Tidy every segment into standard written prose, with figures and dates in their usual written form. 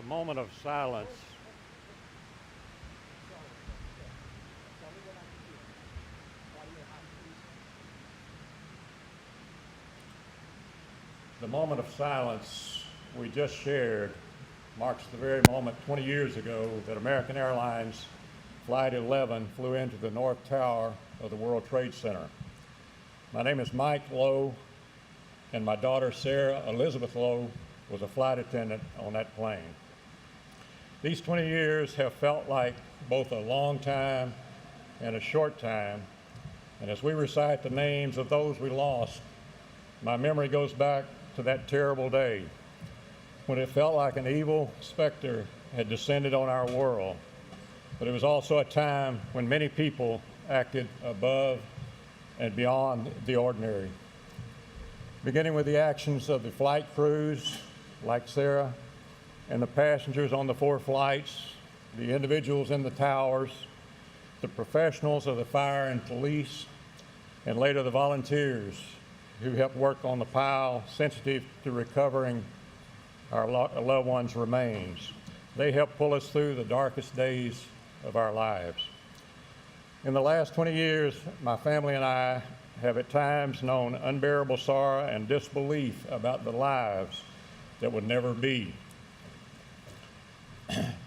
moment of silence The moment of silence we just shared marks the very moment 20 years ago that American Airlines Flight 11 flew into the North Tower of the World Trade Center. My name is Mike Lowe, and my daughter Sarah Elizabeth Lowe was a flight attendant on that plane. These 20 years have felt like both a long time and a short time, and as we recite the names of those we lost, my memory goes back to that terrible day when it felt like an evil specter had descended on our world. But it was also a time when many people acted above and beyond the ordinary. Beginning with the actions of the flight crews, like Sarah, and the passengers on the 4 flights, the individuals in the towers, the professionals of the fire and police, and later the volunteers who helped work on the pile sensitive to recovering our loved ones' remains. They helped pull us through the darkest days of our lives. In the last 20 years, my family and I have at times known unbearable sorrow and disbelief about the lives that would never be.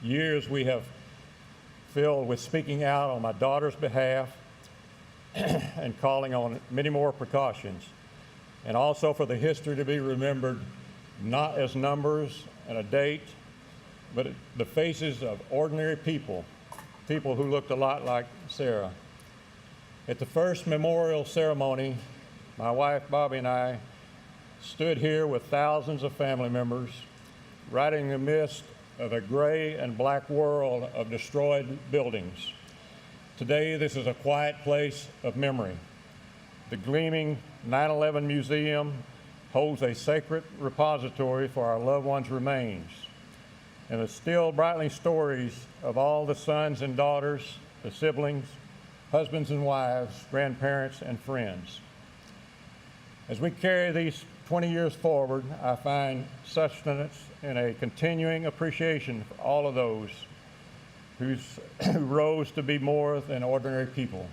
Years we have filled with speaking out on my daughter's behalf and calling on many more precautions, and also for the history to be remembered not as numbers and a date, but the faces of ordinary people who looked a lot like Sarah. At the first memorial ceremony, my wife Bobby and I stood here with thousands of family members, right in the midst of a gray and black world of destroyed buildings. Today, this is a quiet place of memory. The gleaming 9/11 Museum holds a sacred repository for our loved ones' remains, and the still brightening stories of all the sons and daughters, the siblings, husbands and wives, grandparents, and friends. As we carry these 20 years forward, I find sustenance in a continuing appreciation for all of those who rose to be more than ordinary people,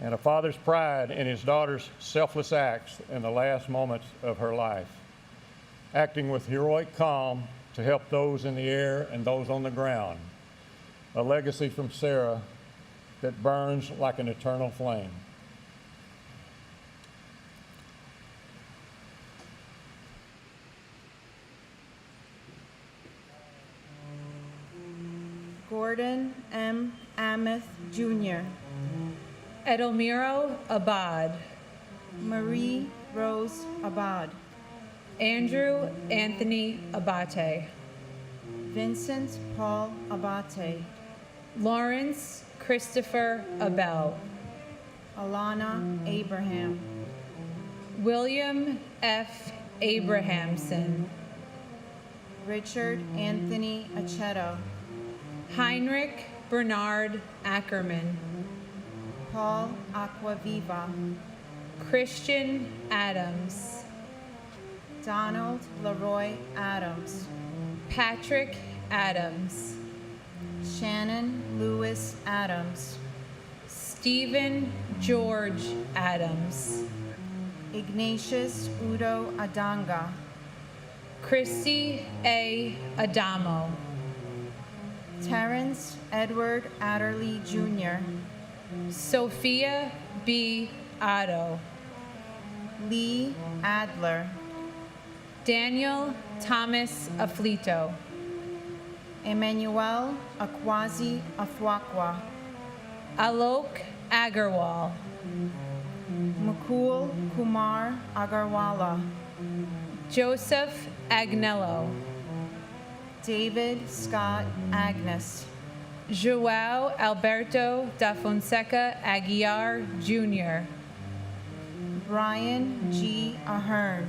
and a father's pride in his daughter's selfless acts in the last moments of her life, acting with heroic calm to help those in the air and those on the ground, a legacy from Sarah that burns like an eternal flame. Gordon M. Amos Jr., Edelmiro Abad, Marie Rose Abad, Andrew Anthony Abate, Vincent Paul Abate, Lawrence Christopher Abel, Alana Abraham, William F. Abrahamson, Richard Anthony Aceto, Heinrich Bernard Ackerman, Paul Aquaviva, Christian Adams, Donald Leroy Adams, Patrick Adams, Shannon Lewis Adams, Stephen George Adams, Ignatius Udo Adanga, Christy A. Adamo, Terrence Edward Adderley Jr., Sophia B. Otto, Lee Adler, Daniel Thomas Aflito, Emmanuel Akwazi Afwakwa, Alok Agarwal, Mukul Kumar Agarwala, Joseph Agnello, David Scott Agnes, João Alberto da Fonseca Aguiar Jr., Brian G. Ahern,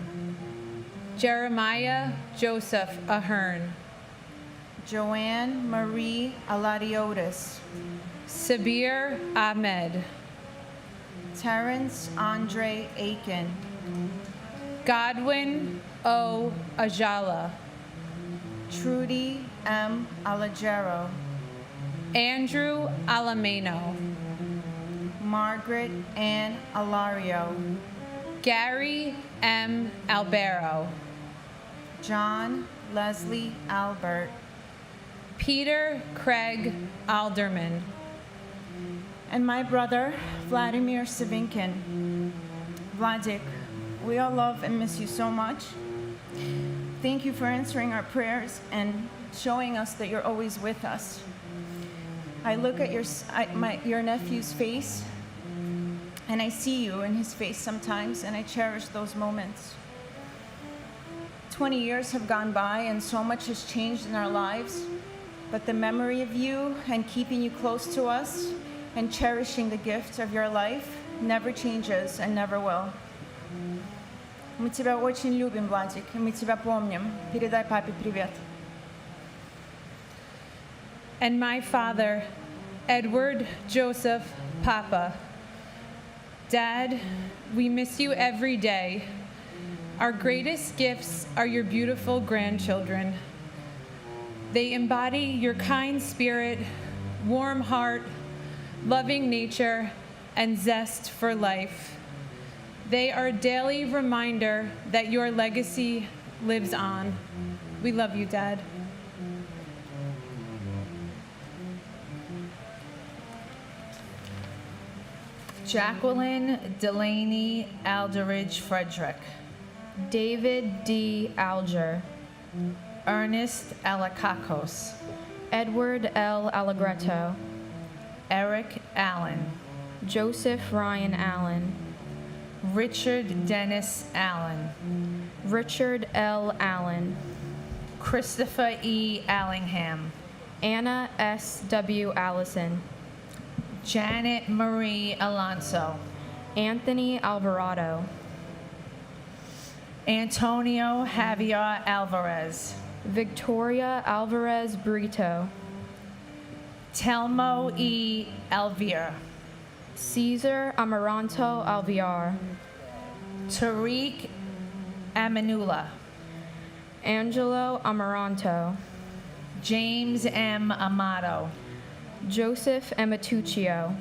Jeremiah Joseph Ahern, Joanne Marie Aladiotis, Sabir Ahmed, Terrence Andre Aiken, Godwin O. Ajala, Trudy M. Alagero, Andrew Alameno, Margaret Ann Alario, Gary M. Albero, John Leslie Albert, Peter Craig Alderman, and my brother, Vladimir Savinkin. Vladik, we all love and miss you so much. Thank you for answering our prayers and showing us that you're always with us. I look at your nephew's face, and I see you in his face sometimes, and I cherish those moments. 20 years have gone by, and so much has changed in our lives, but the memory of you and keeping you close to us and cherishing the gift of your life never changes and never will. Мы тебя очень любим, Владик, и мы тебя помним. Передай папе привет. and my father, Edward Joseph Papa. Dad, we miss you every day. Our greatest gifts are your beautiful grandchildren. They embody your kind spirit, warm heart, loving nature, and zest for life. They are a daily reminder that your legacy lives on. We love you, Dad. Jacqueline Delaney Alderidge Frederick, David D. Alger, Ernest Alakakos, Edward L. Allegretto, Eric Allen, Joseph Ryan Allen, Richard Dennis Allen, Richard L. Allen, Christopher E. Allingham, Anna S. W. Allison, Janet Marie Alonso, Anthony Alvarado, Antonio Javier Alvarez, Victoria Alvarez Brito, Telmo E. Alvier, Caesar Amaranto Alviar, Tariq Amanula, Angelo Amaranto, James M. Amato, Joseph Amatuccio,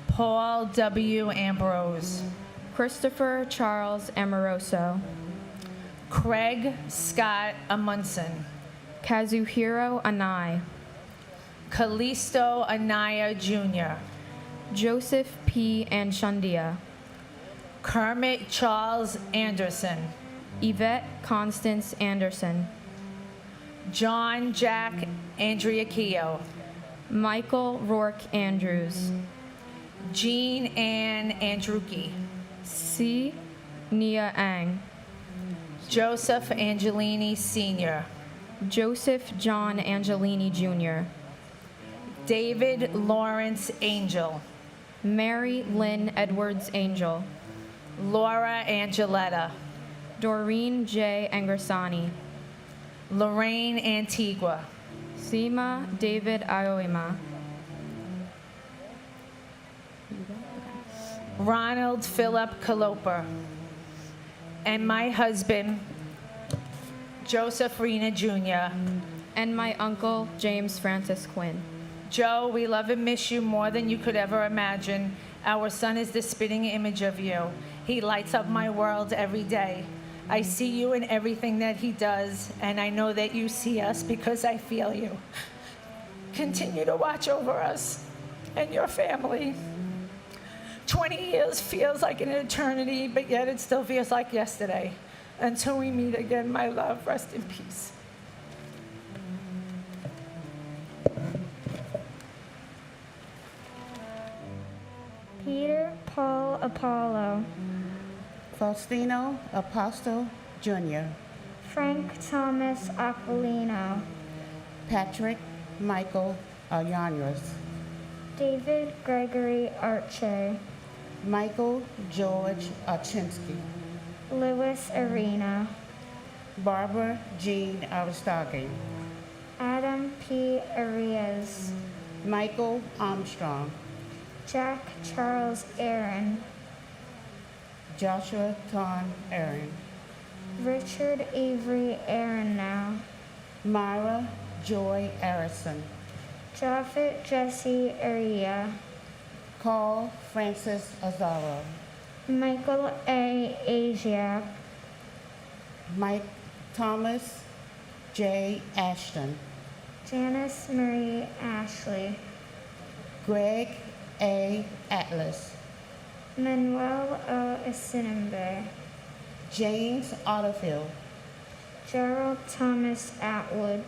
Paul W. Ambrose, Christopher Charles Amoroso, Craig Scott Amundsen, Kazuhiro Anai, Callisto Anaya Jr., Joseph P. Anshundia, Kermit Charles Anderson, Yvette Constance Anderson, John Jack Andriakio, Michael Rourke Andrews, Jean Ann Andruki, C. Nia Ang, Joseph Angelini Sr., Joseph John Angelini Jr., David Lawrence Angel, Mary Lynn Edwards Angel, Laura Angeletta, Doreen J. Angersani, Lorraine Antigua, Sima David Aoima, Ronald Philip Caloper, and my husband, Joseph Rena Jr. and my uncle James Francis Quinn. Joe, we love and miss you more than you could ever imagine. Our son is the spitting image of you. He lights up my world every day. I see you in everything that he does, and I know that you see us because I feel you. Continue to watch over us and your family. 20 years feels like an eternity, but yet it still feels like yesterday. Until we meet again, my love, rest in peace. Peter Paul Apollo, Faustino Apostle Jr., Frank Thomas Aquilino, Patrick Michael Alyanras, David Gregory Arche, Michael George Archinsky, Louis Arena, Barbara Jean Aristoghi, Adam P. Arias, Michael Armstrong, Jack Charles Aaron, Joshua Ton Aaron, Richard Avery Aronow, Myra Joy Arison, Japhet Jesse Aria, Carl Francis Azaro, Michael A. Asiak, Mike Thomas J. Ashton, Janice Marie Ashley, Greg A. Atlas, Manuel O. Asinimbe, James Otterfield, Gerald Thomas Atwood,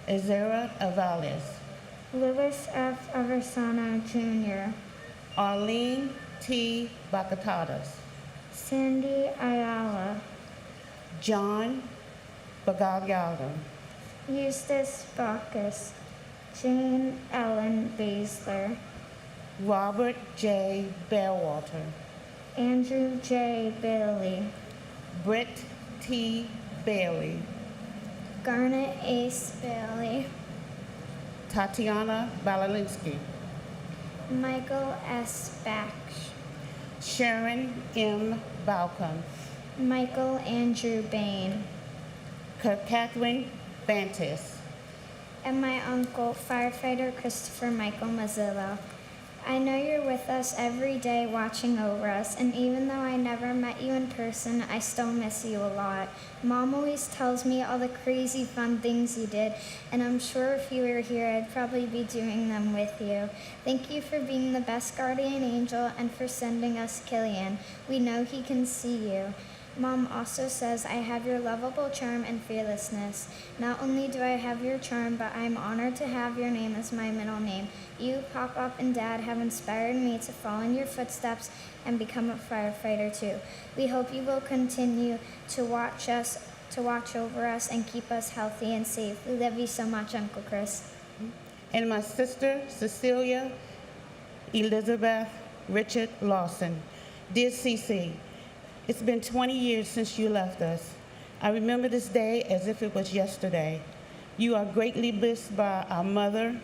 Ezra Avales, Louis F. Aversano Jr., Arlene T. Bacatadas, Sandy Ayala, John Bagagliano, Eustace Bacchus, Jane Ellen Basler, Robert J. Bellwater, Andrew J. Bailey, Britt T. Bailey, Garnet Ace Bailey, Tatiana Balalinsky, Michael S. Baksh, Sharon M. Balcom, Michael Andrew Bain, Catherine Bantis, and my uncle, firefighter Christopher Michael Mazzillo. I know you're with us every day watching over us, and even though I never met you in person, I still miss you a lot. Mom always tells me all the crazy fun things you did, and I'm sure if you were here, I'd probably be doing them with you. Thank you for being the best guardian angel and for sending us Killian. We know he can see you. Mom also says I have your lovable charm and fearlessness. Not only do I have your charm, but I'm honored to have your name as my middle name. You, Pop-Up, and Dad have inspired me to follow in your footsteps and become a firefighter too. We hope you will continue to watch over us, and keep us healthy and safe. We love you so much, Uncle Chris. and my sister Cecilia Elizabeth Richard Lawson. Dear Cece, it's been 20 years since you left us. I remember this day as if it was yesterday. You are greatly missed by our mother,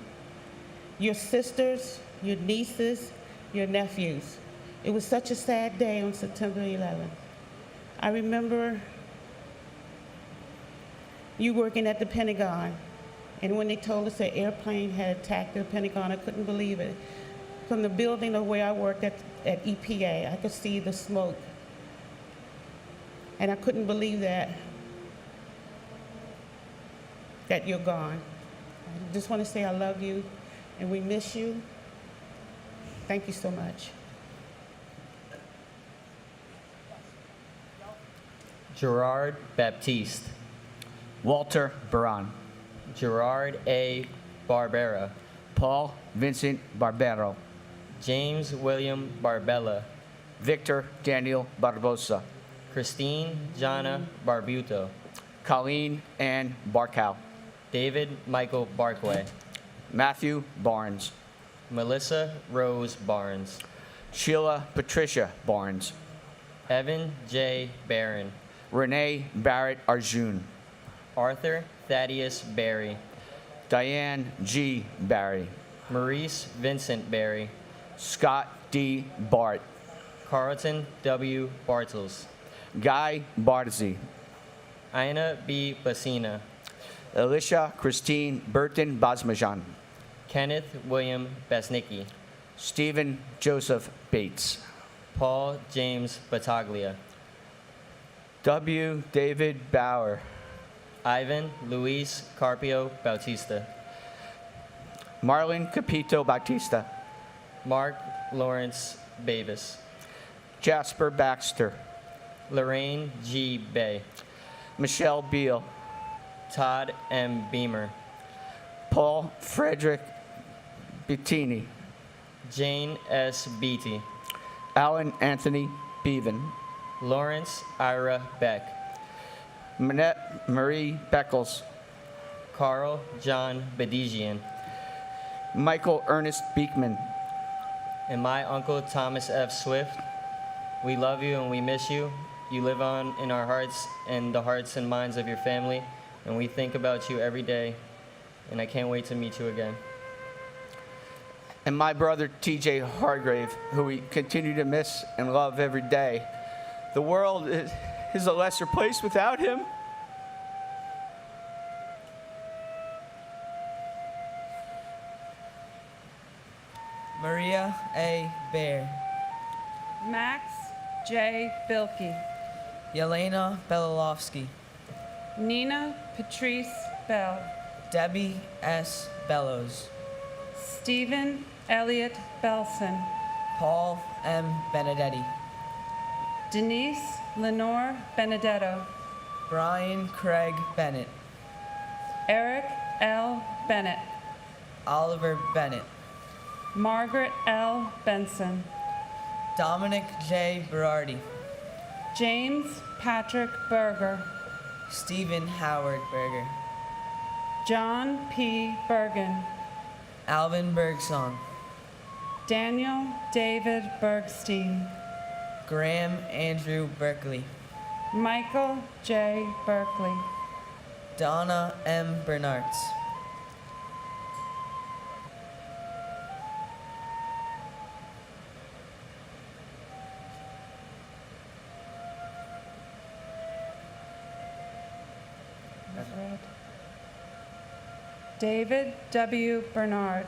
your sisters, your nieces, your nephews. It was such a sad day on September 11th. I remember you working at the Pentagon, and when they told us an airplane had attacked the Pentagon, I couldn't believe it. From the building of where I worked at EPA, I could see the smoke. And I couldn't believe that you're gone. I just want to say I love you, and we miss you. Thank you so much. Gerard Baptiste, Walter Baran, Gerard A. Barbera, Paul Vincent Barbero, James William Barbella, Victor Daniel Barbosa, Christine Jana Barbuto, Colleen Ann Barkow, David Michael Barkway, Matthew Barnes, Melissa Rose Barnes, Sheila Patricia Barnes, Evan J. Barron, Renee Barrett Arjun, Arthur Thaddeus Barry, Diane G. Barry, Maurice Vincent Barry, Scott D. Bart, Carlton W. Bartels, Guy Bartzy, Ina B. Basina, Alicia Christine Burton Basmajan, Kenneth William Basnicki, Stephen Joseph Bates, Paul James Battaglia, W. David Bauer, Ivan Luis Carpio Bautista, Marlon Capito Bautista, Mark Lawrence Bavis, Jasper Baxter, Lorraine G. Bay, Michelle Beal, Todd M. Beamer, Paul Frederick Bettini, Jane S. Beatty, Alan Anthony Bevan, Lawrence Ira Beck, Manette Marie Beckles, Carl John Bedigian, Michael Ernest Beekman, and my uncle Thomas F. Swift. We love you and we miss you. You live on in our hearts and the hearts and minds of your family, and we think about you every day, and I can't wait to meet you again. and my brother TJ Hargrave, who we continue to miss and love every day. The world is a lesser place without him. Maria A. Bear, Max J. Bilkey, Yelena Belilovsky, Nina Patrice Bell, Debbie S. Bellows, Stephen Elliott Belson, Paul M. Benedetti, Denise Lenore Benedetto, Brian Craig Bennett, Eric L. Bennett, Oliver Bennett, Margaret L. Benson, Dominic J. Berardi, James Patrick Berger, Stephen Howard Berger, John P. Bergen, Alvin Bergson, Daniel David Bergstein, Graham Andrew Berkeley, Michael J. Berkeley, Donna M. Bernards, David W. Bernard,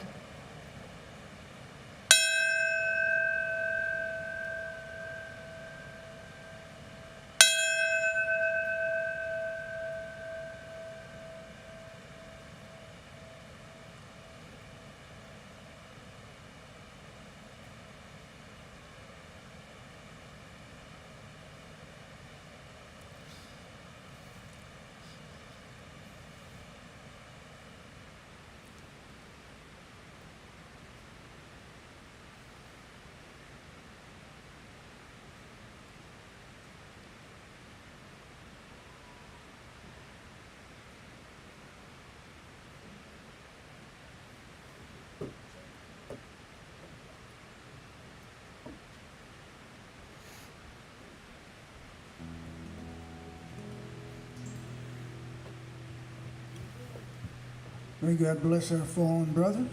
May God bless our fallen brothers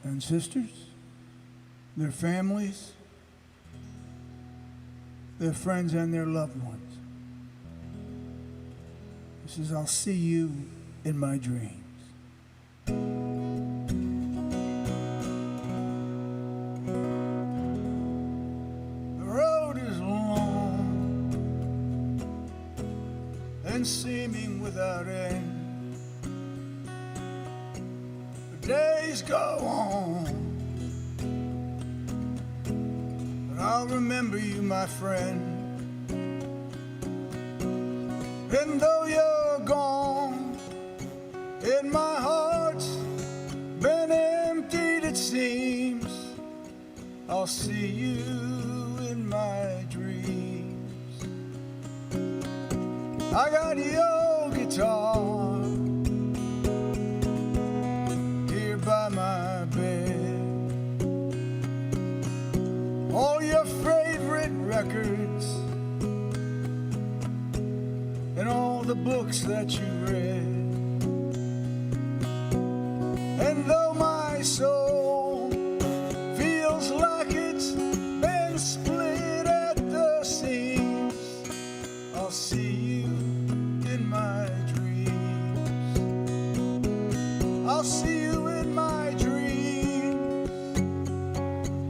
and sisters, their families, their friends, and their loved ones. This is, I'll see you in my dreams. The road is long and seeming without end. Days go on, but I'll remember you, my friend. And though you're gone, and my heart's been emptied, it seems, I'll see you in my dreams. I got your guitar by my bed, all your favorite records and all the books that you read. And though my soul feels like it's been split at the seams, I'll see you in my dreams. I'll see you in my dreams,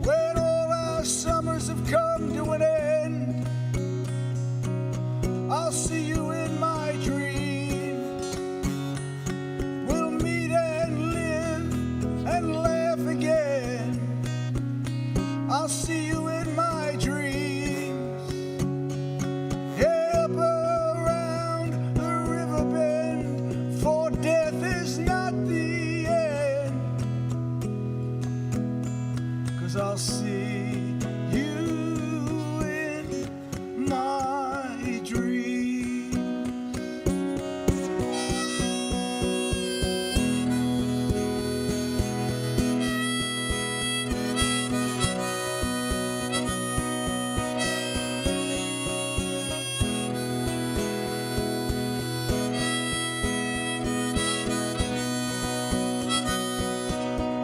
when all our summers have come to an end. I'll see you in my dreams. We'll meet and live and laugh again. I'll see you in my dreams. Yeah, up around the river bend, for death is not the end. 'Cause I'll see you in my dreams.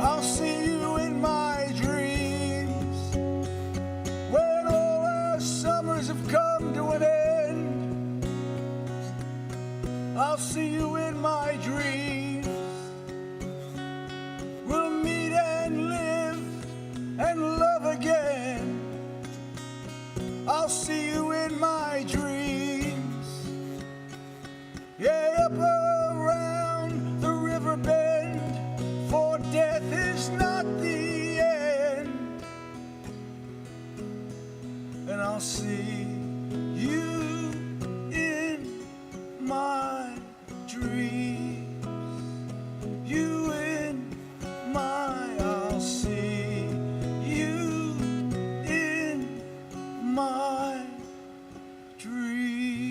I'll see you in my dreams, when all our summers have come to an end. I'll see you in my dreams. We'll meet and live and see you in my dreams. Yeah, up around the river bend, for death is not the end. And I'll see you in my dreams. You in my, I'll see you in my dreams.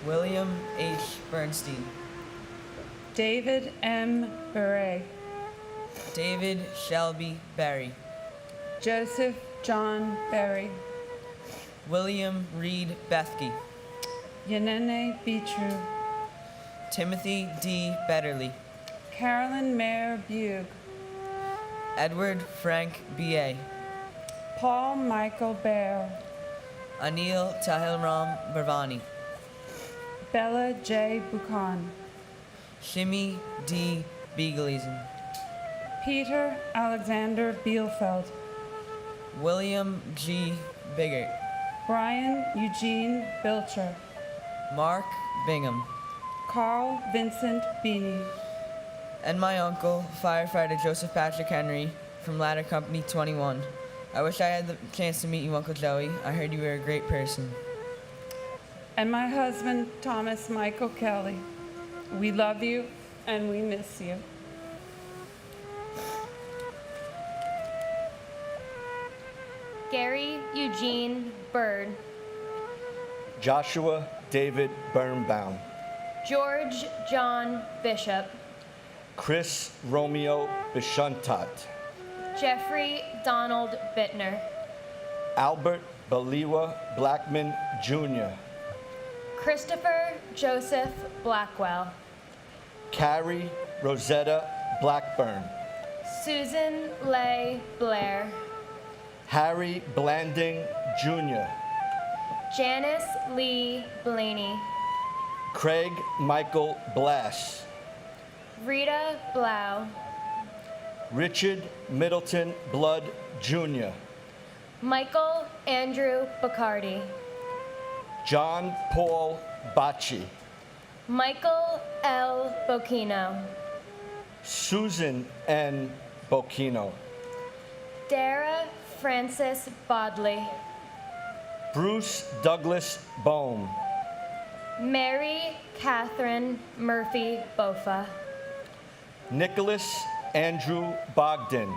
William H. Bernstein. David M. Beret. David Shelby Berry. Joseph John Berry. William Reed Bethke. Yanene Beetrue. Timothy D. Betterly. Carolyn Mayer Bugh. Edward Frank B.A. Paul Michael Bear. Anil Tahilram Bhavani. Bella J. Buchan. Shimi D. Beagleisen. Peter Alexander Bielfeld. William G. Biggert. Brian Eugene Bilcher. Mark Bingham. Carl Vincent Beanie. And my uncle, firefighter Joseph Patrick Henry from Ladder Company 21. I wish I had the chance to meet you, Uncle Joey. I heard you were a great person. And my husband, Thomas Michael Kelly. We love you and we miss you. Gary Eugene Bird. Joshua David Birnbaum. George John Bishop. Chris Romeo Bishuntat. Jeffrey Donald Bittner. Albert Baliwa Blackman Jr. Christopher Joseph Blackwell. Carrie Rosetta Blackburn. Susan Leigh Blair. Harry Blanding Jr. Janice Lee Blaney. Craig Michael Blass. Rita Blau. Richard Middleton Blood Jr. Michael Andrew Bacardi. John Paul Bacci. Michael L. Bocchino. Susan N. Bocchino. Dara Francis Bodley. Bruce Douglas Bohm. Mary Catherine Murphy Bofa. Nicholas Andrew Bogdan.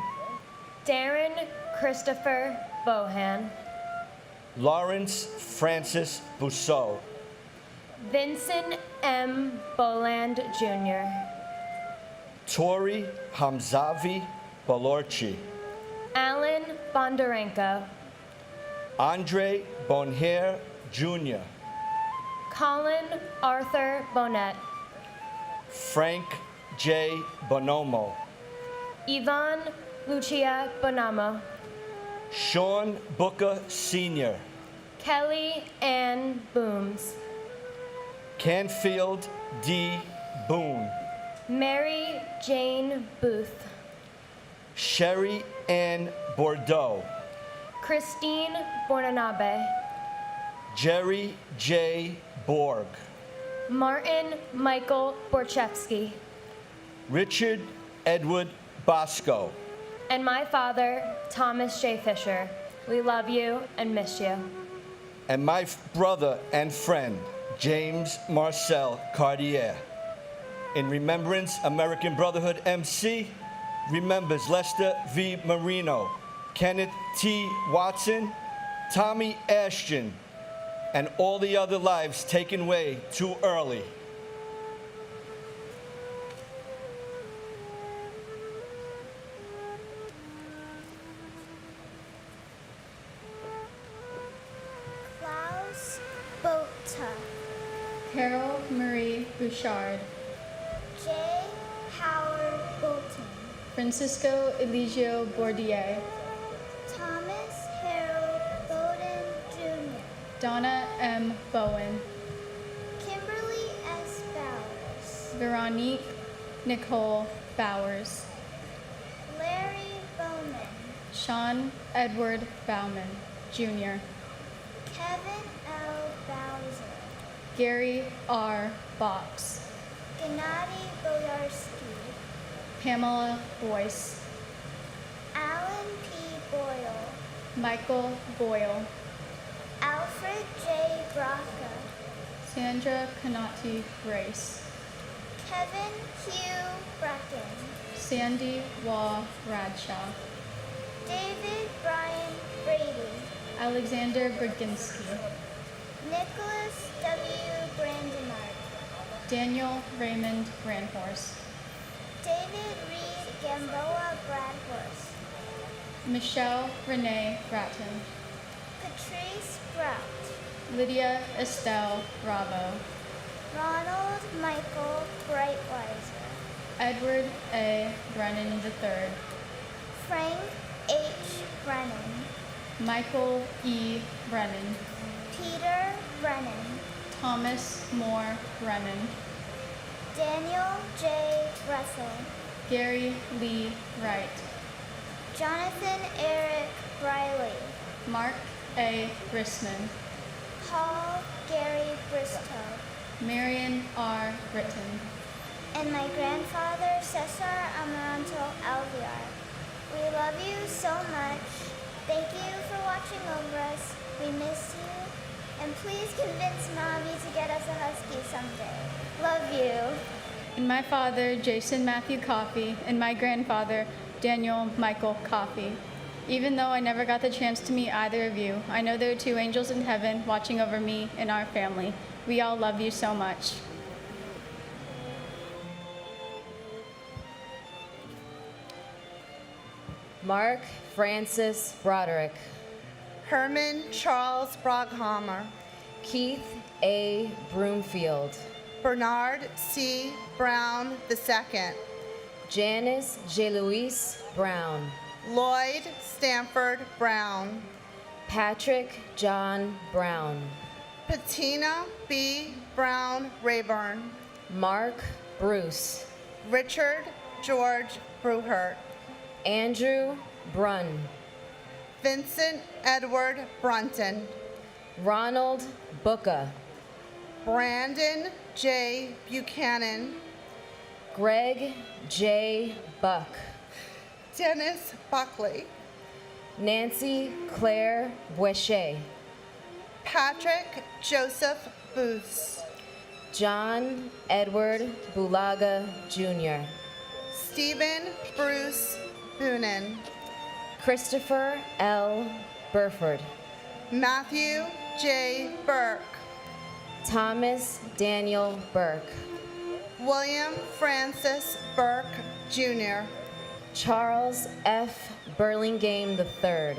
Darren Christopher Bohan. Lawrence Francis Bousseau. Vincent M. Boland Jr. Tori Hamzavi Balorchi. Alan Bondarenko. Andre Bonhair Jr. Colin Arthur Bonnet. Frank J. Bonomo. Yvonne Lucia Bonamo. Sean Booker Sr. Kelly Ann Booms. Canfield D. Boone. Mary Jane Booth. Sherry Ann Bordeaux. Christine Bornanabe. Jerry J. Borg. Martin Michael Borchevsky. Richard Edward Bosco. And my father, Thomas J. Fisher. We love you and miss you. And my brother and friend, James Marcel Cartier. In remembrance, American Brotherhood MC remembers Lester V. Marino, Kenneth T. Watson, Tommy Ashton, and all the other lives taken away too early. Klaus Bota. Carol Marie Bouchard. J. Howard Bolton. Francisco Eligio Bordier. Thomas Harold Bowden Donna M. Bowen, Kimberly S. Bowers, Veronique Nicole Bowers, Larry Bowman, Sean Edward Bauman, Jr., Kevin L. Bowser, Gary R. Box, Gennady Boyarsky, Pamela Boyce, Alan P. Boyle, Michael Boyle, Alfred J. Braca, Sandra Canati Grace, Kevin Hugh Brecken, Sandy Waugh Bradshaw, David Brian Brady, Alexander Brzezinski, Nicholas W. Brandenmark, Daniel Raymond Grandhorse, David Reed Gamboa Bradhorse, Michelle Renee Bratton, Patrice Brout, Lydia Estelle Bravo, Ronald Michael Breitweiser, Edward A. Brennan III, Frank H. Brennan, Michael E. Brennan, Peter Brennan, Thomas Moore Brennan, Daniel J. Russell, Gary Lee Wright, Jonathan Eric Briley, Mark A. Rissman, Paul Gary Bristow, Marion R. Britton, and my grandfather Cesar Amaranto Alviar. We love you so much. Thank you for watching over us. We miss you. And please convince Mommy to get us a husky someday. Love you. and my father, Jason Matthew Coffey, and my grandfather, Daniel Michael Coffey. Even though I never got the chance to meet either of you, I know there are two angels in heaven watching over me and our family. We all love you so much. Mark Francis Broderick, Herman Charles Broghammer, Keith A. Broomfield, Bernard C. Brown II, Janice J. Louise Brown, Lloyd Stanford Brown, Patrick John Brown, Patina B. Brown Rayburn, Mark Bruce, Richard George Bruhert, Andrew Brunn, Vincent Edward Brunton, Ronald Booka, Brandon J. Buchanan, Greg J. Buck, Dennis Buckley, Nancy Claire Boishet, Patrick Joseph Booths, John Edward Bulaga Jr., Stephen Bruce Boonen, Christopher L. Burford, Matthew J. Burke, Thomas Daniel Burke, William Francis Burke Jr., Charles F. Burlingame III,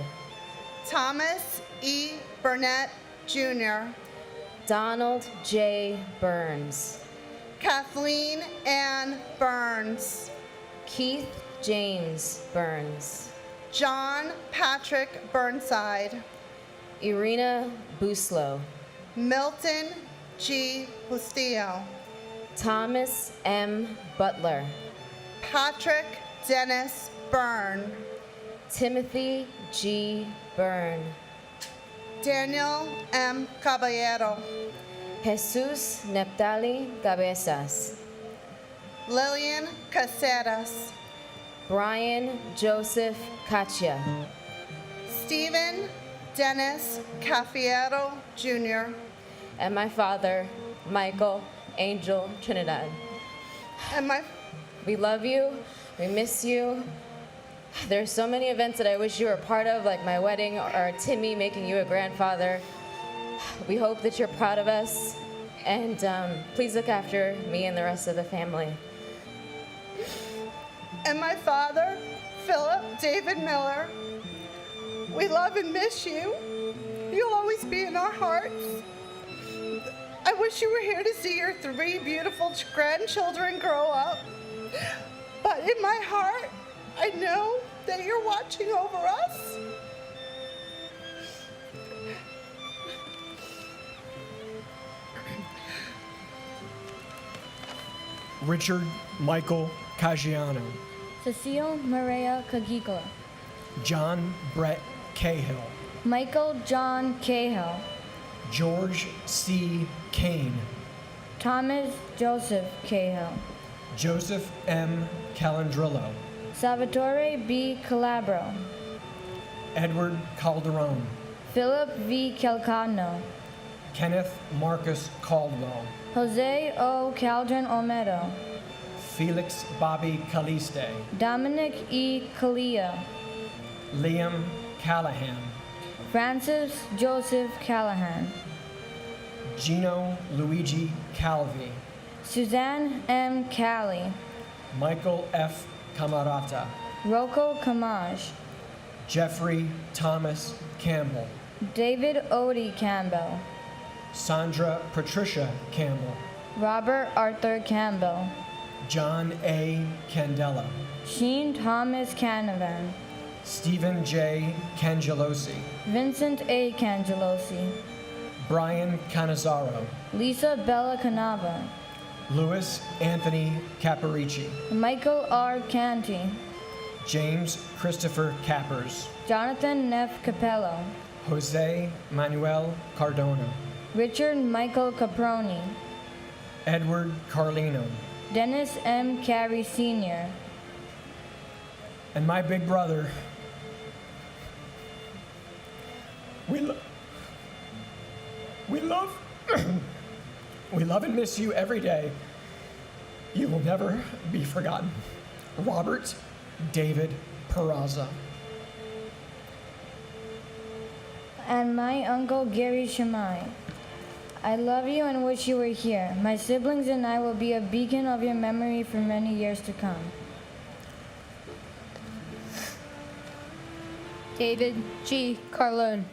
Thomas E. Burnett Jr., Donald J. Burns, Kathleen Ann Burns, Keith James Burns, John Patrick Burnside, Irina Buslow, Milton G. Bustillo, Thomas M. Butler, Patrick Dennis Byrne, Timothy G. Byrne, Daniel M. Caballero, Jesus Neptali Cabezas, Lillian Caceres, Brian Joseph Cachia, Stephen Dennis Cafiero Jr., and my father, Michael Angel Trinidad. and We love you. We miss you. There's so many events that I wish you were a part of, like my wedding or Timmy making you a grandfather. We hope that you're proud of us, and please look after me and the rest of the family. and my father, Philip David Miller. We love and miss you. You'll always be in our hearts. I wish you were here to see your 3 beautiful grandchildren grow up. But in my heart, I know that you're watching over us. Richard Michael Caggiano, Cecile Maria Cagicola, John Brett Cahill, Michael John Cahill, George C. Kane, Thomas Joseph Cahill, Joseph M. Calandrillo, Salvatore B. Calabro, Edward Calderon, Philip V. Calcano, Kenneth Marcus Caldwell, Jose O. Caldron Olmedo, Felix Bobby Caliste, Dominic E. Calia, Liam Callahan, Francis Joseph Callahan, Gino Luigi Calvi, Suzanne M. Cali, Michael F. Camarata, Rocco Camaj, Jeffrey Thomas Campbell, David Odie Campbell, Sandra Patricia Campbell, Robert Arthur Campbell, John A. Candela, Sheen Thomas Canavan, Stephen J. Cangelosi, Vincent A. Cangelosi, Brian Canizaro, Lisa Bella Canava, Louis Anthony Caparici, Michael R. Canty, James Christopher Cappers, Jonathan Neff Capello, Jose Manuel Cardona, Richard Michael Caproni, Edward Carlino, Dennis M. Carey Sr., and my big brother. We love we love and miss you every day. You will never be forgotten. Robert David Peraza. and my uncle Gary Shamai. I love you and wish you were here. My siblings and I will be a beacon of your memory for many years to come. David G. Carlone.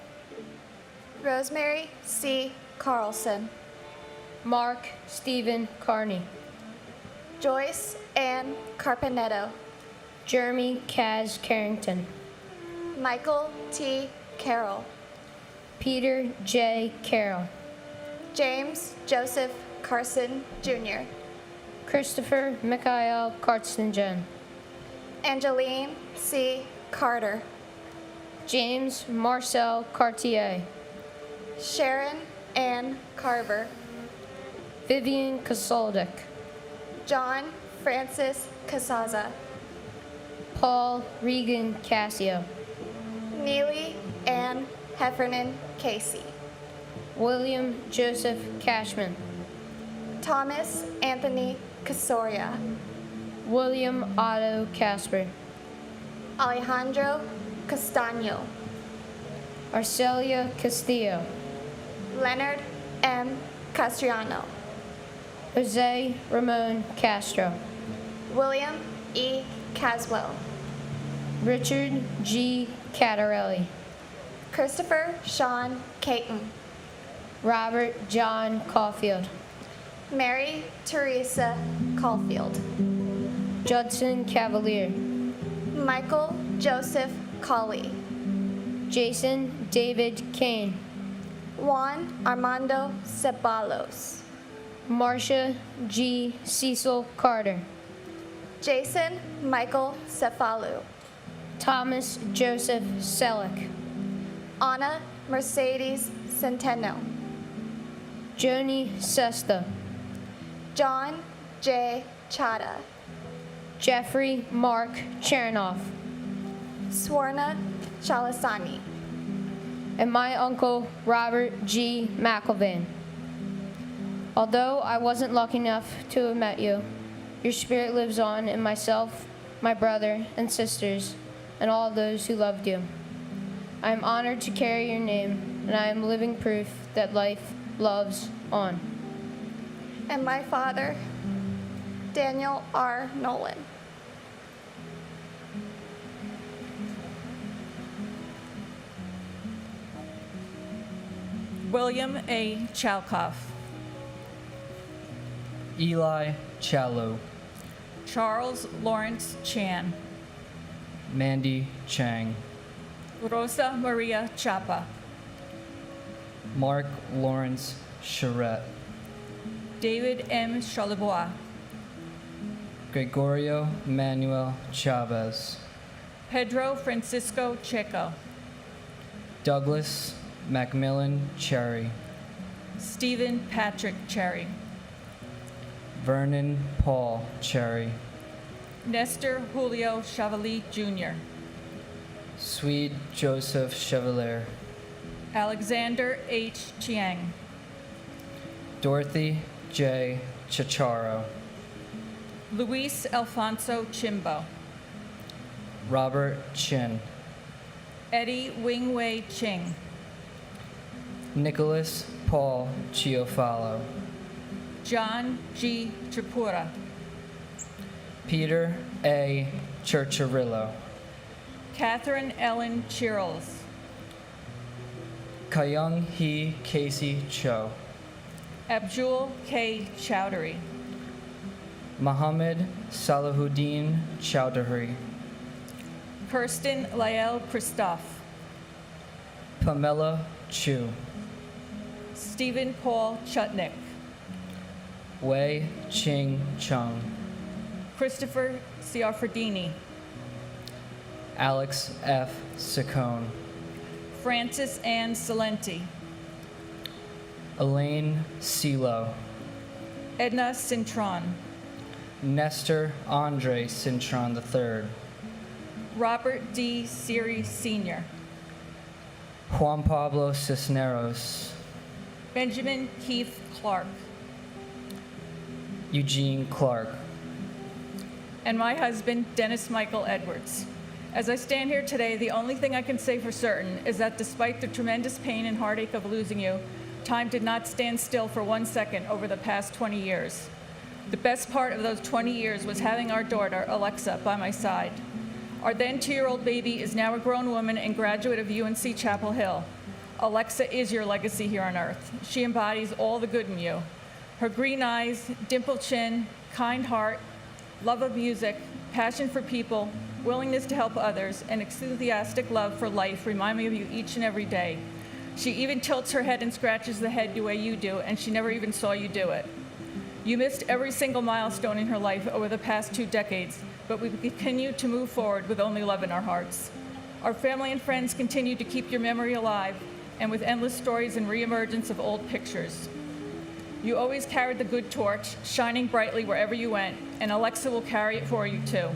Rosemary C. Carlson. Mark Stephen Carney. Joyce Ann Carpenetto. Jeremy Kaz Carrington. Michael T. Carroll. Peter J. Carroll. James Joseph Carson Jr. Christopher Mikhail Kartzingen. Angeline C. Carter. James Marcel Cartier. Sharon Ann Carver. Vivian Kasoldik. John Francis Casaza. Paul Regan Cassio. Neely Ann Heffernan Casey. William Joseph Cashman. Thomas Anthony Casoria. William Otto Casper. Alejandro Castaño. Arcelia Castillo. Leonard M. Castriano. Jose Ramon Castro. William E. Caswell. Richard G. Cattarelli. Christopher Sean Caton. Robert John Caulfield. Mary Teresa Caulfield. Judson Cavalier. Michael Joseph Colley. Jason David Kane. Juan Armando Ceballos. Marcia G. Cecil Carter. Jason Michael Cefalu. Thomas Joseph Selleck. Anna Mercedes Centeno. Joni Sesta. John J. Chada. Jeffrey Mark Chernoff. Swarna Chalasani. And my uncle Robert G. McElvain. Although I wasn't lucky enough to have met you, your spirit lives on in myself, my brother and sisters, and all those who loved you. I am honored to carry your name, and I am living proof that life loves on. And my father, Daniel R. Nolan. William A. Chalkoff. Eli Challow. Charles Lawrence Chan. Mandy Chang. Rosa Maria Chapa. Mark Lawrence Charette. David M. Charlebois. Gregorio Manuel Chavez, Pedro Francisco Checo, Douglas Macmillan Cherry, Stephen Patrick Cherry, Vernon Paul Cherry, Nestor Julio Chevalier Jr., Swede Joseph Chevalier, Alexander H. Chiang, Dorothy J. Chicharo, Luis Alfonso Chimbo, Robert Chin, Eddie Wing-Wei Ching, Nicholas Paul Chiofalo, John G. Tripura, Peter A. Churchirillo, Catherine Ellen Chirles, Kayung Hee Casey Cho, Abdul K. Chowdhury, Mohammed Salahuddin Chowdhury, Kirsten Lael Christophe, Pamela Chu, Stephen Paul Chutnick, Wei Ching Chung, Christopher Ciaffredini, Alex F. Saccone, Francis Ann Salenti, Elaine Silo, Edna Cintron, Nestor Andre Cintron III, Robert D. Siri Sr., Juan Pablo Cisneros, Benjamin Keith Clark, Eugene Clark, and my husband, Dennis Michael Edwards. As I stand here today, the only thing I can say for certain is that despite the tremendous pain and heartache of losing you, time did not stand still for 1 second over the past 20 years. The best part of those 20 years was having our daughter, Alexa, by my side. Our then 2-year-old baby is now a grown woman and graduate of UNC Chapel Hill. Alexa is your legacy here on earth. She embodies all the good in you. Her green eyes, dimpled chin, kind heart, love of music, passion for people, willingness to help others, and enthusiastic love for life remind me of you each and every day. She even tilts her head and scratches the head the way you do, and she never even saw you do it. You missed every single milestone in her life over the past 2 decades, but we continue to move forward with only love in our hearts. Our family and friends continue to keep your memory alive, and with endless stories and reemergence of old pictures. You always carried the good torch, shining brightly wherever you went, and Alexa will carry it for you too.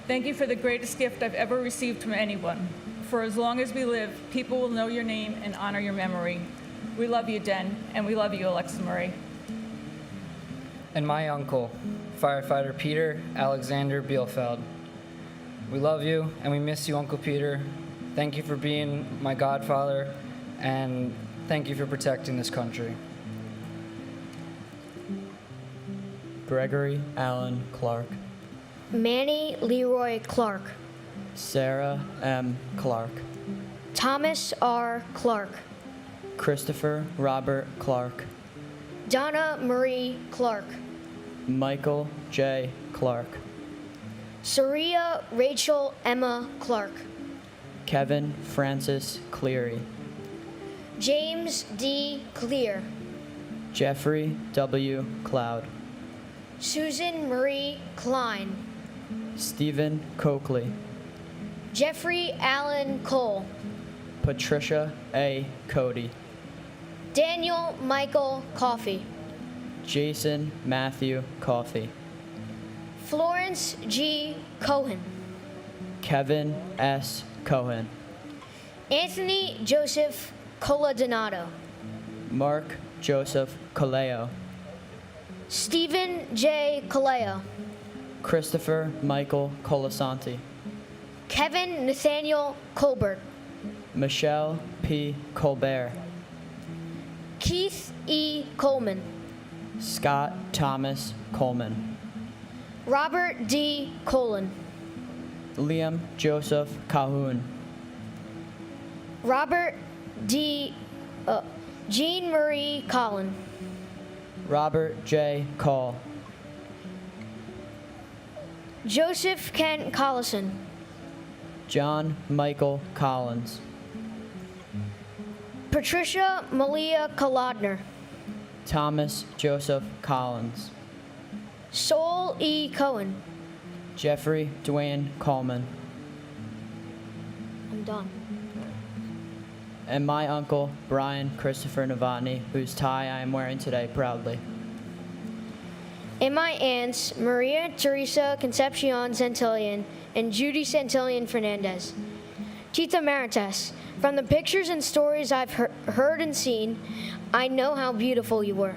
Thank you for the greatest gift I've ever received from anyone. For as long as we live, people will know your name and honor your memory. We love you, Den, and we love you, Alexa Marie. and my uncle, firefighter Peter Alexander Bielfeld. We love you and we miss you, Uncle Peter. Thank you for being my godfather, and thank you for protecting this country. Gregory Allen Clark, Manny Leroy Clark, Sarah M. Clark, Thomas R. Clark, Christopher Robert Clark, Donna Marie Clark, Michael J. Clark, Saria Rachel Emma Clark, Kevin Francis Cleary, James D. Clear, Jeffrey W. Cloud, Susan Marie Klein, Stephen Coakley, Jeffrey Allen Cole, Patricia A. Cody, Daniel Michael Coffey, Jason Matthew Coffey, Florence G. Cohen, Kevin S. Cohen, Anthony Joseph Coladonato, Mark Joseph Kaleo, Stephen J. Kaleo, Christopher Michael Colasanti, Kevin Nathaniel Colbert, Michelle P. Colbert, Keith E. Coleman, Scott Thomas Coleman, Robert D. Colon, Liam Joseph Calhoun, Robert D. Jean Marie Collin, Robert J. Call, Joseph Kent Collison, John Michael Collins, Patricia Malia Kolodner, Thomas Joseph Collins, Sol E. Cohen. Jeffrey Dwayne Coleman. I'm done. And my uncle, Brian Christopher Novotny, whose tie I am wearing today proudly. And my aunts, Maria Teresa Concepcion Santillan and Judy Santillan Fernandez. Tita Maritas, from the pictures and stories I've heard and seen, I know how beautiful you were.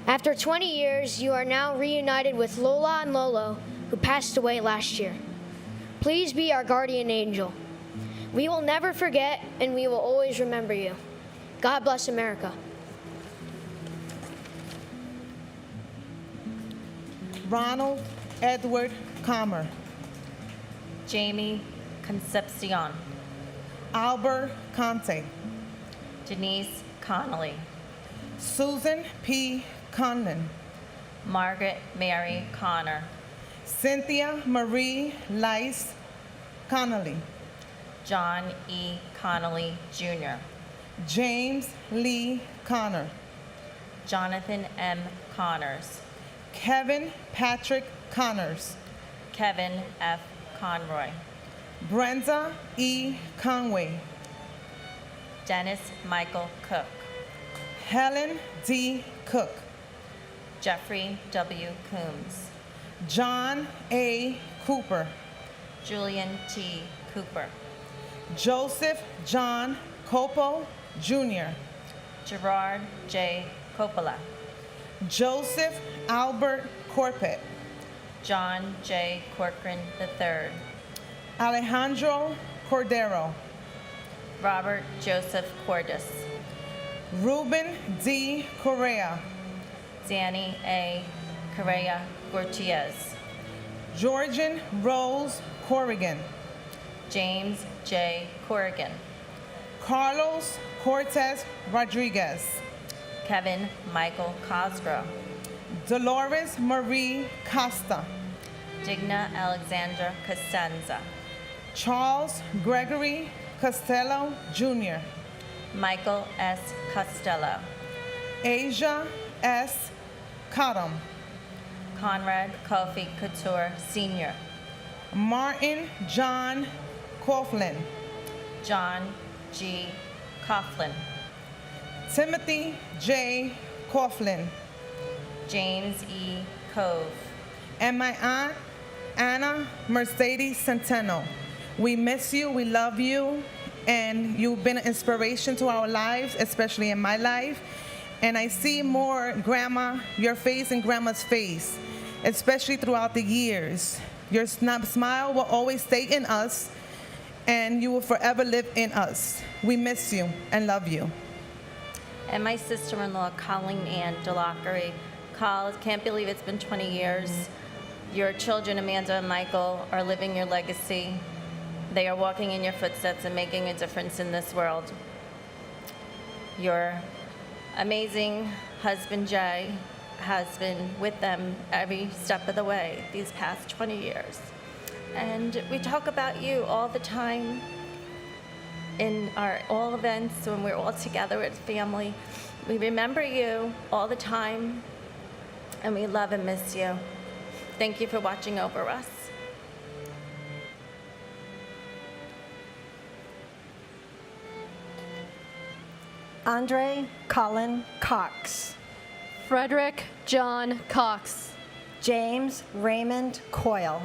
After 20 years, you are now reunited with Lola and Lolo, who passed away last year. Please be our guardian angel. We will never forget, and we will always remember you. God bless America. Ronald Edward Comer. Jamie Concepcion. Albert Conte. Denise Connolly. Susan P. Conlon. Margaret Mary Connor. Cynthia Marie Lice Connolly. John E. Connolly, Jr. James Lee Connor. Jonathan M. Connors. Kevin Patrick Connors. Kevin F. Conroy. Brenda E. Conway. Dennis Michael Cook. Helen D. Cook. Jeffrey W. Coombs. John A. Cooper. Julian T. Cooper. Joseph John Copo, Jr. Gerard J. Coppola. Joseph Albert Corpet. John J. Corcoran III. Alejandro Cordero. Robert Joseph Cordis. Ruben D. Correa. Danny A. Correa Gutierrez. Georgian Rose Corrigan. James J. Corrigan. Carlos Cortez Rodriguez. Kevin Michael Cosgrove. Dolores Marie Costa. Digna Alexandra Costanza. Charles Gregory Costello, Jr. Michael S. Costello. Asia S. Cottom. Conrad Kofi Couture, Sr. Martin John Coughlin. John G. Coughlin. Timothy J. Coughlin. James E. Cove. And my aunt, Anna Mercedes Centeno. We miss you, we love you, and you've been an inspiration to our lives, especially in my life. And I see more Grandma, your face and Grandma's face, especially throughout the years. Your smile will always stay in us, and you will forever live in us. We miss you and love you. And my sister-in-law, Colleen Ann DeLockery. Col, can't believe it's been 20 years. Your children, Amanda and Michael, are living your legacy. They are walking in your footsteps and making a difference in this world. Your amazing husband, Jay, has been with them every step of the way these past 20 years. And we talk about you all the time in our all events when we're all together as family. We remember you all the time, and we love and miss you. Thank you for watching over us. Andre Colin Cox. Frederick John Cox. James Raymond Coyle.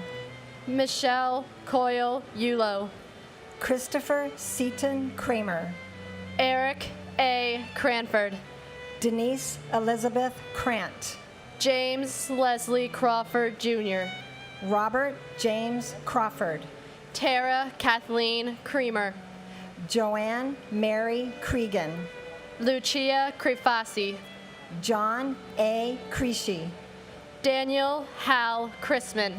Michelle Coyle Yulo. Christopher Seaton Kramer. Eric A. Cranford. Denise Elizabeth Krant. James Leslie Crawford Jr. Robert James Crawford. Tara Kathleen Creamer. Joanne Mary Cregan. Lucia Crefasi. John A. Creasy. Daniel Hal Chrisman.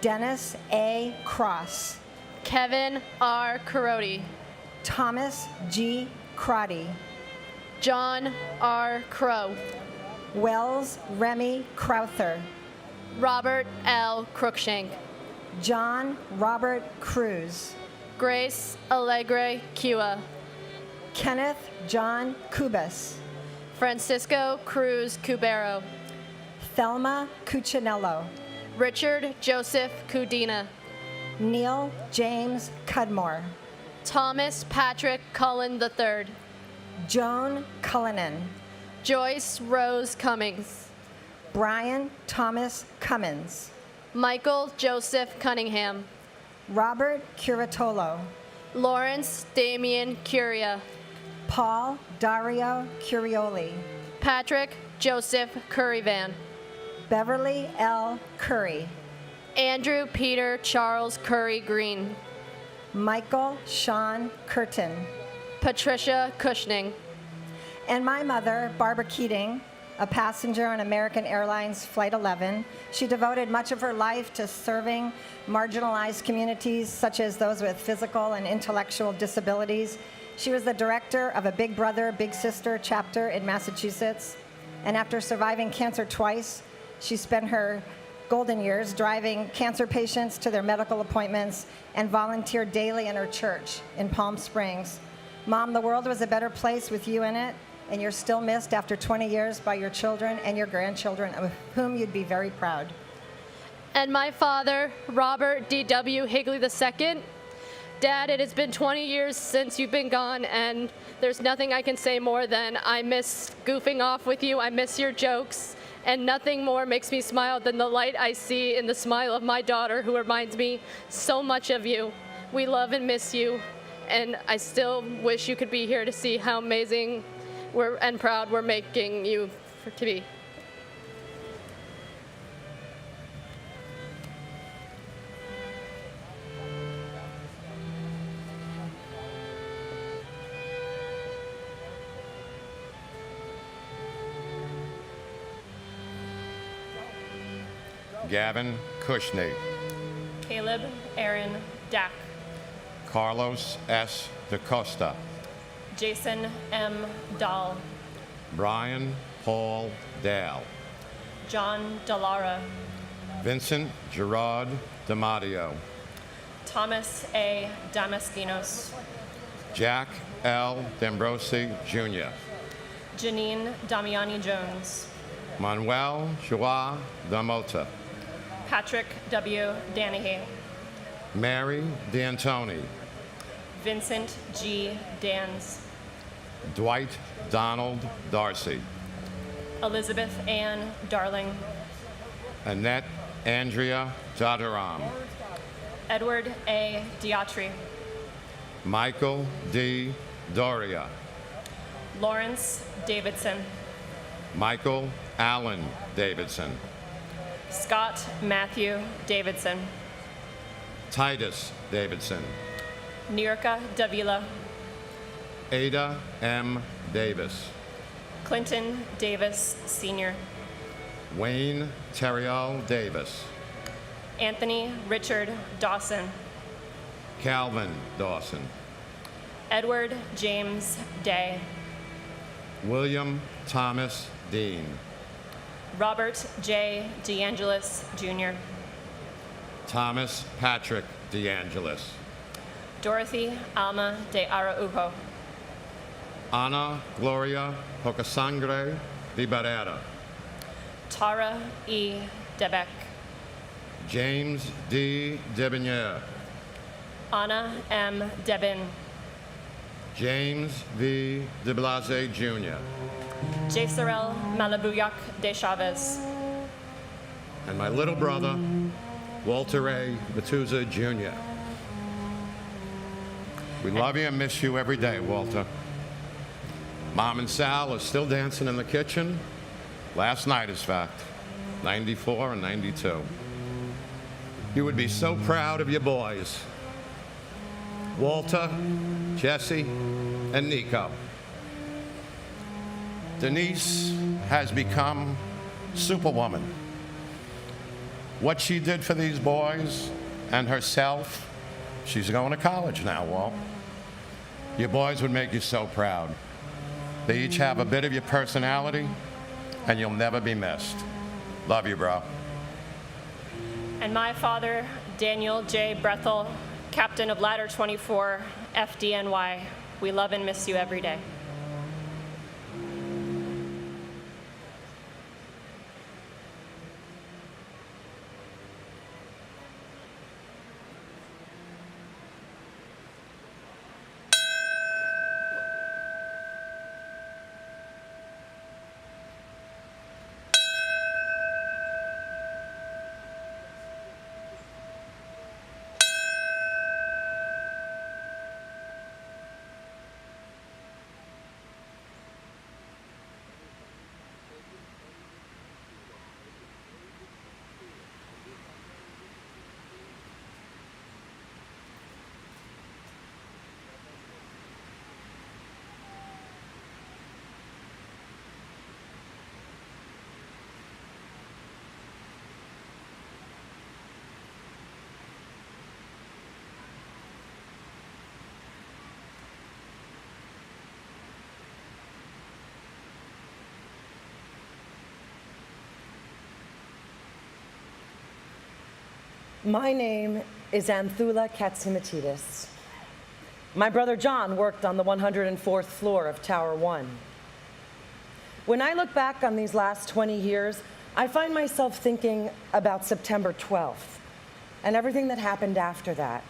Dennis A. Cross. Kevin R. Carodi. Thomas G. Crotty. John R. Crow. Wells Remy Crowther. Robert L. Crookshank. John Robert Cruz. Grace Allegre Kua. Kenneth John Kubas. Francisco Cruz Cubero. Thelma Cuccinello. Richard Joseph Kudina. Neil James Cudmore. Thomas Patrick Cullen III. Joan Cullinan. Joyce Rose Cummings. Brian Thomas Cummins. Michael Joseph Cunningham. Robert Curatolo. Lawrence Damian Curia. Paul Dario Curioli. Patrick Joseph Curryvan. Beverly L. Curry. Andrew Peter Charles Curry Green. Michael Sean Curtin. Patricia Cushning. And my mother, Barbara Keating, a passenger on American Airlines Flight 11. She devoted much of her life to serving marginalized communities, such as those with physical and intellectual disabilities. She was the director of a Big Brother, Big Sister chapter in Massachusetts. And after surviving cancer twice, she spent her golden years driving cancer patients to their medical appointments and volunteered daily in her church in Palm Springs. Mom, the world was a better place with you in it, and you're still missed after 20 years by your children and your grandchildren, of whom you'd be very proud. And my father, Robert D.W. Higley II. Dad, it has been 20 years since you've been gone, and there's nothing I can say more than I miss goofing off with you. I miss your jokes, and nothing more makes me smile than the light I see in the smile of my daughter, who reminds me so much of you. We love and miss you, and I still wish you could be here to see how amazing and proud we're making you to be. Gavin Cushnie. Caleb Aaron Dack. Carlos S. DaCosta. Jason M. Dahl. Brian Paul Dale. John Dallara. Vincent Gerard DiMatteo. Thomas A. Damaskinos. Jack L. D'Ambrosi Jr. Janine Damiani Jones. Manuel Joa Damota. Patrick W. Danahy. Mary D'Antoni. Vincent G. Dans. Dwight Donald Darcy. Elizabeth Ann Darling. Annette Andrea Dadaram. Edward A. Diatri. Michael D. Doria. Lawrence Davidson. Michael Allen Davidson. Scott Matthew Davidson. Titus Davidson. Nirka Davila. Ada M. Davis. Clinton Davis Sr. Wayne Terrill Davis. Anthony Richard Dawson. Calvin Dawson. Edward James Day. William Thomas Dean. Robert J. DeAngelis Jr. Thomas Patrick DeAngelis. Dorothy Alma de Araujo. Ana Gloria Pocasangre de Barrera. Tara E. Debeck. James D. Debonnier. Anna M. Debin. James V. de Blase Jr. Jesarel Malabuyak de Chavez. And my little brother, Walter A. Matuza Jr. We love you and miss you every day, Walter. Mom and Sal are still dancing in the kitchen. Last night, in fact, 94 and 92. You would be so proud of your boys. Walter, Jesse, and Nico. Denise has become Superwoman. What she did for these boys and herself, she's going to college now, Walt. Your boys would make you so proud. They each have a bit of your personality, and you'll never be missed. Love you, bro. And my father, Daniel J. Brethel, captain of Ladder 24, FDNY. We love and miss you every day. My name is Anthula Katsimatidis. My brother John worked on the 104th floor of Tower 1. When I look back on these last 20 years, I find myself thinking about September 12th and everything that happened after that,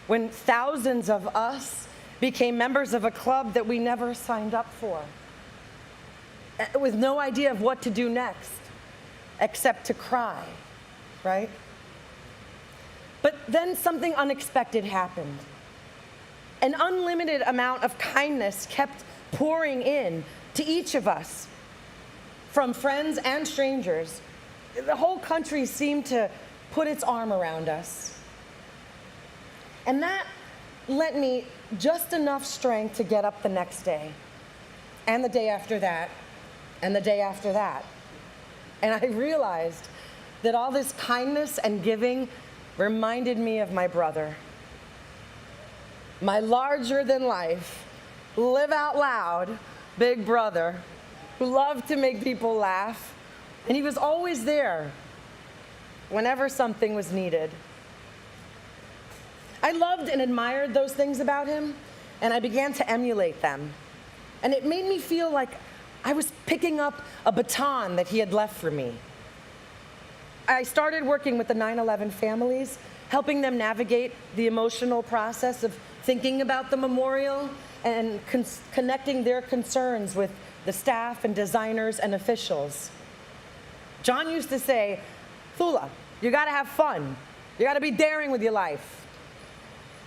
when thousands of us became members of a club that we never signed up for, with no idea of what to do next, except to cry, right? But then something unexpected happened. An unlimited amount of kindness kept pouring in to each of us, from friends and strangers. The whole country seemed to put its arm around us. And that lent me just enough strength to get up the next day, and the day after that, and the day after that. And I realized that all this kindness and giving reminded me of my brother, my larger-than-life, live out loud big brother who loved to make people laugh, and he was always there whenever something was needed. I loved and admired those things about him, and I began to emulate them. And it made me feel like I was picking up a baton that he had left for me. I started working with the 9/11 families, helping them navigate the emotional process of thinking about the memorial and connecting their concerns with the staff and designers and officials. John used to say, "Thula, you gotta have fun. You gotta be daring with your life."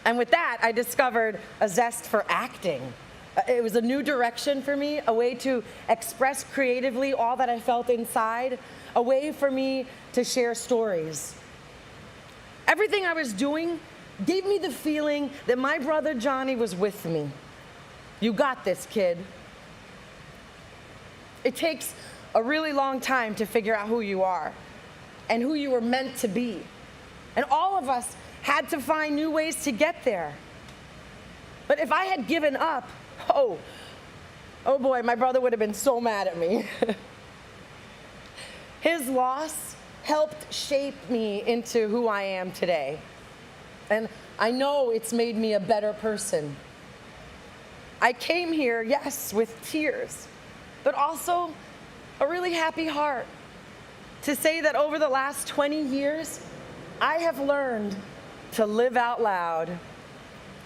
And with that, I discovered a zest for acting. It was a new direction for me, a way to express creatively all that I felt inside, a way for me to share stories. Everything I was doing gave me the feeling that my brother Johnny was with me. You got this, kid. It takes a really long time to figure out who you are and who you were meant to be. And all of us had to find new ways to get there. But if I had given up, oh boy, my brother would have been so mad at me. His loss helped shape me into who I am today. And I know it's made me a better person. I came here, yes, with tears, but also a really happy heart to say that over the last 20 years, I have learned to live out loud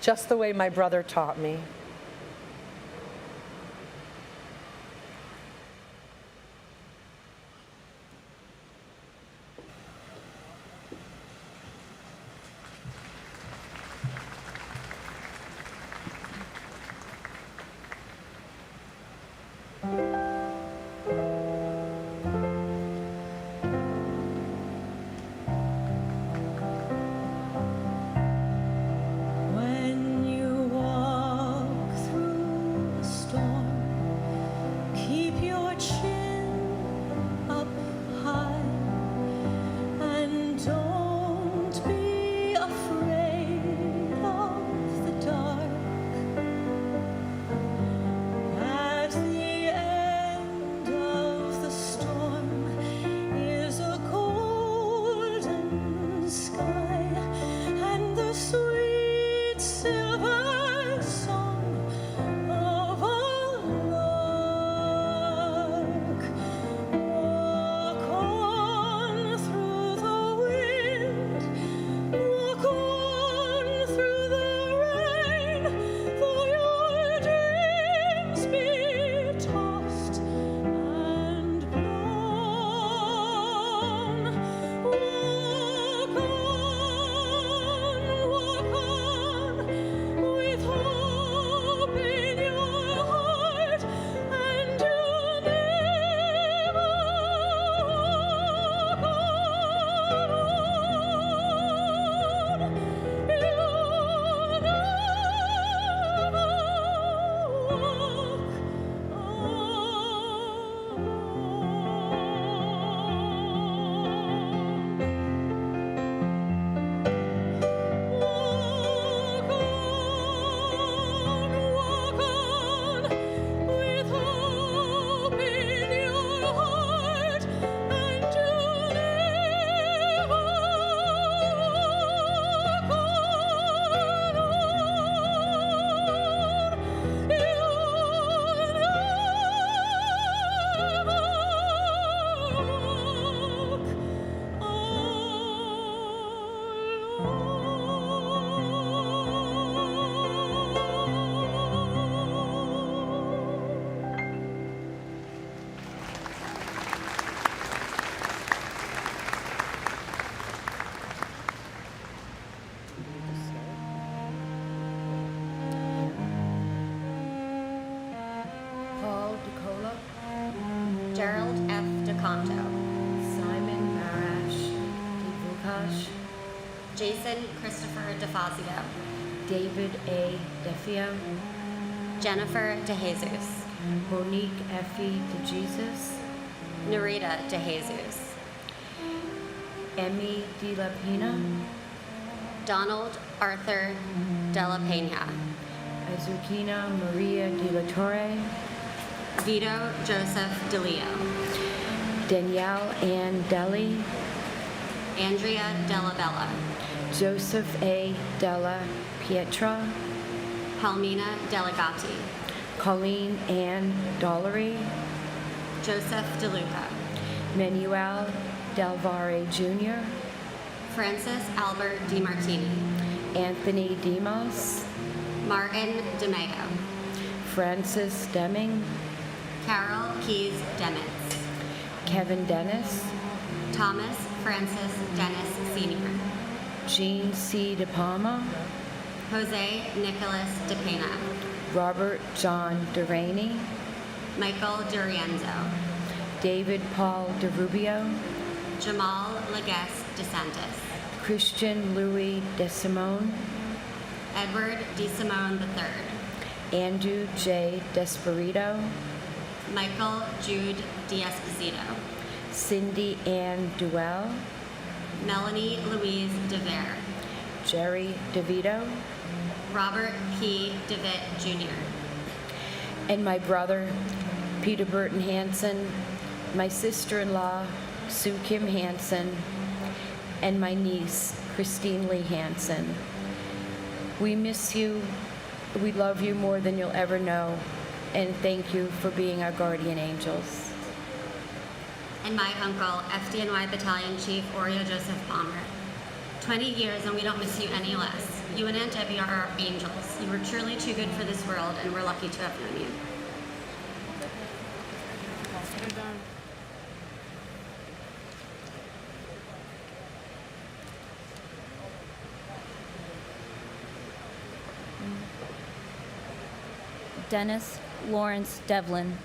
just the way my brother taught me. When you walk Gerald F. DeConto, Simon Marash DeVukash, Jason Christopher DeFazio, David A. DeFio, Jennifer DeJesus, Monique Effie DeJesus, Narita DeJesus, Emmy De La Pena, Donald Arthur De La Pena, Azucena Maria De La Torre, Vito Joseph DeLeo, Danielle Ann Deli, Andrea Della Bella, Joseph A. Della Pietra, Palmina Delegati, Colleen Ann Dollery, Joseph DeLuca, Manuel Del Valle Jr., Francis Albert DiMartini, Anthony Demos, Martin DeMeo, Francis Deming, Carol Keys Demitz, Kevin Dennis, Thomas Francis Dennis Sr., Jean C. De Palma, Jose Nicholas DePena, Robert John DeRaney, Michael DiRienzo, David Paul DeRubio, Jamal Legues DeSantis, Christian Louis DeSimone, Edward DeSimone III, Andrew J. Desperito, Michael Jude D'Esposito, Cindy Ann Duell, Melanie Louise DeVere, Jerry DeVito, Robert P. DeVitt Jr., and my brother, Peter Burton Hansen, my sister-in-law, Sue Kim Hansen, and my niece, Christine Lee Hansen. We miss you. We love you more than you'll ever know, and thank you for being our guardian angels. and my uncle, FDNY Battalion Chief Oreo Joseph Palmer. 20 years and we don't miss you any less. You and Aunt Debbie are our angels. You were truly too good for this world, and we're lucky to have known you. Dennis Lawrence Devlin,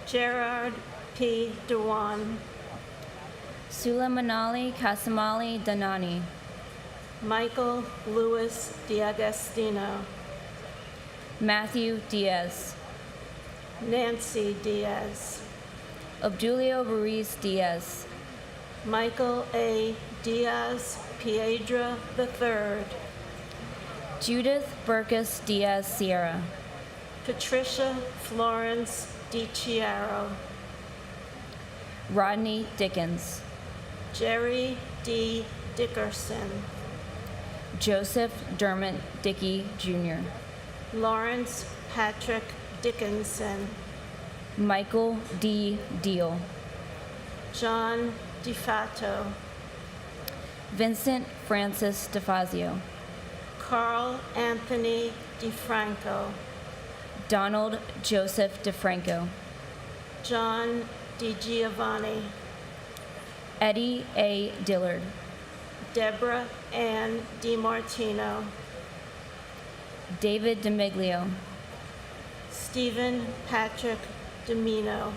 Gerard P. Dewan, Sula Manali Kasamali Danani, Michael Louis D'Agostino, Matthew Diaz, Nancy Diaz, Obdulio Ruiz Diaz, Michael A. Diaz Piedra III, Judith Burkus Diaz Sierra, Patricia Florence DiChiaro, Rodney Dickens, Jerry D. Dickerson, Joseph Dermot Dickey Jr., Lawrence Patrick Dickinson, Michael D. Deal, John DeFato, Vincent Francis DeFazio, Carl Anthony DeFranco, Donald Joseph DeFranco, John DiGiovanni, Eddie A. Dillard, Deborah Ann DiMartino, David DeMiglio, Stephen Patrick Domino,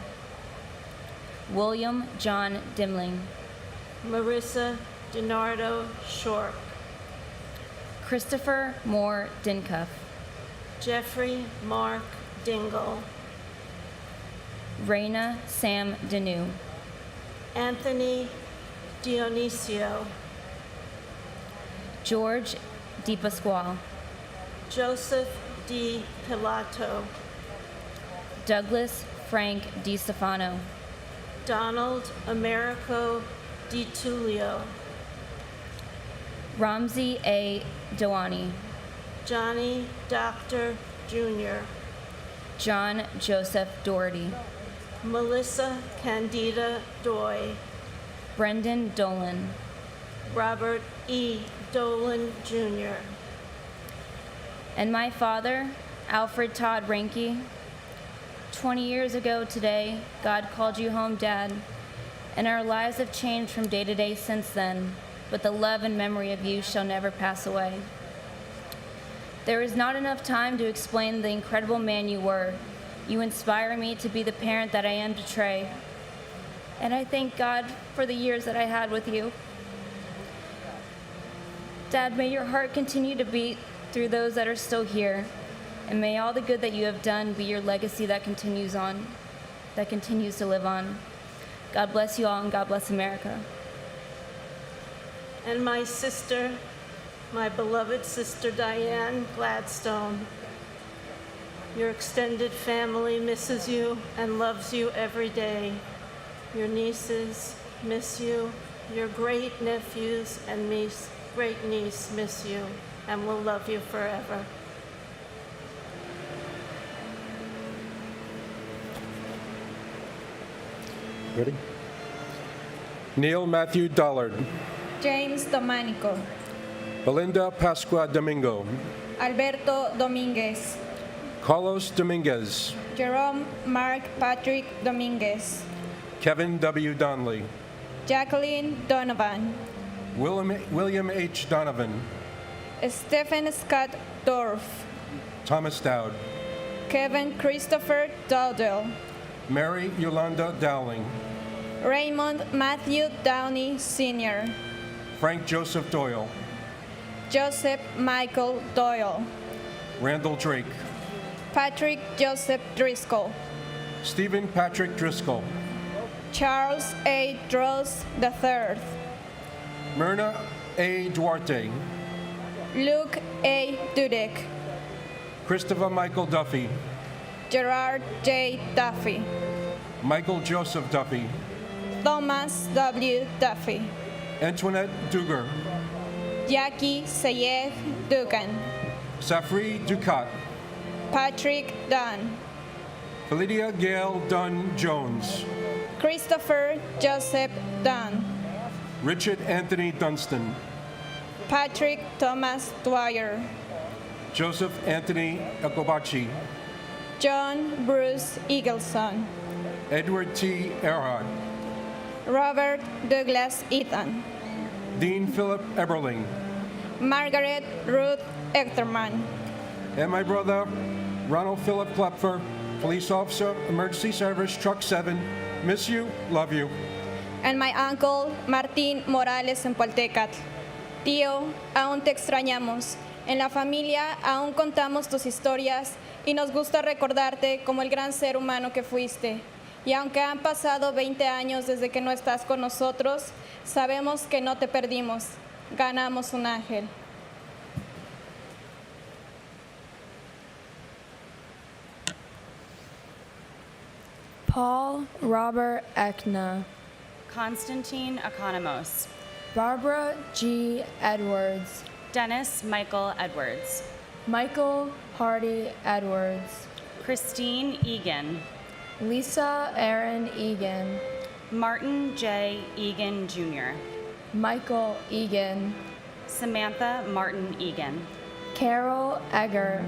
William John Dimling, Marissa DiNardo Shorp, Christopher Moore Dincuff, Jeffrey Mark Dingle, Raina Sam Deneau, Anthony Dionisio, George DePasquale, Joseph D. Pilato, Douglas Frank DiStefano, Donald Americo Di Tullio, Ramsey A. Dewani, Johnny Doctor Jr., John Joseph Doherty, Melissa Candida Doy, Brendan Dolan, Robert E. Dolan Jr., and my father, Alfred Todd Ranke. 20 years ago today, God called you home, Dad, and our lives have changed from day to day since then, but the love and memory of you shall never pass away. There is not enough time to explain the incredible man you were. You inspire me to be the parent that I am to Trey. And I thank God for the years that I had with you. Dad, may your heart continue to beat through those that are still here. And may all the good that you have done be your legacy that continues to live on. God bless you all, and God bless America. And my sister, my beloved sister Diane Gladstone. Your extended family misses you and loves you every day. Your nieces miss you. Your great nephews and great niece miss you and will love you forever. Ready? Neil Matthew Dollard. James Domanico. Belinda Pascua Domingo. Alberto Dominguez. Carlos Dominguez. Jerome Mark Patrick Dominguez. Kevin W. Donnelly. Jacqueline Donovan. William H. Donovan. Stephen Scott Dorff. Thomas Dowd. Kevin Christopher Dowdell. Mary Yolanda Dowling. Raymond Matthew Downey Sr. Frank Joseph Doyle. Joseph Michael Doyle. Randall Drake. Patrick Joseph Driscoll. Stephen Patrick Driscoll. Charles A. Dross III. Myrna A. Duarte. Luke A. Dudek. Christopher Michael Duffy. Gerard J. Duffy. Michael Joseph Duffy. Thomas W. Duffy. Antoinette Duger. Jackie Sayed Dugan. Safri Ducat. Patrick Dunn. Felidia Gail Dunn Jones. Christopher Joseph Dunn. Richard Anthony Dunstan. Patrick Thomas Dwyer. Joseph Anthony Ecobachi. John Bruce Eagleson. Edward T. Earhart. Robert Douglas Eaton. Dean Philip Eberling. Margaret Ruth Echterman. And my brother, Ronald Philip Klepfer, Police Officer, Emergency Service, Truck 7. Miss you, love you. And my uncle, Martín Morales Empaltecatl. Tío, aún te extrañamos. En la familia aún contamos tus historias y nos gusta recordarte como el gran ser humano que fuiste. Y aunque han pasado 20 años desde que no estás con nosotros, sabemos que no te perdimos. Ganamos un ángel. Paul Robert Ekna. Constantine Economos. Barbara G. Edwards. Dennis Michael Edwards. Michael Hardy Edwards. Christine Egan. Lisa Aaron Egan. Martin J. Egan Jr. Michael Egan. Samantha Martin Egan. Carol Egger.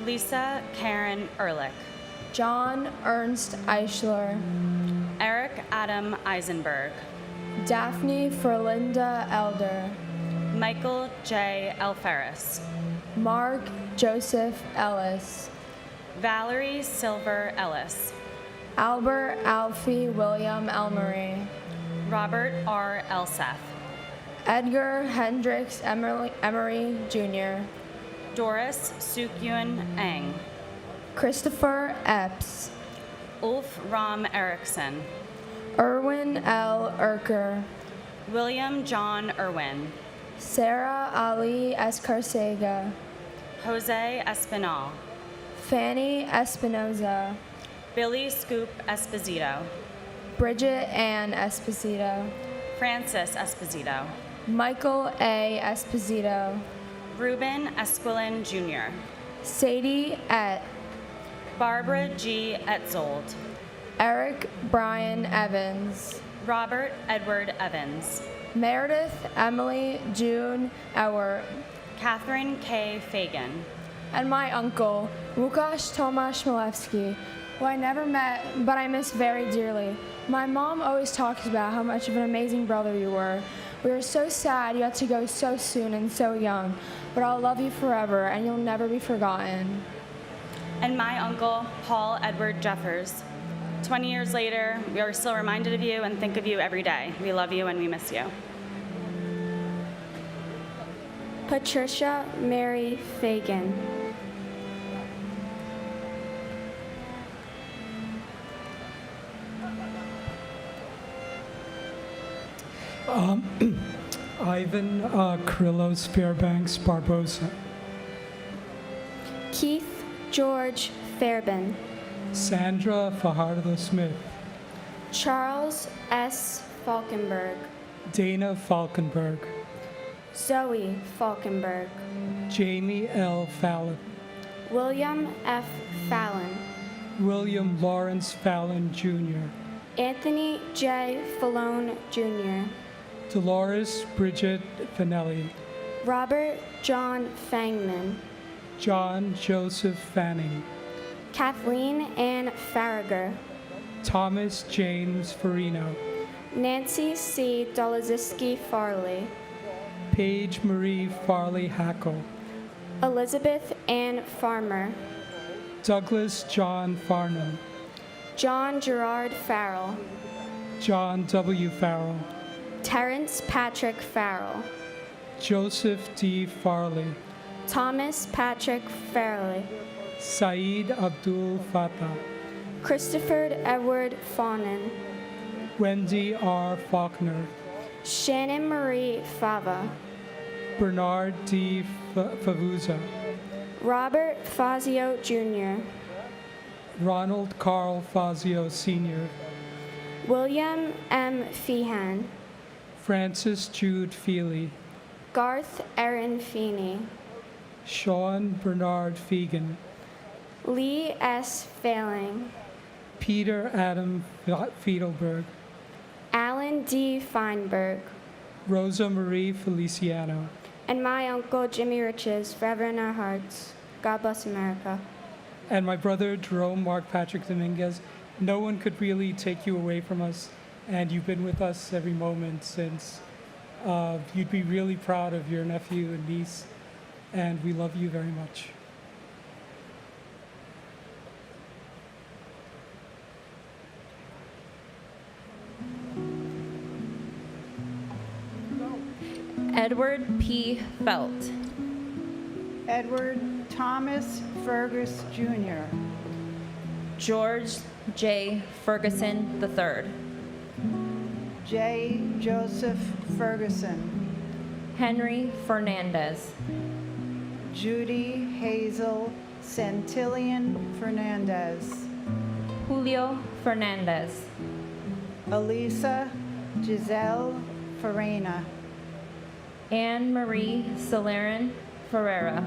Lisa Karen Ehrlich. John Ernst Eichler. Eric Adam Eisenberg. Daphne Ferlinda Elder. Michael J. Elferis. Mark Joseph Ellis. Valerie Silver Ellis. Albert Alfie William Elmery. Robert R. Elseth. Edgar Hendricks Emery Jr. Doris Sukyun Eng. Christopher Epps. Ulf Ram Erickson. Erwin L. Erker. William John Irwin. Sarah Ali Escarcega. Jose Espinal. Fanny Espinoza. Billy Scoop Esposito. Bridget Ann Esposito. Francis Esposito. Michael A. Esposito. Ruben Esquilin Jr. Sadie Et. Barbara G. Etzold. Eric Brian Evans. Robert Edward Evans. Meredith Emily June Ewert. Catherine K. Fagan. And my uncle, Łukasz Tomasz Milewski, who I never met, but I miss very dearly. My mom always talks about how much of an amazing brother you were. We were so sad you had to go so soon and so young, but I'll love you forever and you'll never be forgotten. And my uncle, Paul Edward Jeffers. 20 years later, we are still reminded of you and think of you every day. We love you and we miss you. Patricia Mary Fagan. Ivan Krillos Fairbanks Barbosa. Keith George Fairbairn. Sandra Fajardo Smith. Charles S. Falkenberg. Dana Falkenberg. Zoe Falkenberg. Jamie L. Fallon. William F. Fallon. William Lawrence Fallon Jr. Anthony J. Fallone Jr. Dolores Bridget Finelli. Robert John Fangman. John Joseph Fanning. Kathleen Ann Farragher. Thomas James Farino. Nancy C. Dolaziski Farley. Paige Marie Farley Hackle. Elizabeth Ann Farmer. Douglas John Farnham. John Gerard Farrell. John W. Farrell. Terrence Patrick Farrell. Joseph D. Farley. Thomas Patrick Farley. Saeed Abdul Fattah. Christopher Edward Fawnin. Wendy R. Faulkner. Shannon Marie Fava. Bernard D. Favuza. Robert Fazio Jr. Ronald Carl Fazio Sr. William M. Feehan. Francis Jude Feely. Garth Aaron Feeney. Sean Bernard Fegan. Lee S. Failing. Peter Adam Fiedelberg. Alan D. Feinberg. Rosa Marie Feliciano. And my uncle Jimmy Riches, forever in our hearts. God bless America. And my brother Jerome Mark Patrick Dominguez. No one could really take you away from us, and you've been with us every moment since. You'd be really proud of your nephew and niece, and we love you very much. Edward P. Felt. Edward Thomas Fergus Jr. George J. Ferguson III. J. Joseph Ferguson. Henry Fernandez. Judy Hazel Santillion Fernandez. Julio Fernandez. Elisa Giselle Farina. Anne Marie Celerin Ferreira.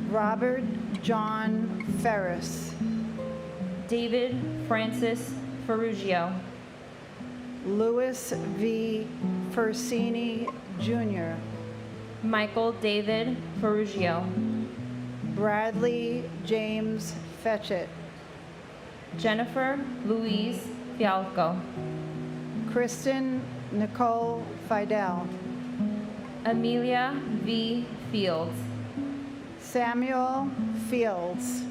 Robert John Ferris. David Francis Ferrugio. Louis V. Fersini Jr. Michael David Ferrugio. Bradley James Fetchett. Jennifer Louise Fialco. Kristen Nicole Fidel. Amelia V. Fields. Samuel Fields.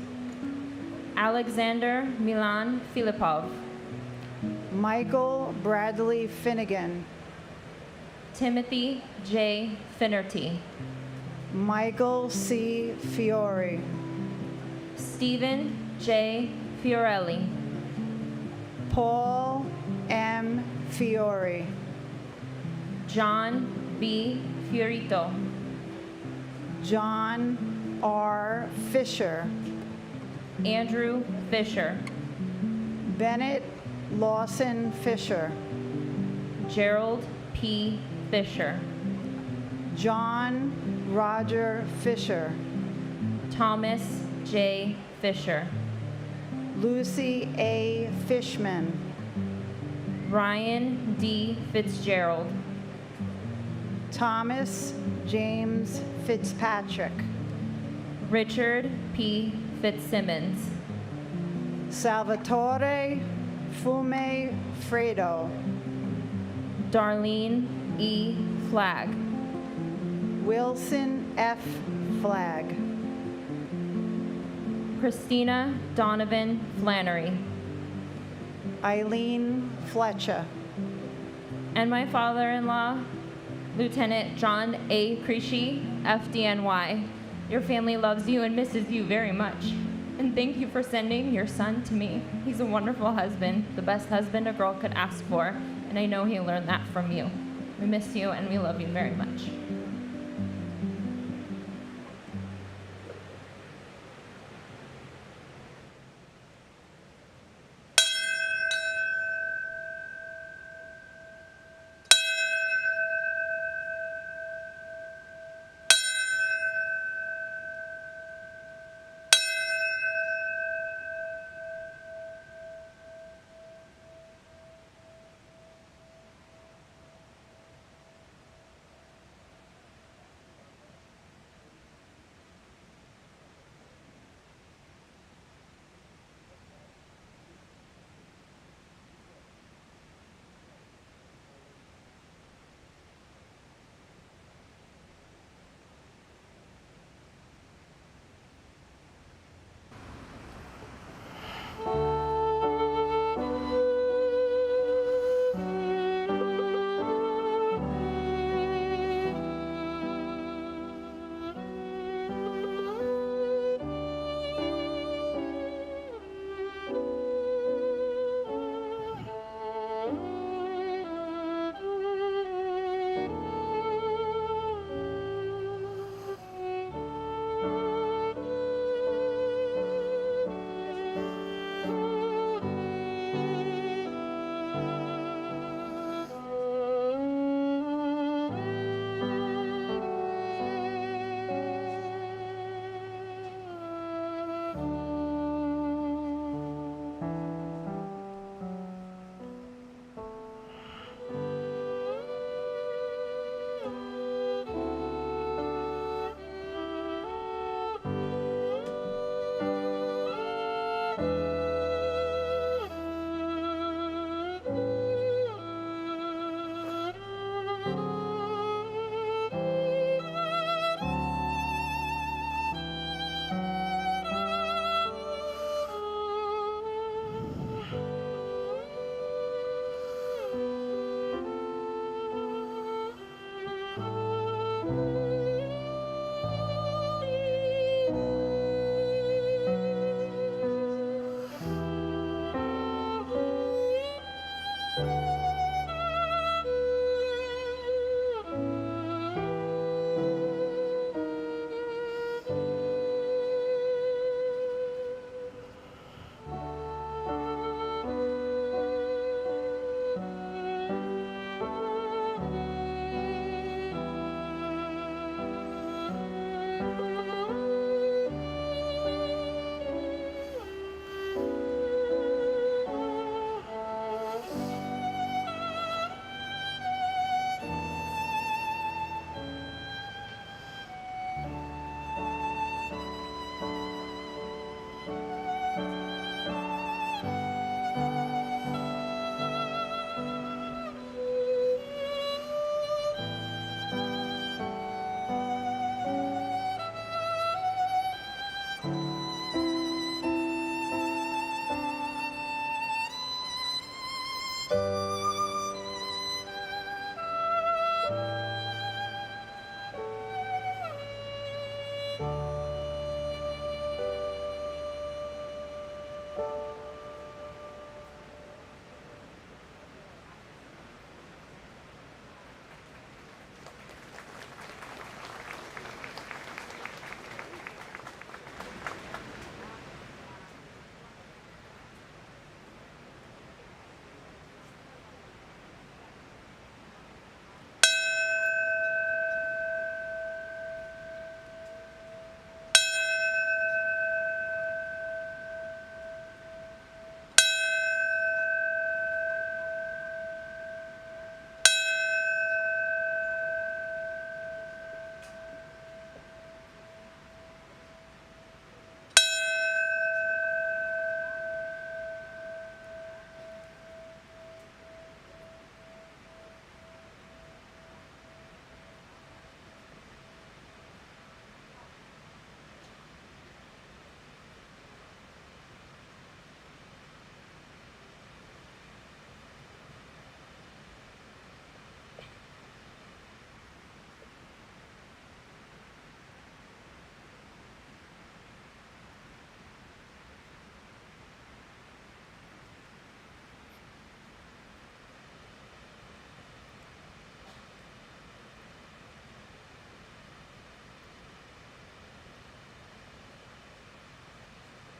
Alexander Milan Filipov. Michael Bradley Finnegan. Timothy J. Finnerty. Michael C. Fiore. Stephen J. Fiorelli. Paul M. Fiore. John B. Fiorito. John R. Fisher. Andrew Fisher. Bennett Lawson Fisher. Gerald P. Fisher. John Roger Fisher. Thomas J. Fisher. Lucy A. Fishman. Ryan D. Fitzgerald. Thomas James Fitzpatrick. Richard P. Fitzsimmons. Salvatore Fume Fredo. Darlene E. Flagg. Wilson F. Flagg. Christina Donovan Flannery. Eileen Fletcher. And my father-in-law, Lieutenant John A. Creasy, FDNY. Your family loves you and misses you very much. And thank you for sending your son to me. He's a wonderful husband, the best husband a girl could ask for, and I know he learned that from you. We miss you and we love you very much.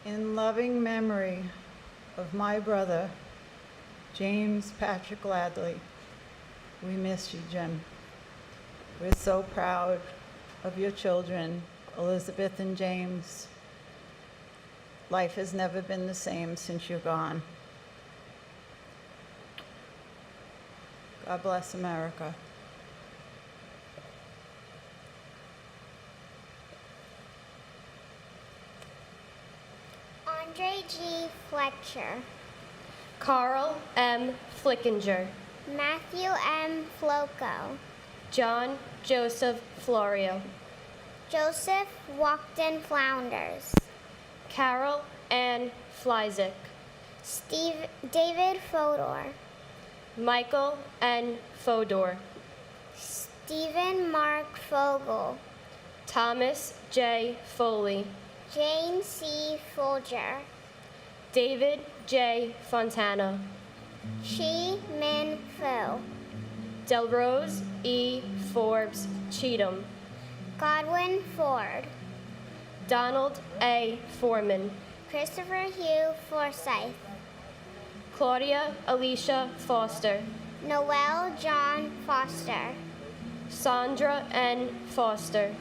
In loving memory of my brother, James Patrick Ladley. We miss you, Jim. We're so proud of your children, Elizabeth and James. Life has never been the same since you're gone. God bless America. Andre G. Fletcher. Carl M. Flickinger. Matthew M. Floco. John Joseph Florio. Joseph Walkden Flounders. Carol Ann Flyzik. David Fodor. Michael N. Fodor. Stephen Mark Fogel. Thomas J. Foley. Jane C. Folger. David J. Fontana. Chi Min Fu. Delrose E. Forbes Cheatham. Godwin Ford. Donald A. Foreman. Christopher Hugh Forsyth. Claudia Alicia Foster. Noel John Foster. Sandra N. Foster.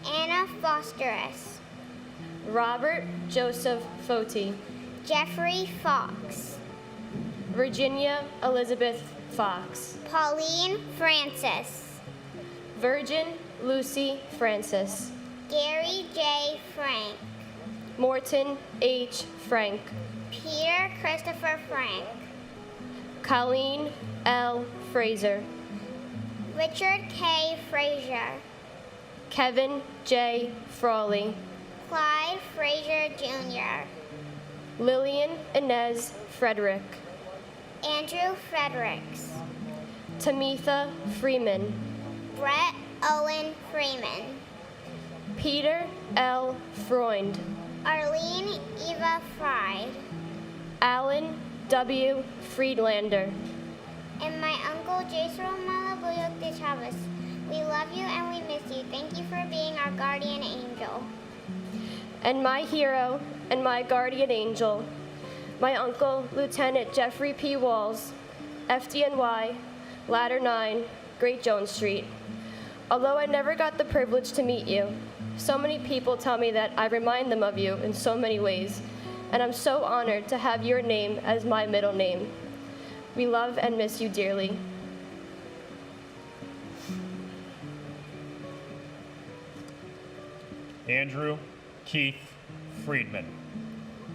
Anna Fosterus. Robert Joseph Foti. Jeffrey Fox. Virginia Elizabeth Fox. Pauline Francis. Virgin Lucy Francis. Gary J. Frank. Morton H. Frank. Peter Christopher Frank. Colleen L. Fraser. Richard K. Frazier. Kevin J. Frawley. Clyde Frazier Jr. Lillian Inez Frederick. Andrew Fredericks. Tamitha Freeman. Brett Owen Freeman. Peter L. Freund. Arlene Eva Fried. Alan W. Friedlander. And my uncle Jason Malabuyok de Chavez. We love you and we miss you. Thank you for being our guardian angel. And my hero and my guardian angel, my uncle, Lieutenant Jeffrey P. Walls, FDNY, Ladder 9, Great Jones Street. Although I never got the privilege to meet you, so many people tell me that I remind them of you in so many ways, and I'm so honored to have your name as my middle name. We love and miss you dearly. Andrew Keith Friedman.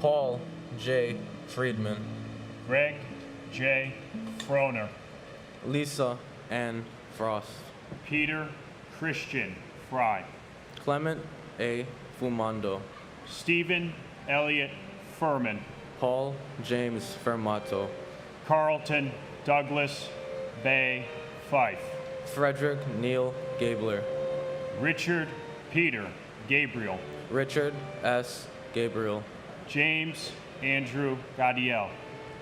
Paul J. Friedman. Greg J. Froner. Lisa Ann Frost. Peter Christian Fry. Clement A. Fumando. Stephen Elliott Furman. Paul James Fermato. Carlton Douglas Bay Fife. Frederick Neil Gabler. Richard Peter Gabriel. Richard S. Gabriel. James Andrew Gadiel.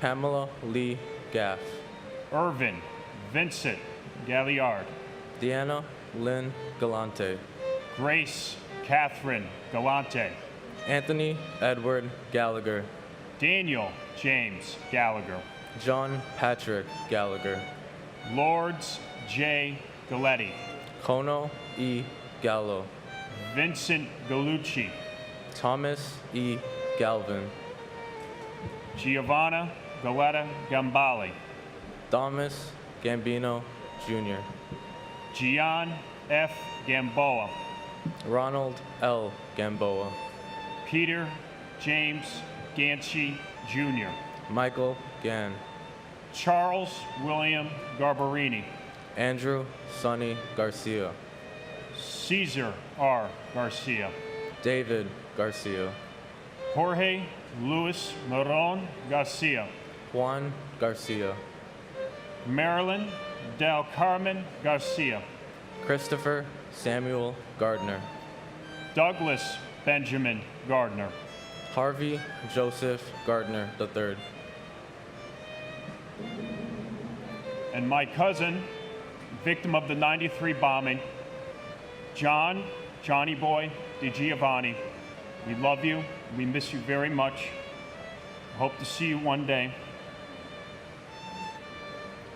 Pamela Lee Gaff. Irvin Vincent Galliard. Deanna Lynn Galante. Grace Catherine Galante. Anthony Edward Gallagher. Daniel James Gallagher. John Patrick Gallagher. Lords J. Galletti. Kono E. Gallo. Vincent Gallucci. Thomas E. Galvin. Giovanna Galetta Gambali. Thomas Gambino Jr. Gian F. Gamboa. Ronald L. Gamboa. Peter James Ganchi Jr. Michael Gann. Charles William Garbarini. Andrew Sonny Garcia. Caesar R. Garcia. David Garcia. Jorge Luis Moron Garcia. Juan Garcia. Marilyn Del Carmen Garcia. Christopher Samuel Gardner. Douglas Benjamin Gardner. Harvey Joseph Gardner III. And my cousin, victim of the 93 bombing, Johnny Boy DiGiovanni, We love you. We miss you very much. Hope to see you one day.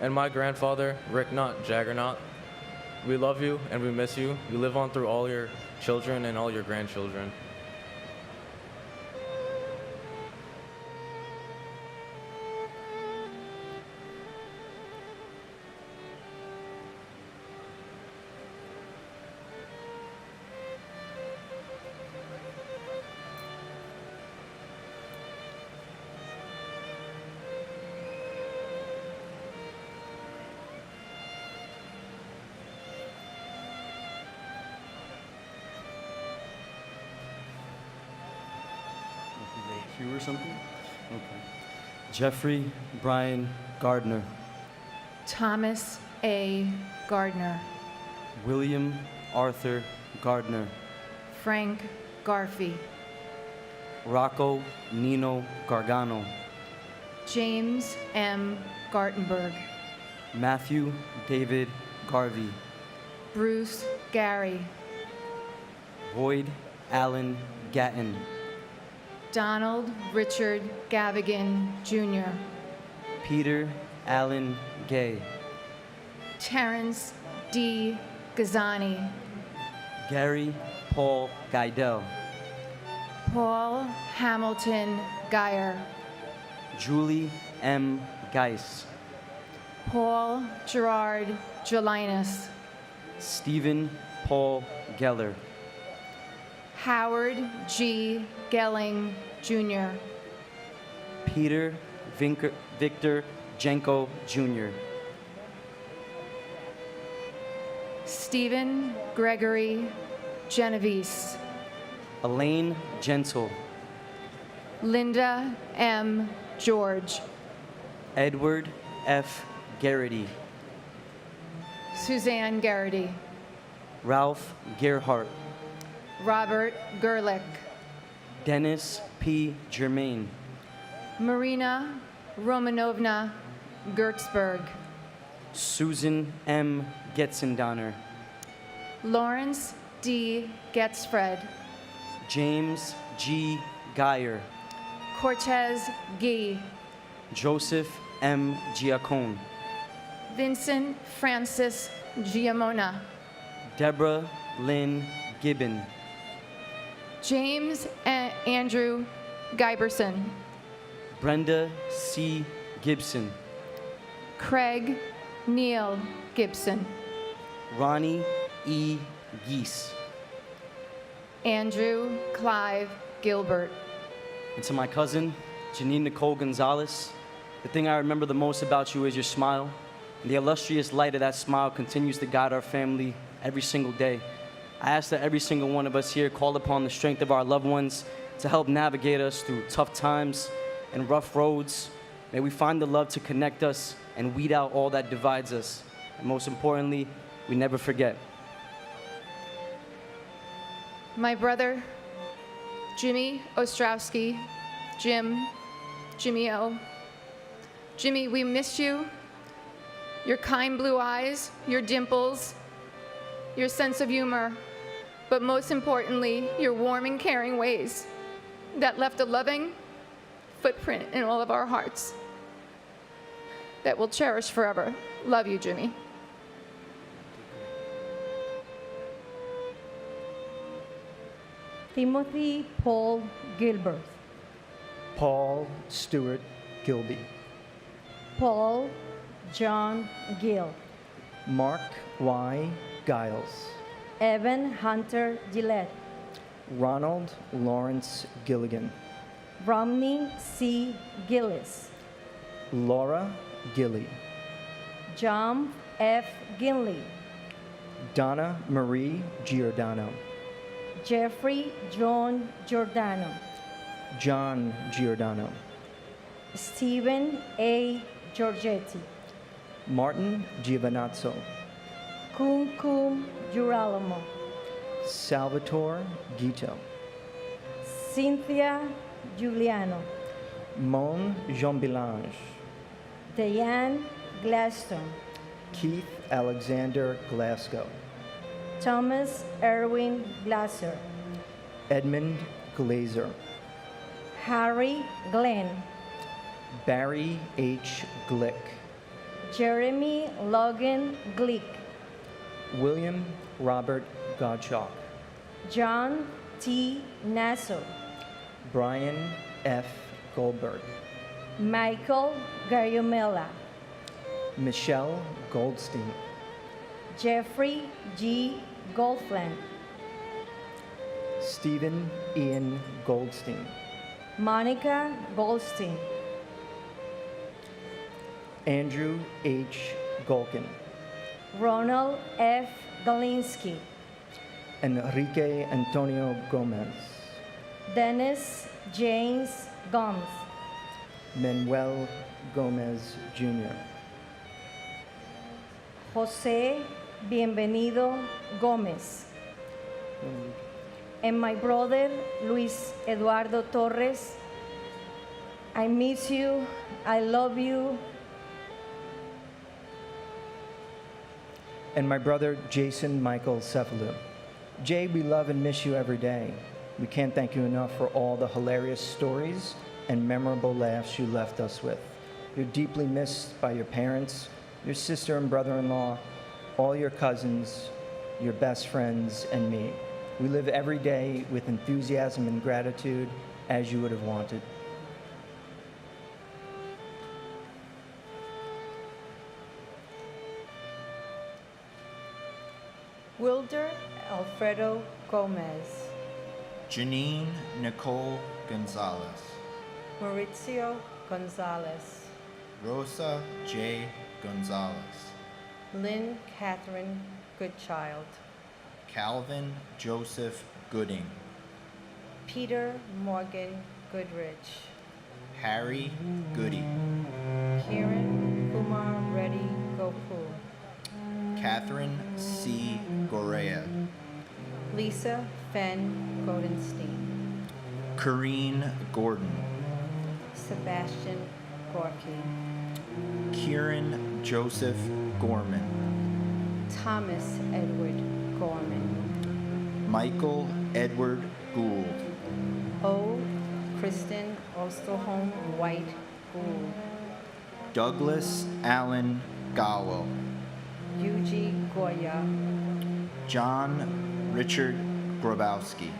And my grandfather, Rick Knott Jaggernaut, we love you and we miss you. You live on through all your children and all your grandchildren. You or something? Okay. Jeffrey Brian Gardner. Thomas A. Gardner. William Arthur Gardner. Frank Garfey. Rocco Nino Gargano. James M. Gartenberg. Matthew David Garvey. Bruce Gary. Boyd Allen Gatton. Donald Richard Gavigan, Jr. Peter Allen Gay. Terrence D. Gazani. Gary Paul Guidel. Paul Hamilton Geyer. Julie M. Geis. Paul Gerard Jelinas. Stephen Paul Geller. Howard G. Gelling, Jr. Peter Victor Jenko, Jr. Stephen Gregory Genovese. Elaine Gentle. Linda M. George. Edward F. Garrity. Suzanne Garrity. Ralph Gerhardt. Robert Gerlich. Dennis P. Germain. Marina Romanovna Gertzberg. Susan M. Getzendonner. Lawrence D. Getzfred. James G. Geyer. Cortez Gee. Joseph M. Giacone. Vincent Francis Giamona. Deborah Lynn Gibbon. James Andrew Giberson. Brenda C. Gibson. Craig Neil Gibson. Ronnie E. Geese. Andrew Clive Gilbert. And to my cousin, Janine Nicole Gonzalez, the thing I remember the most about you is your smile. And the illustrious light of that smile continues to guide our family every single day. I ask that every single one of us here call upon the strength of our loved ones to help navigate us through tough times and rough roads. May we find the love to connect us and weed out all that divides us. And most importantly, we never forget. My brother, Jimmy Ostrowski, Jimmy O. Jimmy, we miss you. Your kind blue eyes, your dimples, your sense of humor, but most importantly, your warm and caring ways that left a loving footprint in all of our hearts that we'll cherish forever. Love you, Jimmy. Timothy Paul Gilbert. Paul Stewart Gilby. Paul John Gill. Mark Y. Giles. Evan Hunter Gillette. Ronald Lawrence Gilligan. Romney C. Gillis. Laura Gilly. John F. Ginley. Donna Marie Giordano. Jeffrey John Giordano. John Giordano. Stephen A. Giorgetti. Martin Giovanazzo. Kumkum Girolamo. Salvatore Guito. Cynthia Giuliano. Mon Jean-Bilange. Diane Gladstone. Keith Alexander Glasgow. Thomas Erwin Glasser. Edmund Glazer. Harry Glenn, Barry H. Glick. Jeremy Logan Glick, William Robert Gottschalk. John T. Nassau, Brian F. Goldberg. Michael Gariumela, Michelle Goldstein. Jeffrey G. Goldfland, Stephen Ian Goldstein. Monica Goldstein, Andrew H. Golkin. Ronald F. Galinsky, Enrique Antonio Gomez. Dennis James Gomes, Manuel Gomez Jr. Jose Bienvenido Gomez, and my brother Luis Eduardo Torres. I miss you, I love you. And my brother Jason Michael Cefalu. Jay, we love and miss you every day. We can't thank you enough for all the hilarious stories and memorable laughs you left us with. You're deeply missed by your parents, your sister and brother-in-law, all your cousins, your best friends, and me. We live every day with enthusiasm and gratitude as you would have wanted. Wilder Alfredo Gomez, Janine Nicole Gonzalez. Maurizio Gonzalez, Rosa J. Gonzalez. Lynn Catherine Goodchild, Calvin Joseph Gooding. Peter Morgan Goodrich, Harry Goody. Kiran Kumar Reddy Gopul, Catherine C. Gorea. Lisa Fenn Goldenstein, Corrine Gordon. Sebastian Gorky, Kieran Joseph Gorman. Thomas Edward Gorman, Michael Edward Gould. O. Kristen Osterholm White Gould, Douglas Allen Gowell. Yuji Goya, John Richard Grabowski.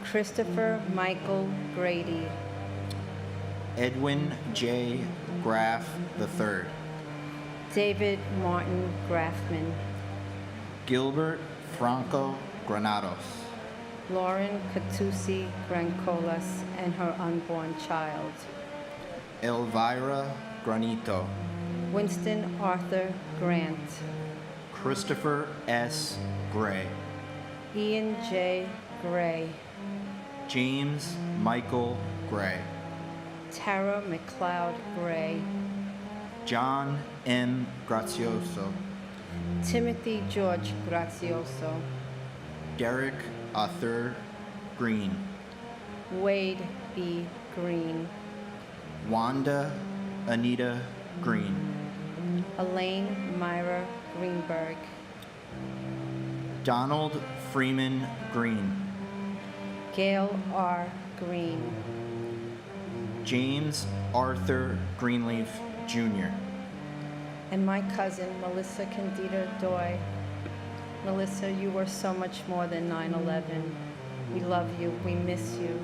Christopher Michael Grady, Edwin J. Graff III. David Martin Graffman, Gilbert Franco Granados. Lauren Catusi Grancolas and her unborn child, Elvira Granito. Winston Arthur Grant, Christopher S. Gray. Ian J. Gray, James Michael Gray. Tara McLeod Gray, John M. Grazioso. Timothy George Grazioso, Derek Arthur Green. Wade B. Green, Wanda Anita Green. Elaine Myra Greenberg, Donald Freeman Green. Gail R. Green, James Arthur Greenleaf Jr. and my cousin Melissa Candida Doy. Melissa, you were so much more than 9/11. We love you. We miss you.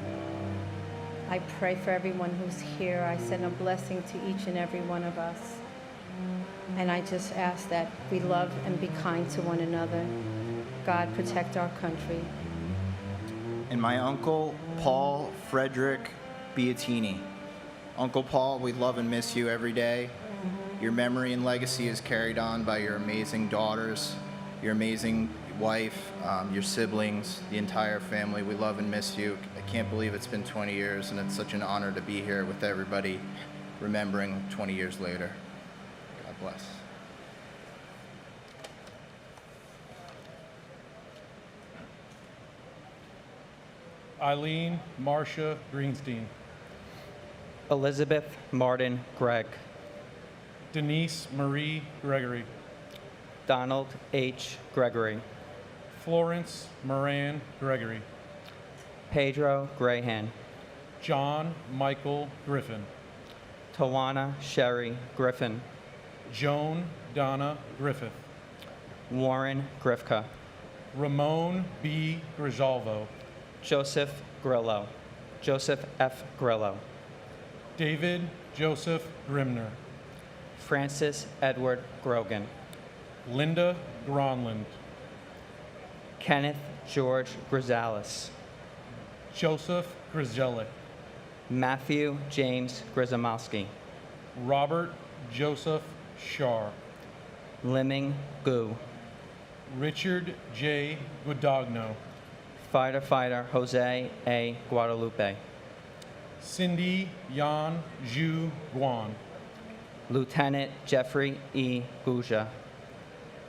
I pray for everyone who's here. I send a blessing to each and every one of us. And I just ask that we love and be kind to one another. God protect our country. And my uncle, Paul Frederick Biatini. Uncle Paul, we love and miss you every day. Your memory and legacy is carried on by your amazing daughters, your amazing wife, your siblings, the entire family. We love and miss you. I can't believe it's been 20 years, and it's such an honor to be here with everybody, remembering 20 years later. God bless. Eileen Marcia Greenstein. Elizabeth Martin Gregg. Denise Marie Gregory. Donald H. Gregory. Florence Moran Gregory. Pedro Grahan, John Michael Griffin, Tawana Sherry Griffin, Joan Donna Griffith, Warren Grifka, Ramon B. Grijalvo, Joseph Grillo, Joseph F. Grillo, David Joseph Grimner, Francis Edward Grogan, Linda Gronland, Kenneth George Grizalis, Joseph Grzelick, Matthew James Grzymowski, Robert Joseph Shar, Liming Gu, Richard J. Guadagno, Firefighter Jose A. Guadalupe, Cindy Yan Zhu Guan, Lieutenant Jeffrey E. Guja,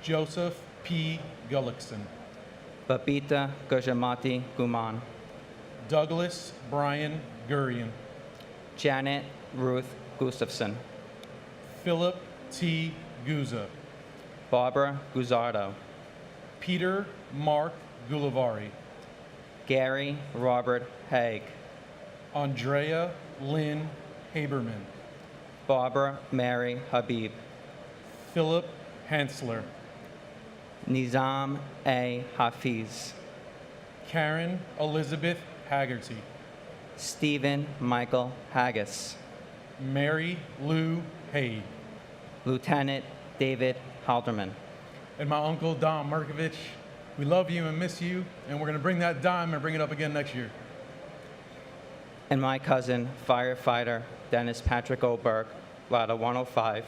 Joseph P. Gullickson, Babita Gujamati Guman, Douglas Brian Gurian, Janet Ruth Gustafson, Philip T. Guza, Barbara Guzardo, Peter Mark Gulivari, Gary Robert Haig, Andrea Lynn Haberman, Barbara Mary Habib, Philip Hensler, Nizam A. Hafiz, Karen Elizabeth Haggerty, Stephen Michael Haggis, Mary Lou Haid, Lieutenant David Halderman, and my uncle Don Merkovich. We love you and miss you, and we're going to bring that dime and bring it up again next year. and my cousin, firefighter Dennis Patrick Oberg, Ladder 105.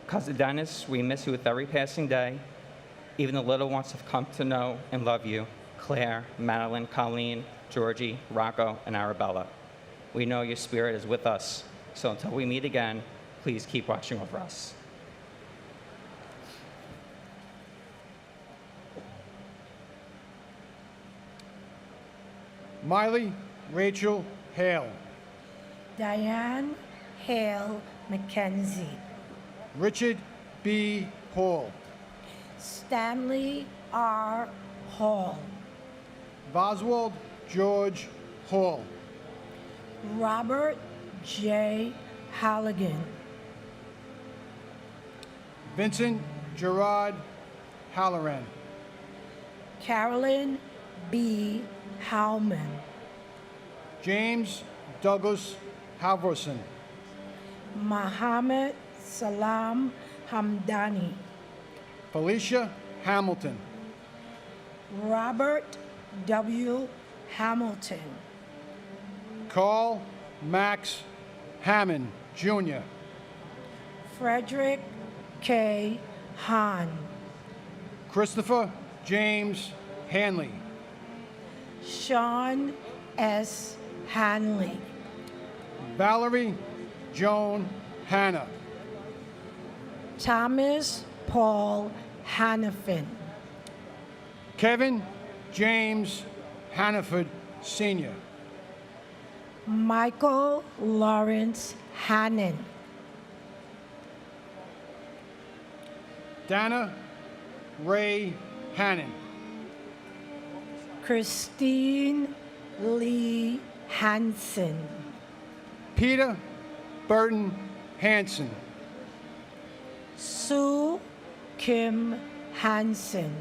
Cousin Dennis, we miss you with every passing day. Even the little ones have come to know and love you. Claire, Madeline, Colleen, Georgie, Rocco, and Arabella. We know your spirit is with us. So until we meet again, please keep watching over us. Miley Rachel Hale. Diane Hale McKenzie. Richard B. Hall. Stanley R. Hall. Boswald George Hall. Robert J. Halligan. Vincent Gerard Halloran. Carolyn B. Howman. James Douglas Halvorson. Mohammed Salam Hamdani. Felicia Hamilton. Robert W. Hamilton. Carl Max Hammond, Jr. Frederick K. Hahn. Christopher James Hanley. Sean S. Hanley. Valerie Joan Hanna. Thomas Paul Hannafin. Kevin James Hannaford, Sr. Michael Lawrence Hannon. Dana Ray Hannon. Christine Lee Hansen. Peter Burton Hansen. Sue Kim Hansen.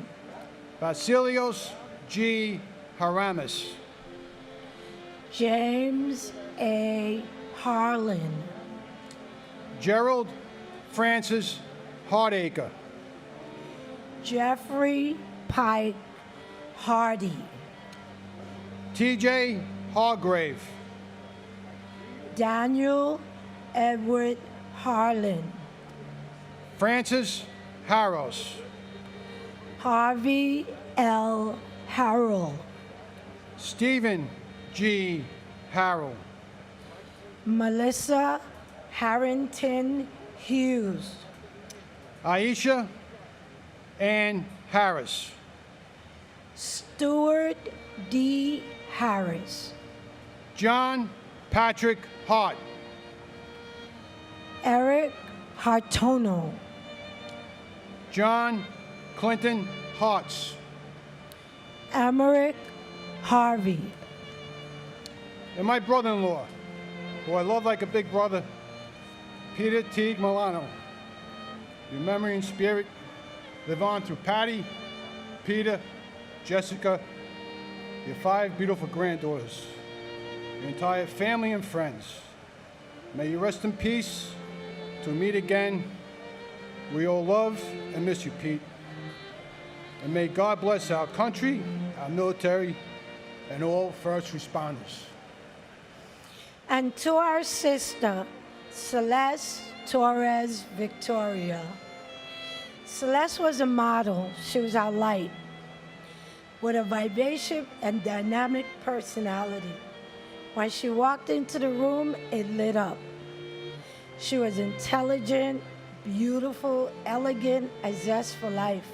Basilios G. Haramis. James A. Harlan. Gerald Francis Hardacre. Jeffrey Pike Hardy. TJ Hargrave. Daniel Edward Harlan. Francis Harros. Harvey L. Harrell. Stephen G. Harrell. Melissa Harrington Hughes. Aisha Ann Harris. Stuart D. Harris. John Patrick Hart. Eric Hartono. John Clinton Hartz. Emmerich Harvey. And my brother-in-law, who I love like a big brother, Peter Teague Milano. Your memory and spirit live on through Patty, Peter, Jessica, your 5 beautiful granddaughters, your entire family and friends. May you rest in peace till we meet again. We all love and miss you, Pete. And may God bless our country, our military, and all first responders. And to our sister, Celeste Torres Victoria. Celeste was a model. She was our light, with a vivacious and dynamic personality. When she walked into the room, it lit up. She was intelligent, beautiful, elegant, a zest for life.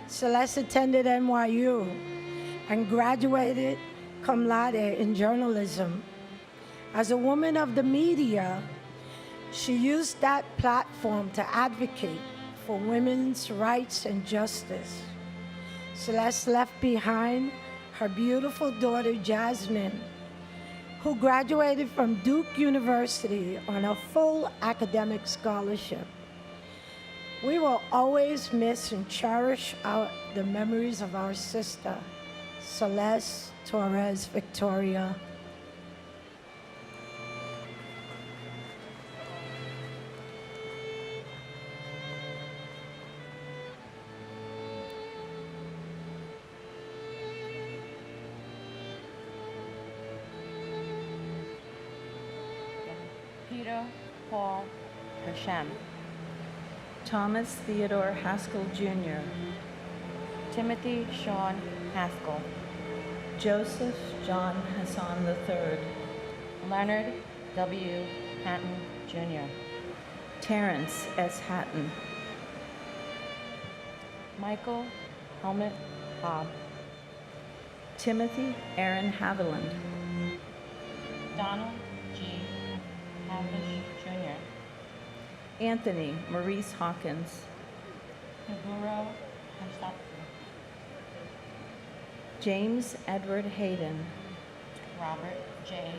Celeste attended NYU and graduated cum laude in journalism. As a woman of the media, she used that platform to advocate for women's rights and justice. Celeste left behind her beautiful daughter, Jasmine, who graduated from Duke University on a full academic scholarship. We will always miss and cherish the memories of our sister, Celeste Torres Victoria. Peter Paul Hashem. Thomas Theodore Haskell Jr., Timothy Sean Haskell. Joseph John Hassan III, Leonard W. Hatton Jr. Terrence S. Hatton, Michael Helmut Hobb. Timothy Aaron Haviland, Donald G. Havish Jr. Anthony Maurice Hawkins, Naguro Hastapfu. James Edward Hayden, Robert J.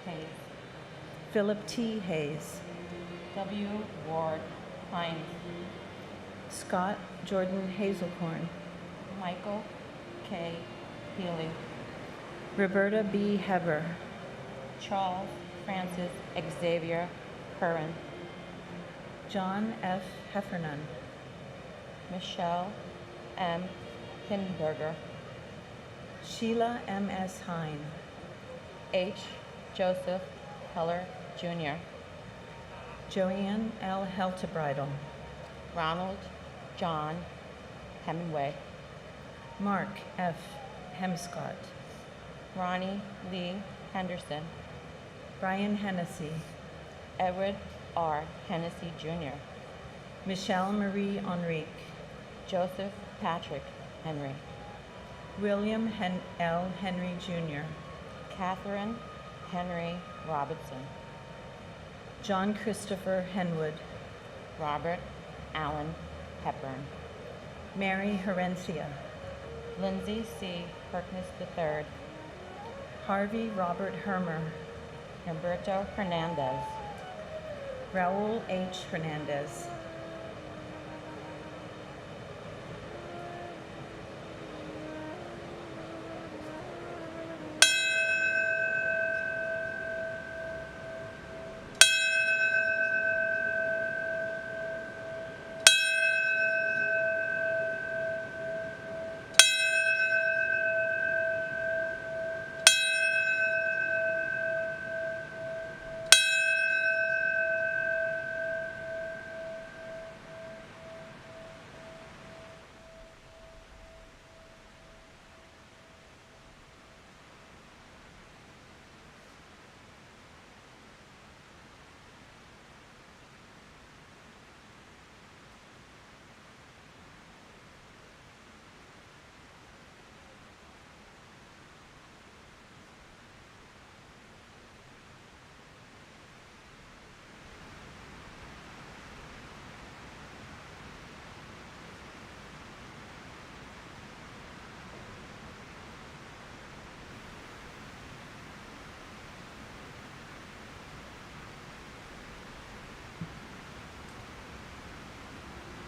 Hayes. Philip T. Hayes, W. Ward Hines. Scott Jordan Hazelcorn, Michael K. Healy. Roberta B. Heber, Charles Francis Xavier Curran. John F. Heffernan, Michelle M. Hinberger. Sheila M. S. Hine, H. Joseph Heller Jr. Joanne L. Heltebridle, Ronald John Hemingway. Mark F. Hemscott, Ronnie Lee Henderson. Brian Hennessy, Edward R. Hennessy Jr. Michelle Marie Enrique, Joseph Patrick Henry. William L. Henry Jr., Catherine Henry Robertson. John Christopher Henwood, Robert Allen Hepburn. Mary Herencia, Lindsay C. Harkness III. Harvey Robert Hermer, Humberto Hernandez. Raul H. Hernandez,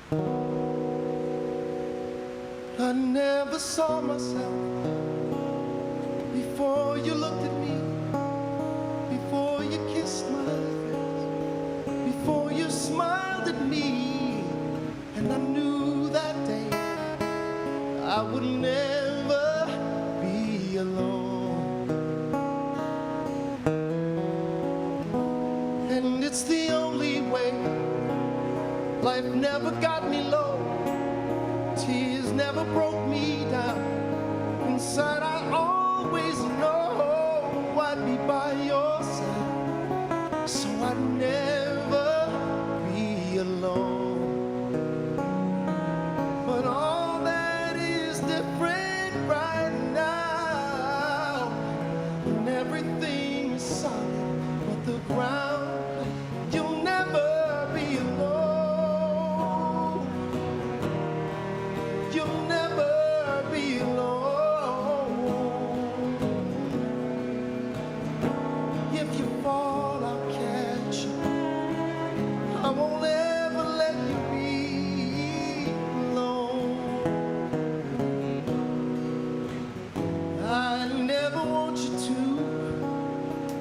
I never saw myself before you looked at me, before you kissed my face, before you smiled at me, and I knew that day I would never be alone. And it's the only way. Life never got me low. Tears never broke me down. Inside I always know I'd be by your side, so I'd never be alone. But all that is different right now, and everything is solid but the ground. You'll never be alone. You'll never be alone. If you fall, I'll catch you. I won't ever let you be alone. I never want you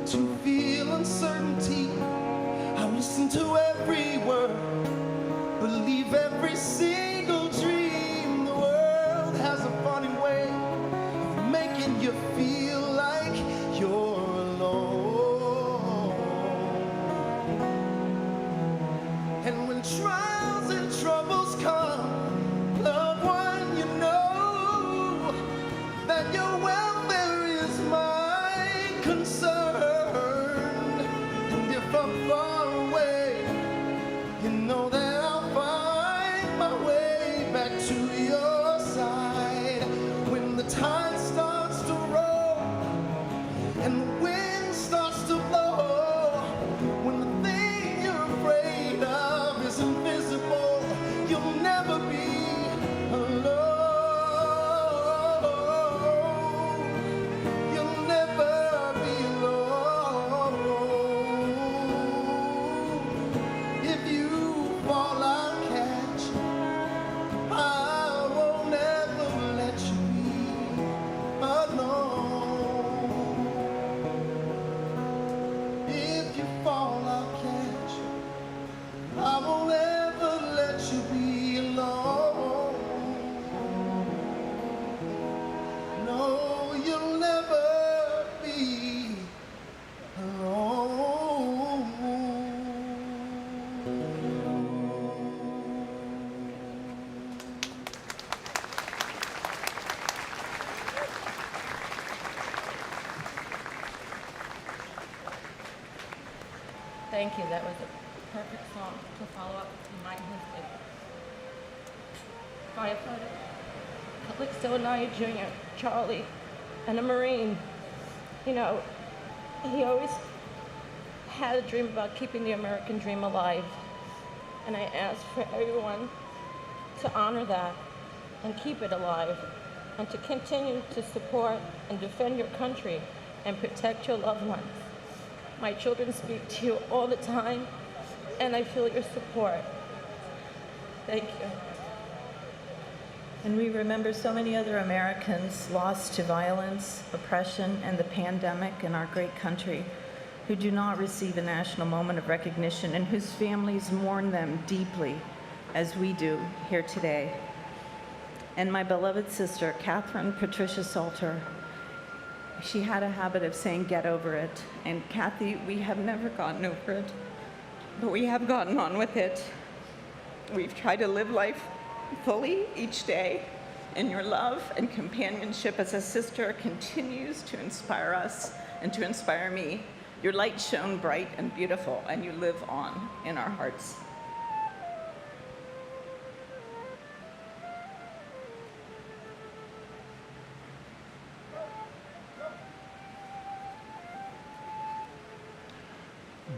to feel uncertainty. I'll listen to every word, believe every single dream. The world has a funny way of making you feel like you're alone. And when trials and troubles come, loved one, you know that your welfare is my concern. And if I'm far away, you know that I'll find my way back to your side. When the tide starts to roll and the wind starts to blow, when the thing you're afraid of is invisible, you'll never be alone. You'll never be alone. If you fall, I'll catch you. I won't ever let you be alone. If you fall, I'll catch you. I won't ever let you be alone. No, you'll never be alone. Thank you. That was a perfect song to follow up my husband. Firefighter, Public Sonai Jr., Charlie, and a Marine. You know, he always had a dream about keeping the American dream alive. And I ask for everyone to honor that and keep it alive, and to continue to support and defend your country and protect your loved ones. My children speak to you all the time, and I feel your support. Thank you. And we remember so many other Americans lost to violence, oppression, and the pandemic in our great country, who do not receive a national moment of recognition and whose families mourn them deeply, as we do here today. And my beloved sister, Catherine Patricia Salter, she had a habit of saying, "Get over it." And Kathy, we have never gotten over it, but we have gotten on with it. We've tried to live life fully each day, and your love and companionship as a sister continues to inspire us and to inspire me. Your light shone bright and beautiful, and you live on in our hearts.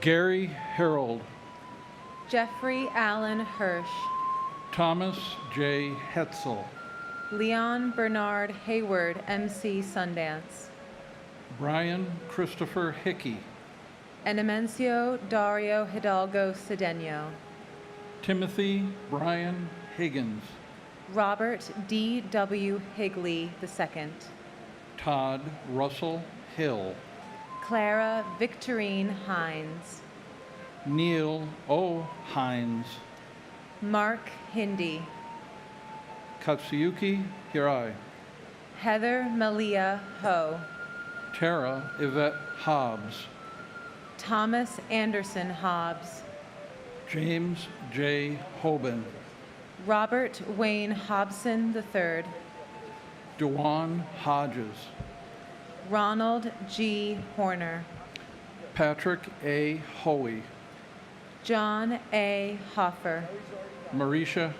Gary Harold, Jeffrey Allen Hirsch, Thomas J. Hetzel, Leon Bernard Hayward, MC Sundance, Brian Christopher Hickey, Enemencio Dario Hidalgo Cedeno, Timothy Brian Higgins, Robert D.W. Higley II, Todd Russell Hill, Clara Victorine Hines, Neil O. Hines, Mark Hindy, Katsuyuki Hirai, Heather Malia Ho, Tara Yvette Hobbs, Thomas Anderson Hobbs, James J. Hoban, Robert Wayne Hobson III, Dewan Hodges, Ronald G. Horner, Patrick A. Hoey, John A. Hoffer, Marcia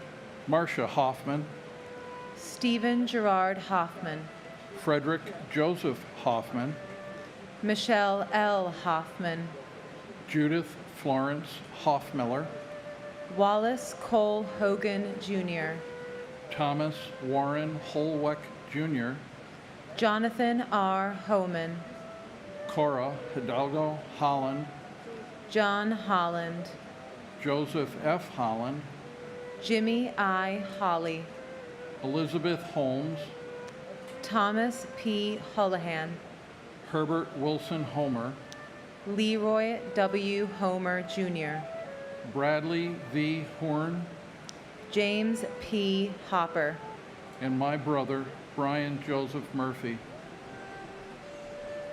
Hoffman, Stephen Gerard Hoffman, Frederick Joseph Hoffman, Michelle L. Hoffman, Judith Florence Hoffmiller, Wallace Cole Hogan Jr., Thomas Warren Holweck Jr., Jonathan R. Homan, Cora Hidalgo Holland, John Holland, Joseph F. Holland, Jimmy I. Holly, Elizabeth Holmes, Thomas P. Houlihan, Herbert Wilson Homer, Leroy W. Homer Jr., Bradley V. Horn, James P. Hopper, and my brother, Brian Joseph Murphy.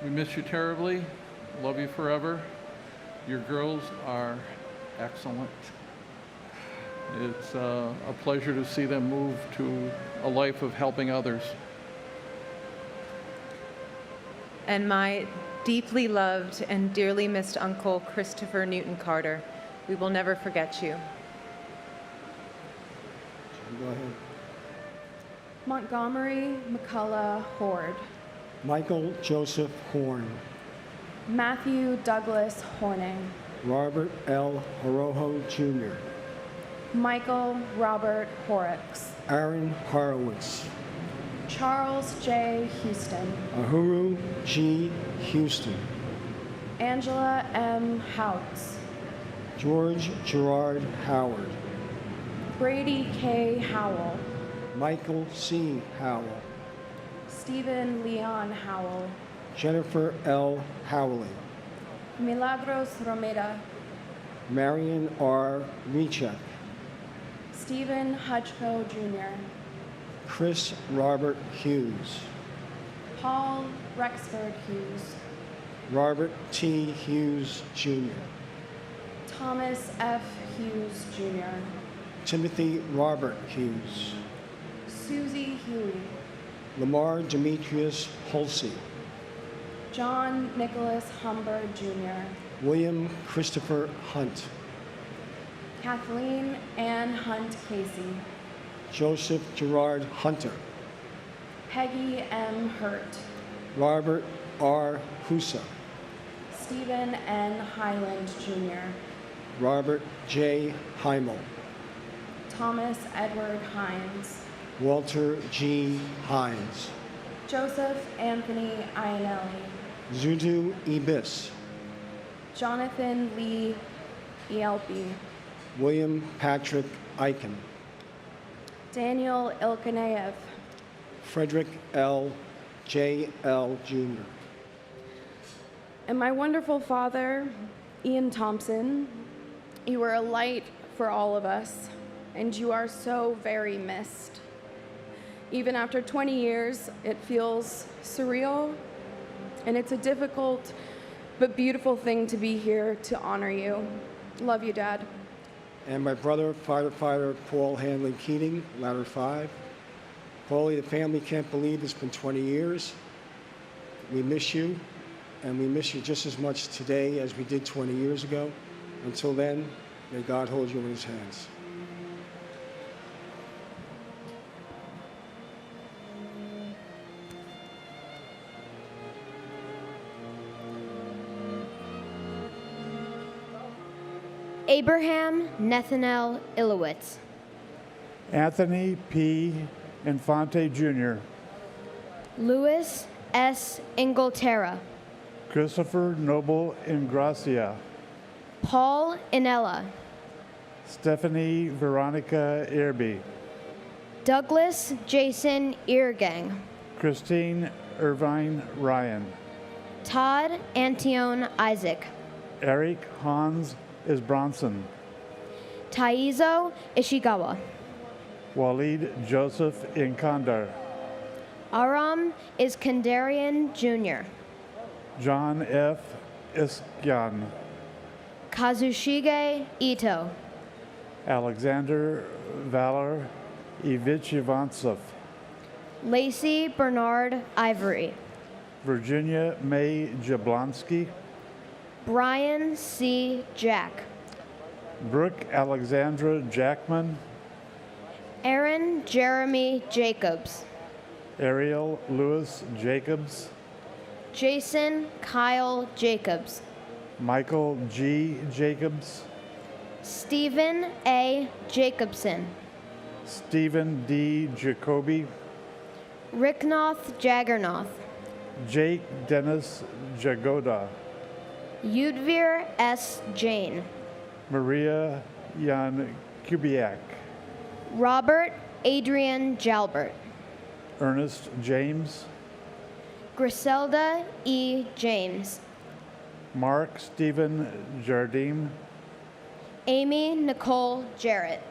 We miss you terribly. Love you forever. Your girls are excellent. It's a pleasure to see them move to a life of helping others. and my deeply loved and dearly missed uncle, Christopher Newton Carter. We will never forget you. Go ahead. Montgomery McCullough Horde. Michael Joseph Horn. Matthew Douglas Horning. Robert L. Horojo Jr. Michael Robert Horrocks. Aaron Horowitz. Charles J. Houston. Ahuru G. Houston. Angela M. Houts. George Gerard Howard. Brady K. Howell. Michael C. Howell. Stephen Leon Howell. Jennifer L. Howley. Milagros Romero. Marion R. Recheck. Stephen Hutchko Jr. Chris Robert Hughes. Paul Rexford Hughes. Robert T. Hughes Jr. Thomas F. Hughes Jr. Timothy Robert Hughes. Susie Huey. Lamar Demetrius Holsey. John Nicholas Humber Jr. William Christopher Hunt. Kathleen Ann Hunt Casey. Joseph Gerard Hunter. Peggy M. Hurt. Robert R. Husa. Stephen N. Highland Jr. Robert J. Heimel. Thomas Edward Hines. Walter G. Hines. Joseph Anthony Ionelli. Zudu Ibis. Jonathan Lee Ielpi. William Patrick Eichen. Daniel Ilkaneyev. Frederick L. J. L. Jr. And my wonderful father, Ian Thompson, you were a light for all of us, and you are so very missed. Even after 20 years, it feels surreal, and it's a difficult but beautiful thing to be here to honor you. Love you, Dad. And my brother, firefighter Paul Hanley Keating, Ladder 5. Paulie, the family can't believe it's been 20 years. We miss you, and we miss you just as much today as we did 20 years ago. Until then, may God hold you in his hands. Abraham Nathaniel Ilowitz. Anthony P. Infante Jr. Louis S. Inglaterra. Christopher Noble Ingracia. Paul Inella. Stephanie Veronica Irby, Douglas Jason Eargang, Christine Irvine Ryan, Todd Antione Isaac, Eric Hans Isbronson, Taizo Ishigawa, Walid Joseph Inkandar, Aram Iskandarian Jr., John F. Iskyan, Kazushige Ito, Alexander Valer Ivich Ivansov, Lacey Bernard Ivory, Virginia May Jablonski, Brian C. Jack, Brooke Alexandra Jackman, Aaron Jeremy Jacobs, Ariel Lewis Jacobs, Jason Kyle Jacobs, Michael G. Jacobs, Stephen A. Jacobson, Stephen D. Jacoby, Ricknoth Jaggernoth, Jake Dennis Jagoda, Yudvir S. Jane, Maria Jan Kubiak, Robert Adrian Jalbert, Ernest James, Griselda E. James, Mark Stephen Jardim, Amy Nicole Jarrett,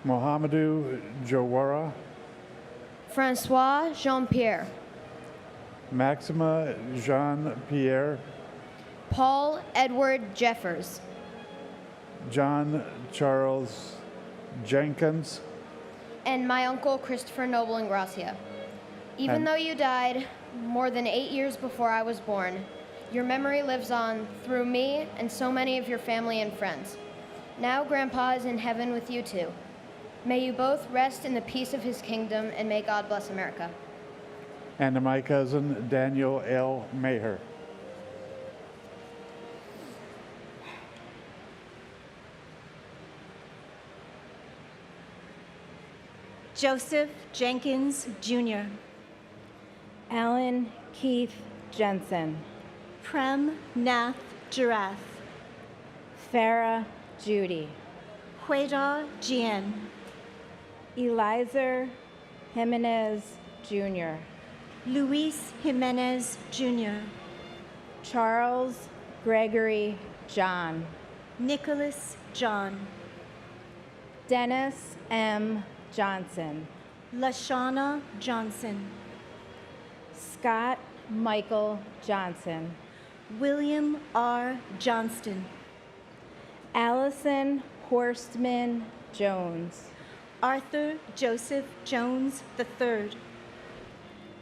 Mohamedou Jawara, Francois Jean-Pierre, Maxima Jean-Pierre, Paul Edward Jeffers, John Charles Jenkins, and my uncle Christopher Noble Ingracia. Even And- though you died more than 8 years before I was born, your memory lives on through me and so many of your family and friends. Now Grandpa is in heaven with you too. May you both rest in the peace of his kingdom, and may God bless America. and to my cousin Daniel L. Maher. Joseph Jenkins Jr., Alan Keith Jensen, Prem Nath Giraffe, Farah Judy, Hueda Jian, Elizer Jimenez Jr., Luis Jimenez Jr., Charles Gregory John, Nicholas John, Dennis M. Johnson, Lashana Johnson, Scott Michael Johnson, William R. Johnston, Allison Horstman Jones, Arthur Joseph Jones III,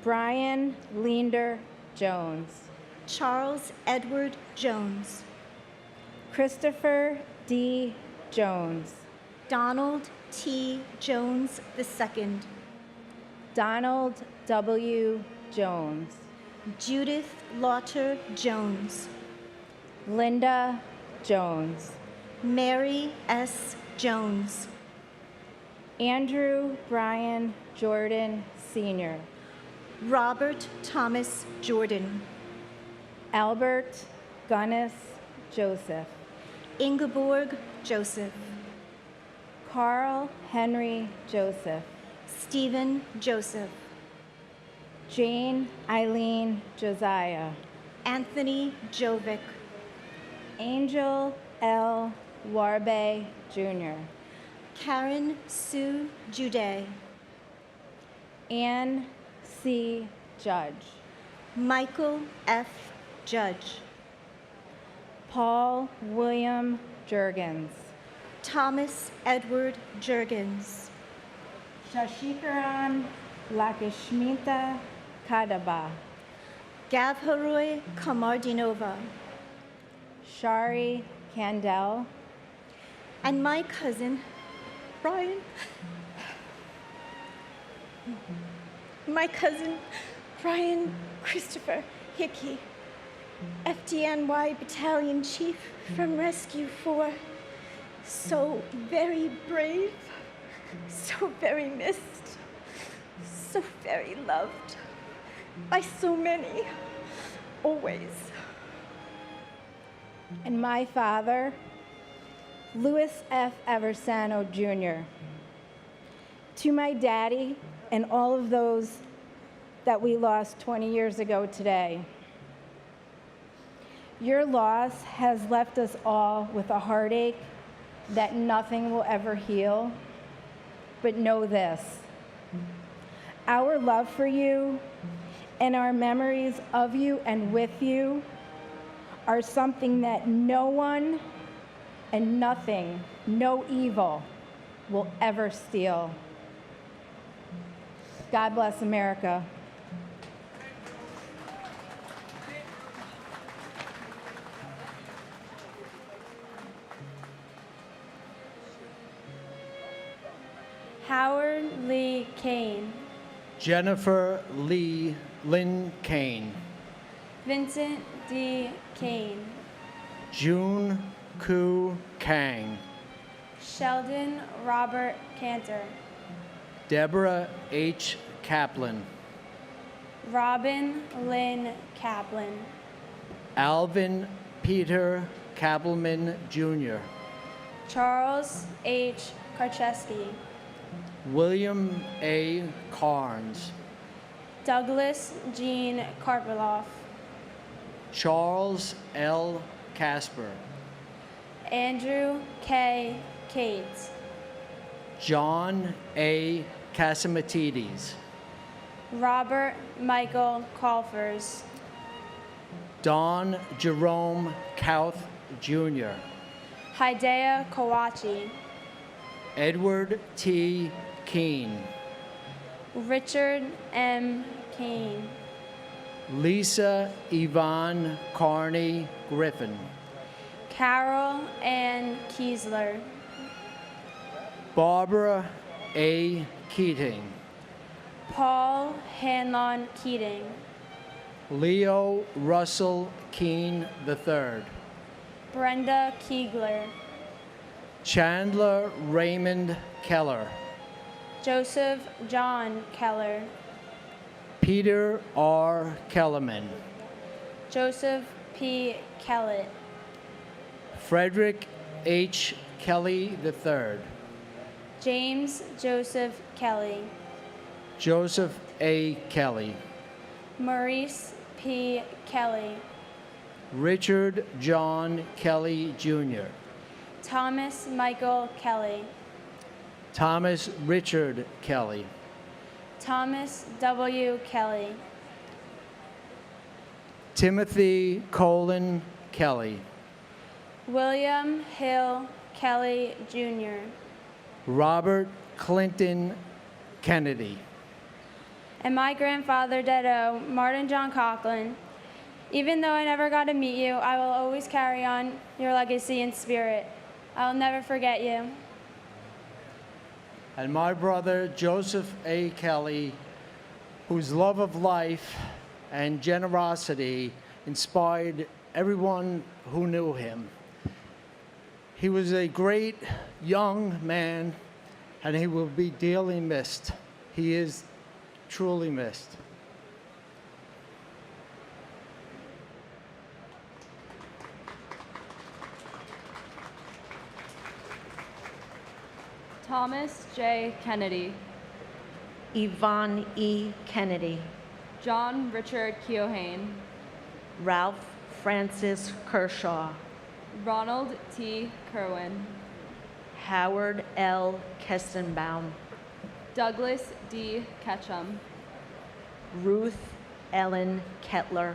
Brian Leander Jones, Charles Edward Jones, Christopher D. Jones, Donald T. Jones II, Donald W. Jones, Judith Lauter Jones, Linda Jones, Mary S. Jones, Andrew Brian Jordan Sr., Robert Thomas Jordan, Albert Gunnis Joseph, Ingeborg Joseph, Carl Henry Joseph, Stephen Joseph, Jane Eileen Josiah, Anthony Jovic, Angel L. Warbe Jr., Karen Sue Jude, Ann C. Judge, Michael F. Judge, Paul William Jurgens, Thomas Edward Jurgens, Shashikaran Lakshmita Kadaba, Gavharoy Kamardinova, Shari Candel, and my cousin, Brian. My cousin, Brian Christopher Hickey, FDNY Battalion Chief from Rescue 4. So very brave, so very missed, so very loved by so many, always. and my father, Louis F. Aversano Jr. To my daddy and all of those that we lost 20 years ago today, your loss has left us all with a heartache that nothing will ever heal. But know this, our love for you and our memories of you and with you are something that no one and nothing, no evil, will ever steal. God bless America. Howard Lee Kane. Jennifer Lynn Kane. Vincent D. Kane. June Ku Kang. Sheldon Robert Cantor. Deborah H. Kaplan. Robin Lynn Kaplan. Alvin Peter Kappelman Jr. Charles H. Karcheski. William A. Carnes. Douglas Jean Karpiloff. Charles L. Casper. Andrew K. Cates. John A. Casamatides. Robert Michael Colfers. Don Jerome Couth Jr. Hidea Kawachi. Edward T. Keene. Richard M. Kane. Lisa Yvonne Carney Griffin. Carol Ann Kiesler. Barbara A. Keating. Paul Hanlon Keating. Leo Russell Keene III. Brenda Kiegler. Chandler Raymond Keller. Joseph John Keller. Peter R. Kellerman. Joseph P. Kellett. Frederick H. Kelly III. James Joseph Kelly. Joseph A. Kelly. Maurice P. Kelly. Richard John Kelly Jr. Thomas Michael Kelly. Thomas Richard Kelly. Thomas W. Kelly. Timothy Colin Kelly. William Hill Kelly Jr. Robert Clinton Kennedy. And my grandfather, Dedo, Martin John Coughlin. Even though I never got to meet you, I will always carry on your legacy and spirit. I'll never forget you. And my brother, Joseph A. Kelly, whose love of life and generosity inspired everyone who knew him. He was a great young man, and he will be dearly missed. He is truly missed. Thomas J. Kennedy. Yvonne E. Kennedy. John Richard Keohane. Ralph Francis Kershaw. Ronald T. Kerwin. Howard L. Kestenbaum. Douglas D. Ketchum. Ruth Ellen Kettler.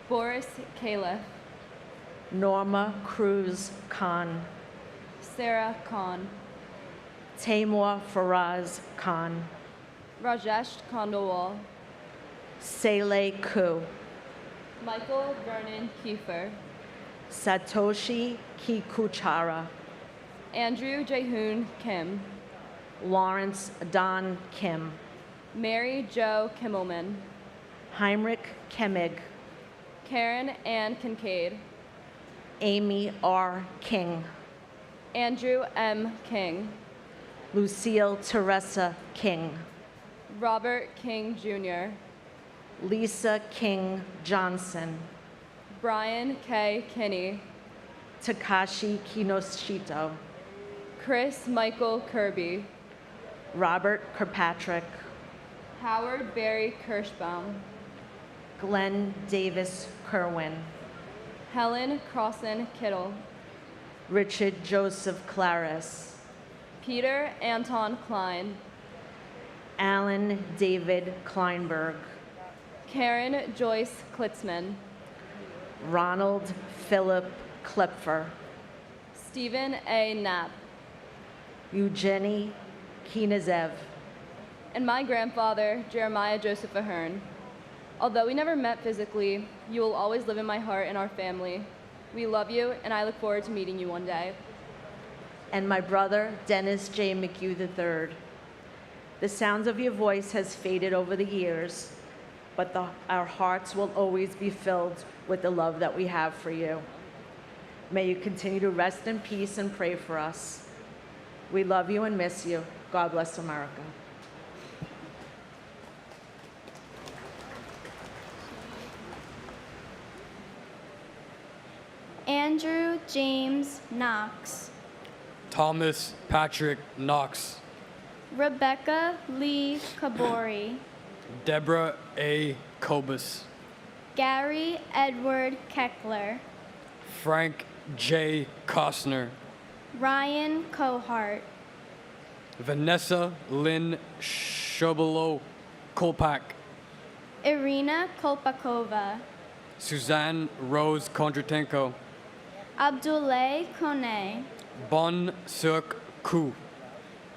Boris Califf. Norma Cruz Khan. Sarah Khan. Taimur Faraz Khan. Rajesh Khandelwal. Saleh Ku. Michael Vernon Kiefer. Satoshi Kikuchara. Andrew Jaehoon Kim. Lawrence Don Kim. Mary Jo Kimmelman. Heinrich Kemig. Karen Ann Kincaid. Amy R. King. Andrew M. King. Lucille Teresa King. Robert King Jr. Lisa King Johnson. Brian K. Kinney. Takashi Kinoshito, Chris Michael Kirby, Robert Kirkpatrick, Howard Barry Kirschbaum, Glenn Davis Kerwin, Helen Crossan Kittle, Richard Joseph Claris, Peter Anton Klein, Alan David Kleinberg, Karen Joyce Klitzman, Ronald Philip Klepfer, Stephen A. Knapp, Eugenie Kinazev, and my grandfather, Jeremiah Joseph Ahern. Although we never met physically, you will always live in my heart and our family. We love you, and I look forward to meeting you one day. and my brother, Dennis J. McHugh III. The sounds of your voice has faded over the years, but our hearts will always be filled with the love that we have for you. May you continue to rest in peace and pray for us. We love you and miss you. God bless America. Andrew James Knox, Thomas Patrick Knox, Rebecca Lee Kabori, Deborah A. Kobus, Gary Edward Keckler, Frank J. Costner, Ryan Cohart, Vanessa Lynn Shobolo Kolpak, Irina Kolpakova, Suzanne Rose Kondratenko, Abdullah Kone, Bon Suk Ku,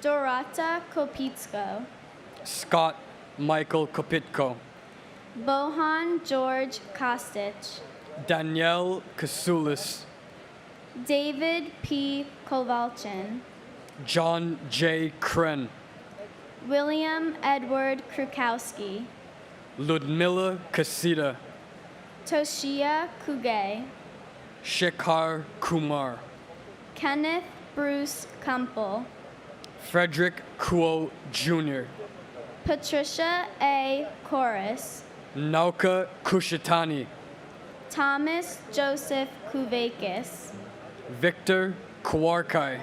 Dorota Kopitsko, Scott Michael Kopitko, Bohan George Kostich, Danielle Kasulis, David P. Kovalchin, John J. Kren, William Edward Krukowski, Ludmila Kasita, Toshia Kuge, Shekhar Kumar, Kenneth Bruce Kumpel, Frederick Kuo Jr., Patricia A. Chorus, Nauka Kushatani, Thomas Joseph Kuvakis, Victor Kwarkai,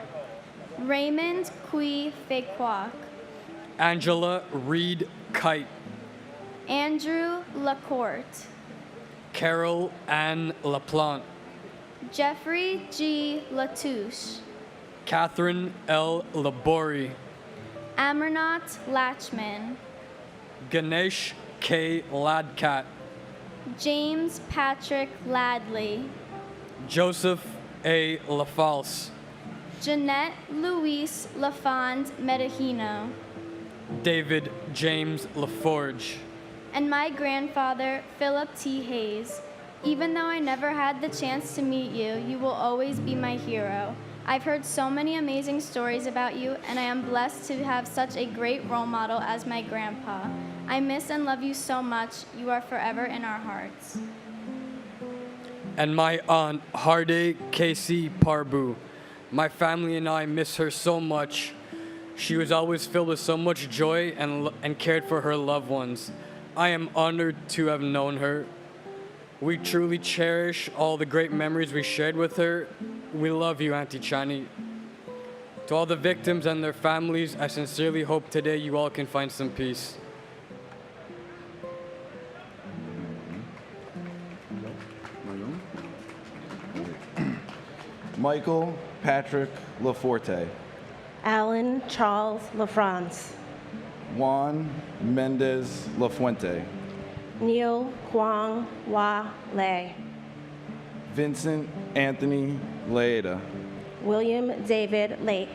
Raymond Kui Fekwak, Angela Reed Kite, Andrew Lacourte, Carol Ann LaPlante, Jeffrey G. Latouche, Catherine L. Labori, Amarnath Latchman, Ganesh K. Ladkat, James Patrick Ladley, Joseph A. LaFalce, Jeanette Louise Lafond Medahino, David James LaForge, and my grandfather, Philip T. Hayes. Even though I never had the chance to meet you, you will always be my hero. I've heard so many amazing stories about you, and I am blessed to have such a great role model as my grandpa. I miss and love you so much. You are forever in our hearts. and my aunt Harde Casey Parbu. My family and I miss her so much. She was always filled with so much joy and cared for her loved ones. I am honored to have known her. We truly cherish all the great memories we shared with her. We love you, Auntie Chani. To all the victims and their families, I sincerely hope today you all can find some peace. Michael Patrick Laforte, Alan Charles LaFrance, Juan Mendez Lafuente, Neil Kwang Wa Le, Vincent Anthony Laeta, William David Lake,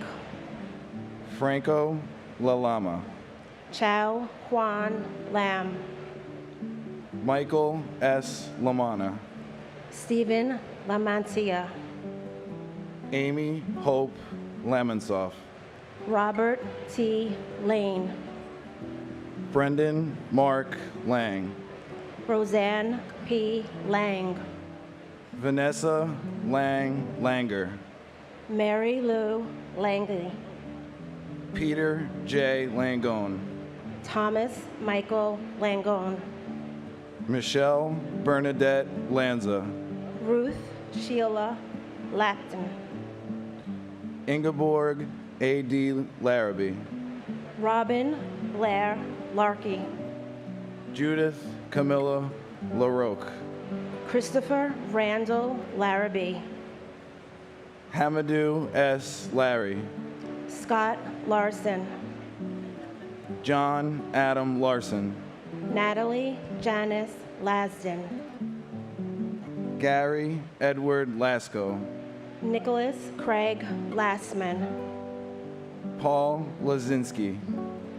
Franco Lalama, Chow Juan Lam, Michael S. Lamana, Stephen Lamantia, Amy Hope Lamonsoff, Robert T. Lane, Brendan Mark Lang, Roseanne P. Lang, Vanessa Lang Langer, Mary Lou Langley, Peter J. Langone, Thomas Michael Langone, Michelle Bernadette Lanza, Ruth Sheila Lapton. Ingeborg A.D. Larrabee. Robin Blair Larkey. Judith Camilla LaRoque. Christopher Randall Larrabee. Hamadou S. Larry. Scott Larson. John Adam Larson. Natalie Janice Lasden. Gary Edward Lasco. Nicholas Craig Lassman. Paul Lazinski.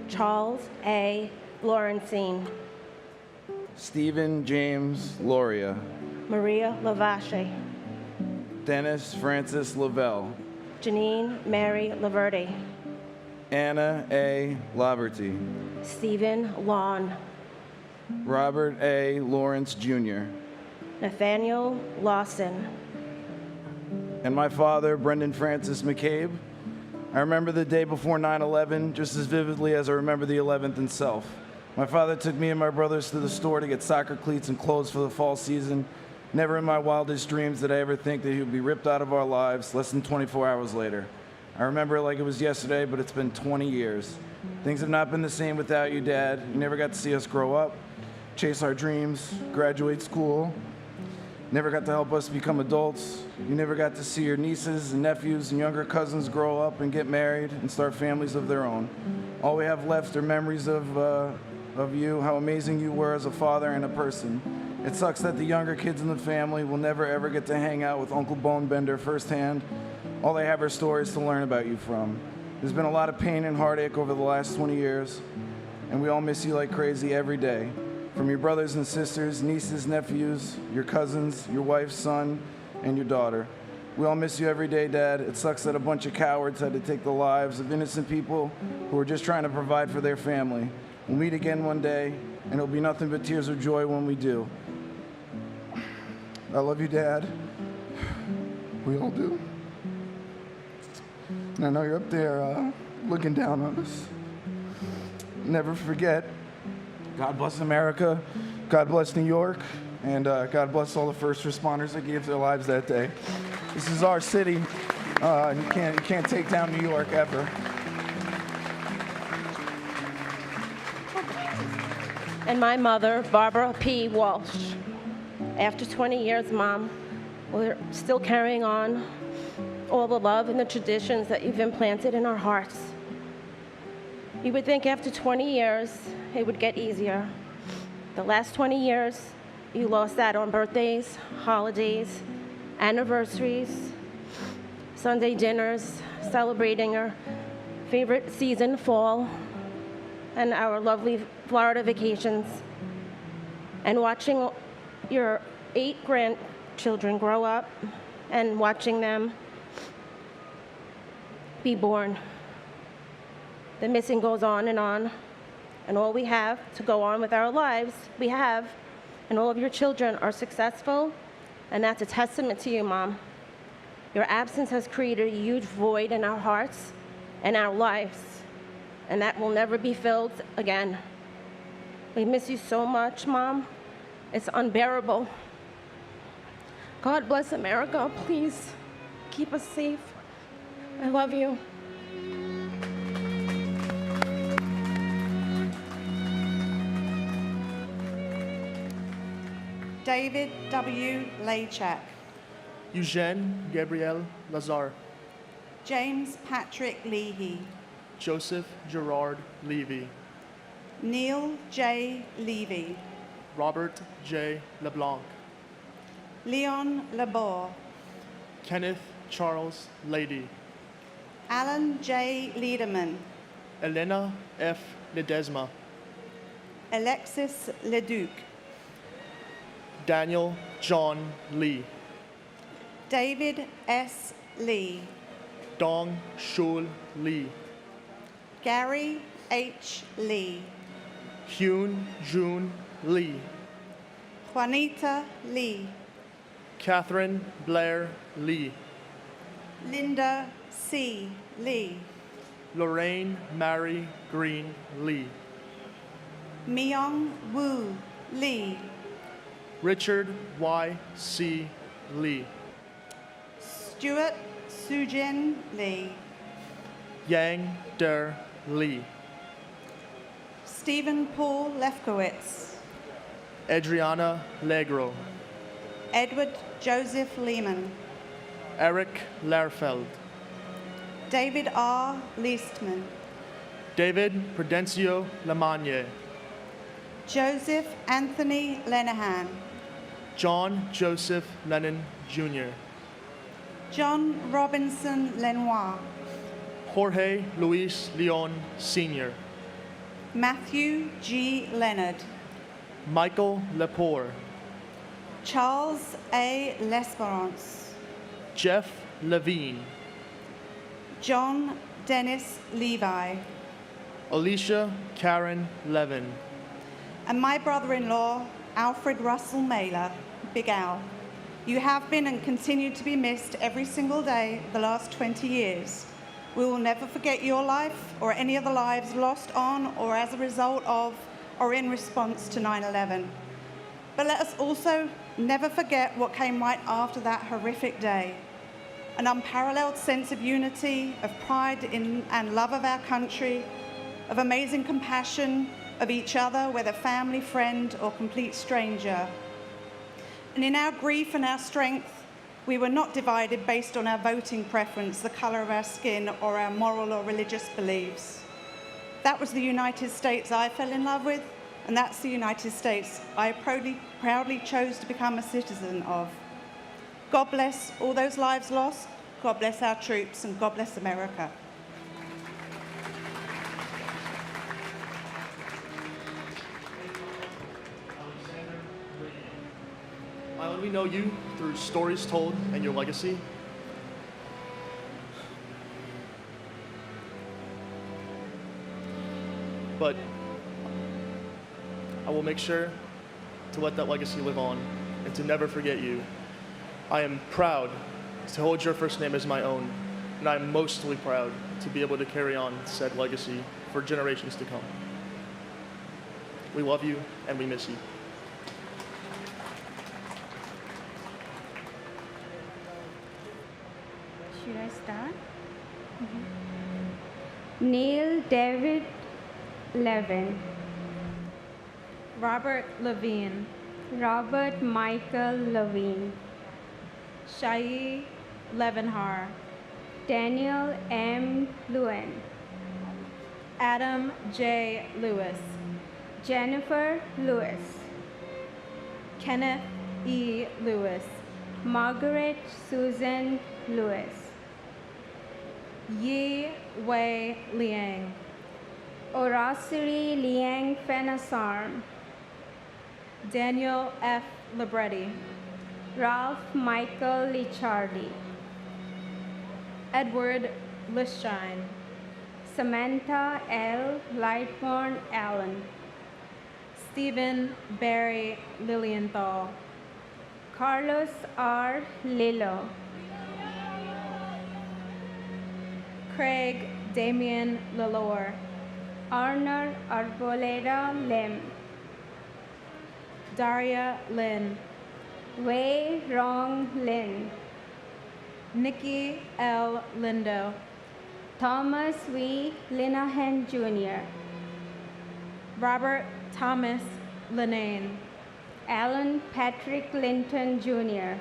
Charles A. Lawrencine. Stephen James Loria. Maria Lavache. Dennis Francis Lavelle. Janine Mary Laverty. Anna A. Laverty. Stephen Lawn. Robert A. Lawrence Jr. Nathaniel Lawson. And my father, Brendan Francis McCabe. I remember the day before 9/11 just as vividly as I remember the 11th itself. My father took me and my brothers to the store to get soccer cleats and clothes for the fall season. Never in my wildest dreams did I ever think that he would be ripped out of our lives less than 24 hours later. I remember it like it was yesterday, but it's been 20 years. Things have not been the same without you, Dad. You never got to see us grow up, chase our dreams, graduate school. Never got to help us become adults. You never got to see your nieces and nephews and younger cousins grow up and get married and start families of their own. All we have left are memories of you, how amazing you were as a father and a person. It sucks that the younger kids in the family will never ever get to hang out with Uncle Bonebender firsthand. All they have are stories to learn about you from. There's been a lot of pain and heartache over the last 20 years, and we all miss you like crazy every day. From your brothers and sisters, nieces, nephews, your cousins, your wife's son, and your daughter. We all miss you every day, Dad. It sucks that a bunch of cowards had to take the lives of innocent people who were just trying to provide for their family. We'll meet again one day, and it'll be nothing but tears of joy when we do. I love you, Dad. We all do. And I know you're up there looking down on us. Never forget, God bless America, God bless New York, and God bless all the first responders that gave their lives that day. This is our city, and you can't take down New York ever. And my mother, Barbara P. Walsh. After 20 years, Mom, we're still carrying on all the love and the traditions that you've implanted in our hearts. You would think after 20 years, it would get easier. The last 20 years, you lost that on birthdays, holidays, anniversaries, Sunday dinners, celebrating our favorite season, fall, and our lovely Florida vacations, and watching your 8 grandchildren grow up and watching them be born. The missing goes on, and all we have to go on with our lives, we have, and all of your children are successful, and that's a testament to you, Mom. Your absence has created a huge void in our hearts and our lives, and that will never be filled again. We miss you so much, Mom. It's unbearable. God bless America. Please keep us safe. I love you. David W. Lachak. Eugene Gabriel Lazar. James Patrick Leahy. Joseph Gerard Levy. Neil J. Levy. Robert J. LeBlanc. Leon Labor. Kenneth Charles Lady. Alan J. Liederman. Elena F. Ledesma. Alexis Leduc. Daniel John Lee. David S. Lee. Dong Shul Lee. Gary H. Lee. Hyun Jun Lee. Juanita Lee. Catherine Blair Lee. Linda C. Lee. Lorraine Mary Green Lee. Myung Woo Lee. Richard Y. C. Lee. Stuart Sujin Lee. Yang Der Lee. Stephen Paul Lefkowitz. Adriana Legro. Edward Joseph Lehman. Eric Lerfeld. David R. Leastman. David Prudencio Lamagne. Joseph Anthony Lenahan. John Joseph Lennon Jr. John Robinson Lenoir. Jorge Luis Leon Sr. Matthew G. Leonard. Michael Lepore. Charles A. L'Esperance. Jeff Levine. John Dennis Levi. Alicia Karen Levin. And my brother-in-law, Alfred Russell Mailer, Big Al. You have been and continue to be missed every single day the last 20 years. We will never forget your life or any of the lives lost on or as a result of or in response to 9/11. But let us also never forget what came right after that horrific day. An unparalleled sense of unity, of pride in and love of our country, of amazing compassion of each other, whether family, friend, or complete stranger. And in our grief and our strength, we were not divided based on our voting preference, the color of our skin, or our moral or religious beliefs. That was the United States I fell in love with, and that's the United States I proudly chose to become a citizen of. God bless all those lives lost, God bless our troops, and God bless America. I only know you through stories told and your legacy. But I will make sure to let that legacy live on and to never forget you. I am proud to hold your first name as my own, and I am mostly proud to be able to carry on said legacy for generations to come. We love you and we miss you. Should I start? Neil David Levin. Robert Levine. Robert Michael Levine. Shai Levenhar. Daniel M. Lewin. Adam J. Lewis. Jennifer Lewis. Kenneth E. Lewis. Margaret Susan Lewis. Yi Wei Liang. Orasiri Liang Fenasarm. Daniel F. Libretti. Ralph Michael Lichardi. Edward Lischine. Samantha L. Lightborn Allen. Stephen Barry Lilienthal. Carlos R. Lillo. Craig Damian Lalore. Arner Arboleda Lim. Daria Lin. Wei Rong Lin. Nikki L. Lindo. Thomas V. Linehan Jr. Robert Thomas Linane. Alan Patrick Linton Jr.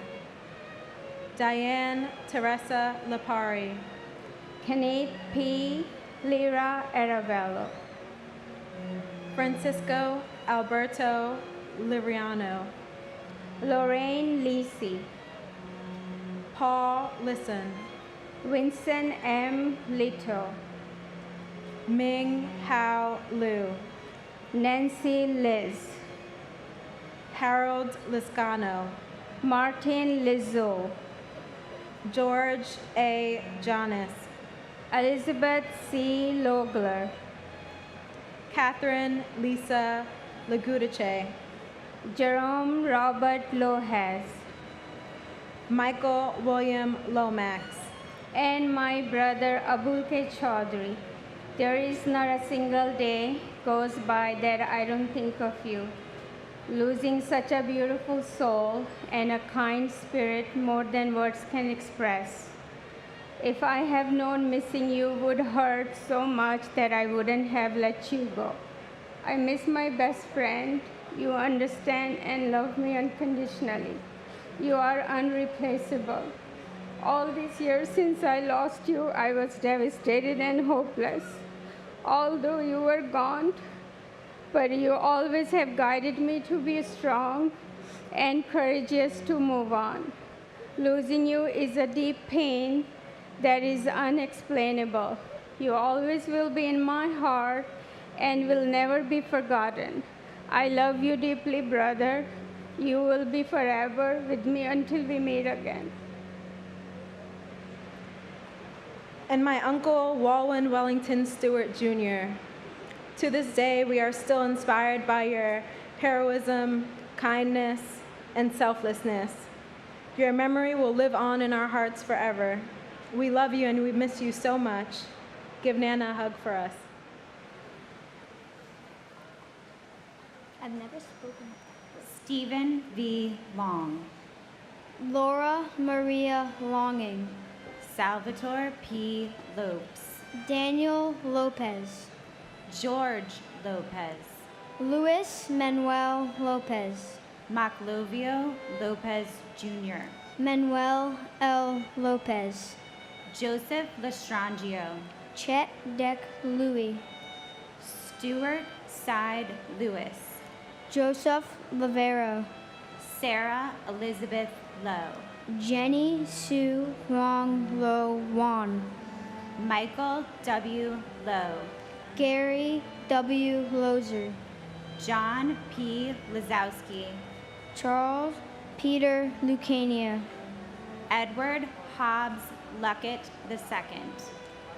Diane Teresa Lapari. Kenneth P. Lira Aravello. Francisco Alberto Liriano. Lorraine Lisi. Paul Listen. Vincent M. Lito. Ming Hao Liu. Nancy Liz. Harold Liscano. Martin Lizzo. George A. Jonas. Elizabeth C. Logler. Catherine Lisa Lagudice. Jerome Robert Lojas. Michael William Lomax. And my brother Abulke Chaudhry. There is not a single day goes by that I don't think of you. losing such a beautiful soul and a kind spirit more than words can express. If I have known missing you would hurt so much that I wouldn't have let you go. I miss my best friend. You understand and love me unconditionally. You are unreplaceable. All these years since I lost you, I was devastated and hopeless. Although you were gone, but you always have guided me to be strong and courageous to move on. Losing you is a deep pain that is unexplainable. You always will be in my heart and will never be forgotten. I love you deeply, brother. You will be forever with me until we meet again. And my uncle, Walwyn Wellington Stewart Jr. To this day, we are still inspired by your heroism, kindness, and selflessness. Your memory will live on in our hearts forever. We love you and we miss you so much. Give Nana a hug for us. I've never spoken. Stephen V. Long. Laura Maria Longing. Salvatore P. Lopes. Daniel Lopez. George Lopez. Luis Manuel Lopez. Maclovio Lopez Jr. Manuel L. Lopez. Joseph Lestrangio. Chet Deck Louis. Stuart Side Lewis. Joseph Lavero. Sarah Elizabeth Lowe. Jenny Sue Wong Lo Wan. Michael W. Lowe. Gary W. Lozer. John P. Lazowski. Charles Peter Lucania. Edward Hobbs Luckett II.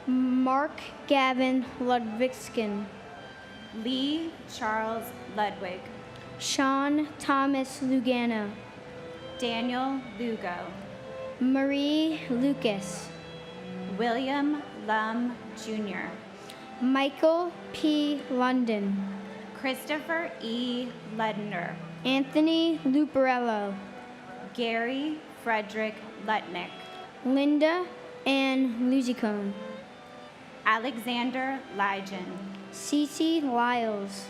Mark Gavin Ludvigskin. Lee Charles Ludwig. Sean Thomas Lugano. Daniel Lugo. Marie Lucas. William Lum Jr. Michael P. London. Christopher E. Ludner. Anthony Luparello. Gary Frederick Lutnick. Linda Ann Luzicone. Alexander Lygen. Cece Lyles.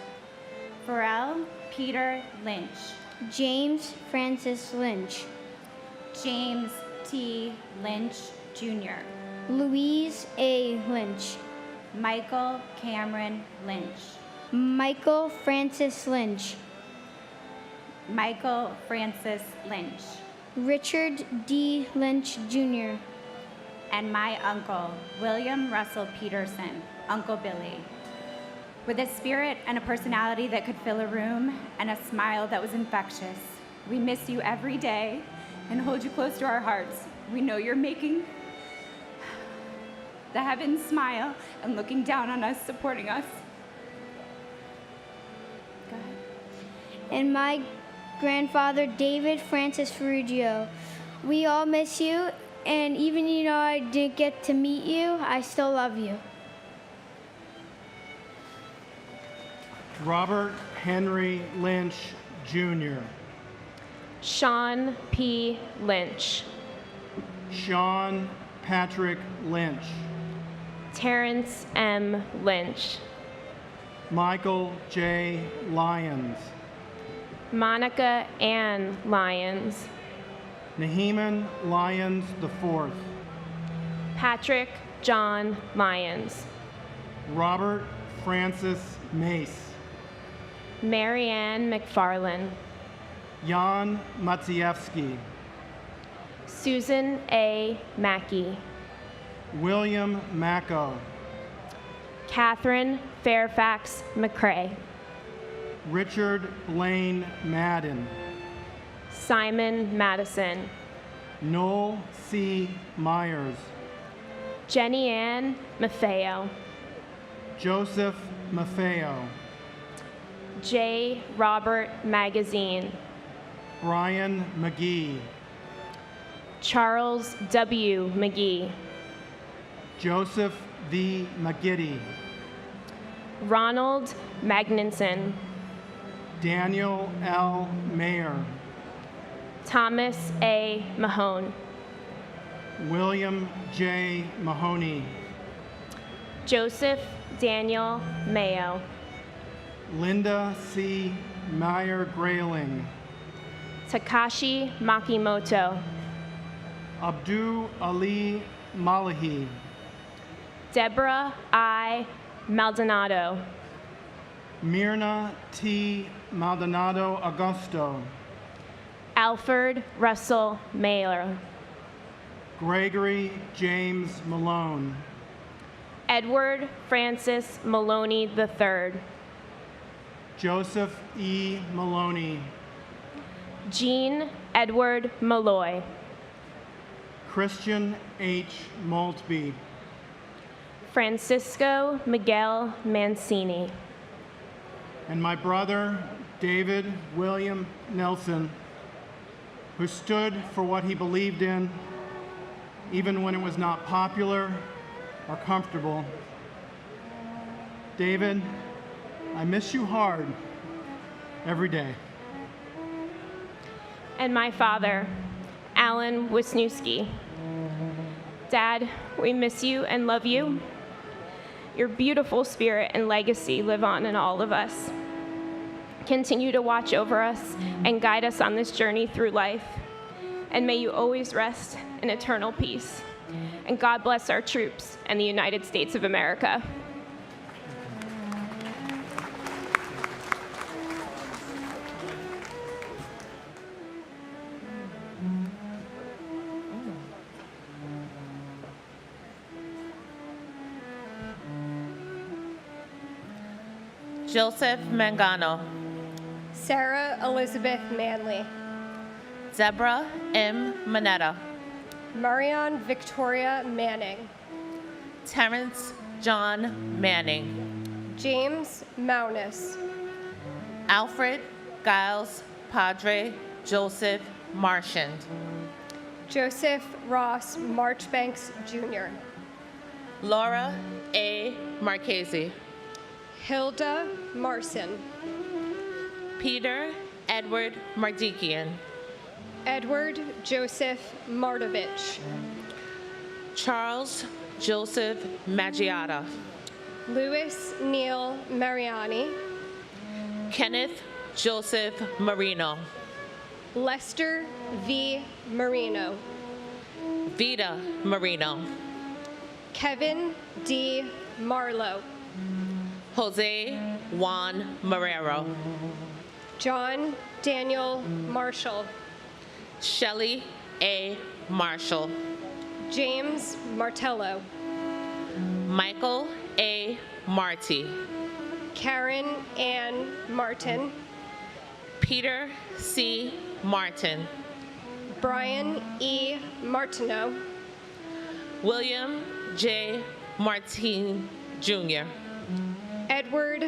Pharrell Peter Lynch. James Francis Lynch. James T. Lynch Jr. Louise A. Lynch. Michael Cameron Lynch. Michael Francis Lynch. Michael Francis Lynch. Richard D. Lynch Jr. And my uncle, William Russell Peterson, Uncle Billy. With a spirit and a personality that could fill a room and a smile that was infectious, we miss you every day and hold you close to our hearts. We know you're making the heavens smile and looking down on us, supporting us. Go ahead. And my grandfather, David Francis Ferruggio. We all miss you, and even though I didn't get to meet you, I still love you. Robert Henry Lynch, Jr. Sean P. Lynch. Sean Patrick Lynch. Terrence M. Lynch. Michael J. Lyons. Monica Ann Lyons. Naheeman Lyons IV. Patrick John Lyons. Robert Francis Mace. Marianne McFarland. Jan Matsievsky. Susan A. Mackey. William Macco. Catherine Fairfax McCrae. Richard Blaine Madden. Simon Madison. Noel C. Myers. Jenny Ann Maffeo. Joseph Maffeo. J. Robert Magazine. Brian McGee. Charles W. McGee. Joseph V. McGiddy. Ronald Magninson. Daniel L. Mayer, Thomas A. Mahone, William J. Mahoney, Joseph Daniel Mayo, Linda C. Meyer Grayling, Takashi Makimoto, Abdul Ali Malahi, Deborah I. Maldonado, Myrna T. Maldonado Augusto, Alfred Russell Mailer, Gregory James Malone, Edward Francis Maloney III, Joseph E. Maloney, Jean Edward Malloy, Christian H. Maltby, Francisco Miguel Mancini, and my brother, David William Nelson, who stood for what he believed in, even when it was not popular or comfortable. David, I miss you hard every day. and my father, Alan Wisniewski. Dad, we miss you and love you. Your beautiful spirit and legacy live on in all of us. Continue to watch over us and guide us on this journey through life. And may you always rest in eternal peace. And God bless our troops and the United States of America. Joseph Mangano, Sarah Elizabeth Manley, Deborah M. Manetta, Marion Victoria Manning, Terrence John Manning, James Maunis, Alfred Giles Padre Joseph Marchand, Joseph Ross Marchbanks Jr., Laura A. Marchese, Hilda Marson, Peter Edward Mardikian, Edward Joseph Mardovich, Charles Joseph Maggiata, Louis Neil Mariani, Kenneth Joseph Marino, Lester V. Marino, Vita Marino, Kevin D. Marlowe, Jose Juan Marrero, John Daniel Marshall, Shelley A. Marshall, James Martello, Michael A. Marty, Karen Ann Martin, Peter C. Martin, Brian E. Martineau, William J. Martin Jr., Edward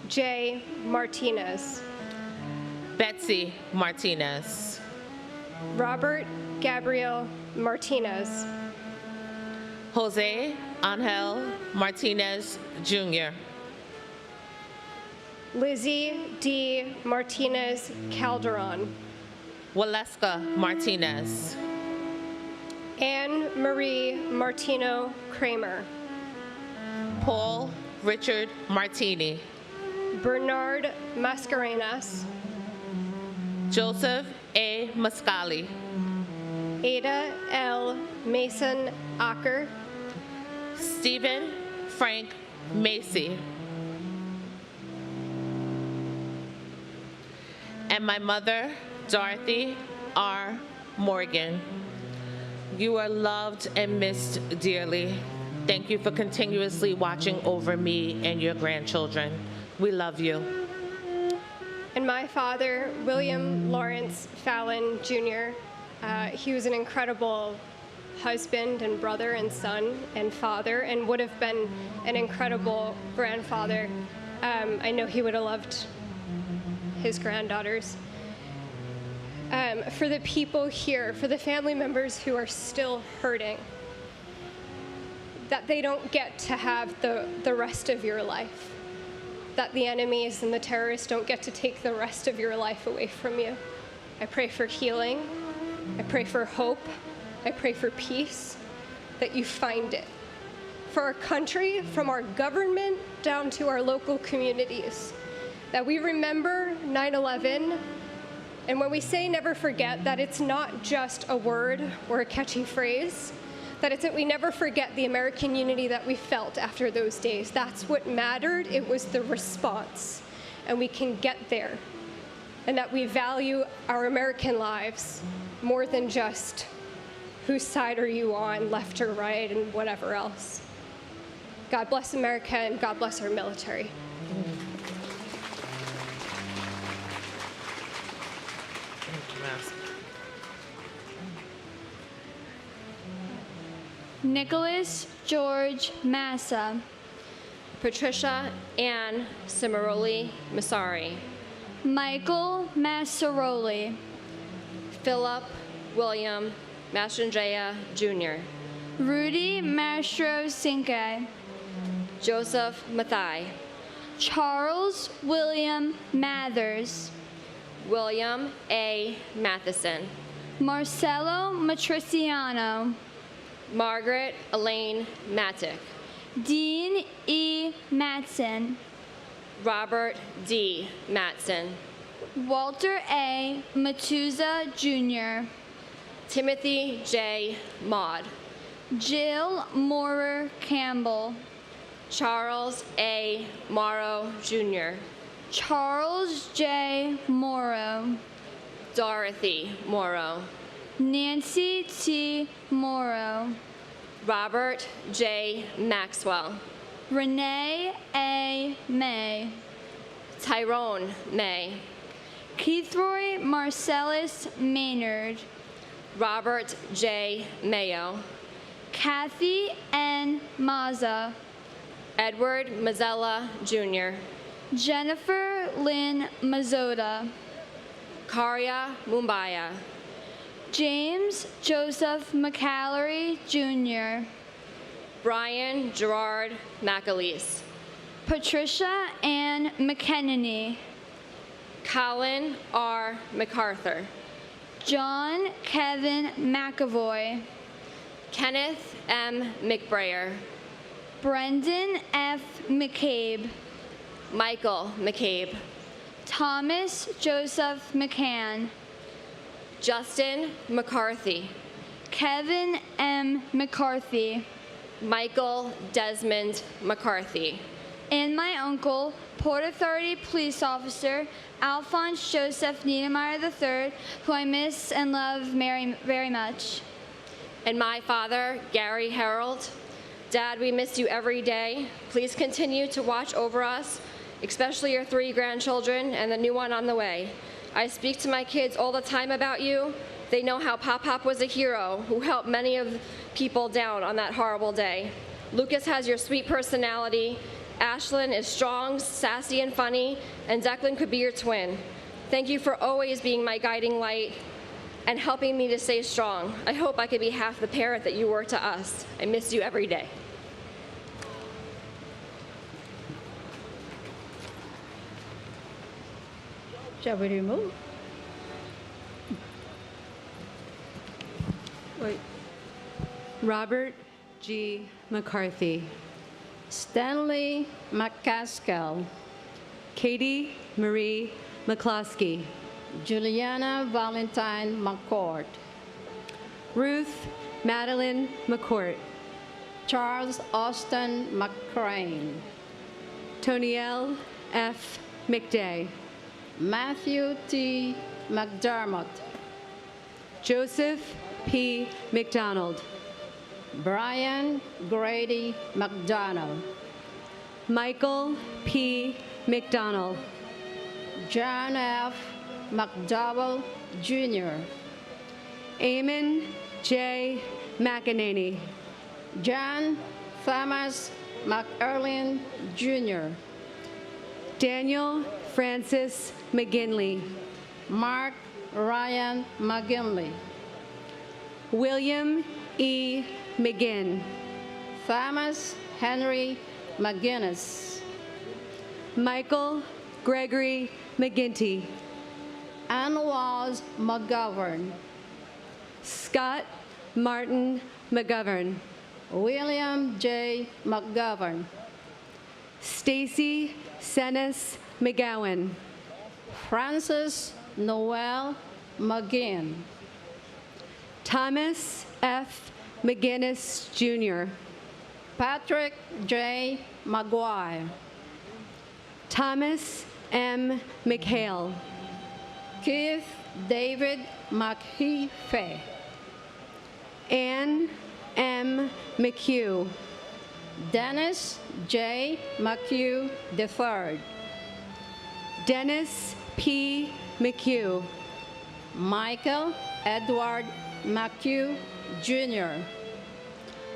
J. Martinez, Betsy Martinez, Robert Gabriel Martinez, Jose Angel Martinez Jr., Lizzie D. Martinez Calderon, Waleska Martinez, Anne Marie Martino Kramer, Paul Richard Martini, Bernard Mascarenas, Joseph A. Mascali, Ada L. Mason Acker, Stephen Frank Macy, and my mother, Dorothy R. Morgan. You are loved and missed dearly. Thank you for continuously watching over me and your grandchildren. We love you. and my father, William Lawrence Fallon Jr. He was an incredible husband and brother and son and father, and would have been an incredible grandfather. I know he would have loved his granddaughters. For the people here, for the family members who are still hurting, that they don't get to have the rest of your life. that the enemies and the terrorists don't get to take the rest of your life away from you. I pray for healing. I pray for hope. I pray for peace, that you find it. For our country, from our government down to our local communities, that we remember 9/11, and when we say never forget, that it's not just a word or a catchy phrase, that we never forget the American unity that we felt after those days. That's what mattered. It was the response, and we can get there, and that we value our American lives more than just whose side are you on, left or right, and whatever else. God bless America, and God bless our military. Nicholas George Massa. Patricia Ann Cimaroli Masari. Michael Massaroli. Philip William Mastrangea Jr. Rudy Mastro Cinque. Joseph Mathai. Charles William Mathers. William A. Matheson. Marcelo Matriciano. Margaret Elaine Mattick. Dean E. Matson. Robert D. Matson. Walter A. Matuza Jr. Timothy J. Maud. Jill Moorer Campbell. Charles A. Morrow Jr. Charles J. Morrow. Dorothy Morrow. Nancy T. Morrow. Robert J. Maxwell. Renee A. May. Tyrone May. Keithroy Marcellus Maynard. Robert J. Mayo. Kathy N. Mazza. Edward Mazzella Jr. Jennifer Lynn Mazzotta. Karya Mumbaya. James Joseph McCallery Jr. Brian Gerard McAleese. Patricia Ann McKenney. Colin R. MacArthur. John Kevin McAvoy. Kenneth M. McBrayer. Brendan F. McCabe. Michael McCabe. Thomas Joseph McCann. Justin McCarthy. Kevin M. McCarthy. Michael Desmond McCarthy. And my uncle, Port Authority Police Officer Alphonse Joseph Niedermeyer III, who I miss and love very much. And my father, Gary Harold. Dad, we miss you every day. Please continue to watch over us, especially your 3 grandchildren and the new one on the way. I speak to my kids all the time about you. They know how Pop was a hero who helped many of people down on that horrible day. Lucas has your sweet personality. Ashlyn is strong, sassy, and funny, and Declan could be your twin. Thank you for always being my guiding light and helping me to stay strong. I hope I could be half the parent that you were to us. I miss you every day. Shall we remove? Wait. Robert G. McCarthy. Stanley McCaskill. Katie Marie McCloskey. Juliana Valentine McCourt. Ruth Madeline McCourt. Charles Austin McCrane. Tonielle F. McDay. Matthew T. McDermott. Joseph P. McDonald. Brian Grady McDonald. Michael P. McDonald. John F. McDowell Jr. Eamon J. McEnany. John Thomas McErlin Jr. Daniel Francis McGinley. Mark Ryan McGinley. William E. McGinn. Thomas Henry McGinnis. Michael Gregory McGinty. Ann Walls McGovern. Scott Martin McGovern. William J. McGovern. Stacy Senes McGowan. Francis Noel McGinn. Thomas F. McGinnis, Jr. Patrick J. McGuire. Thomas M. McHale. Keith David McHeafe. Ann M. McHugh. Dennis J. McHugh III. Dennis P. McHugh. Michael Edward McHugh Jr.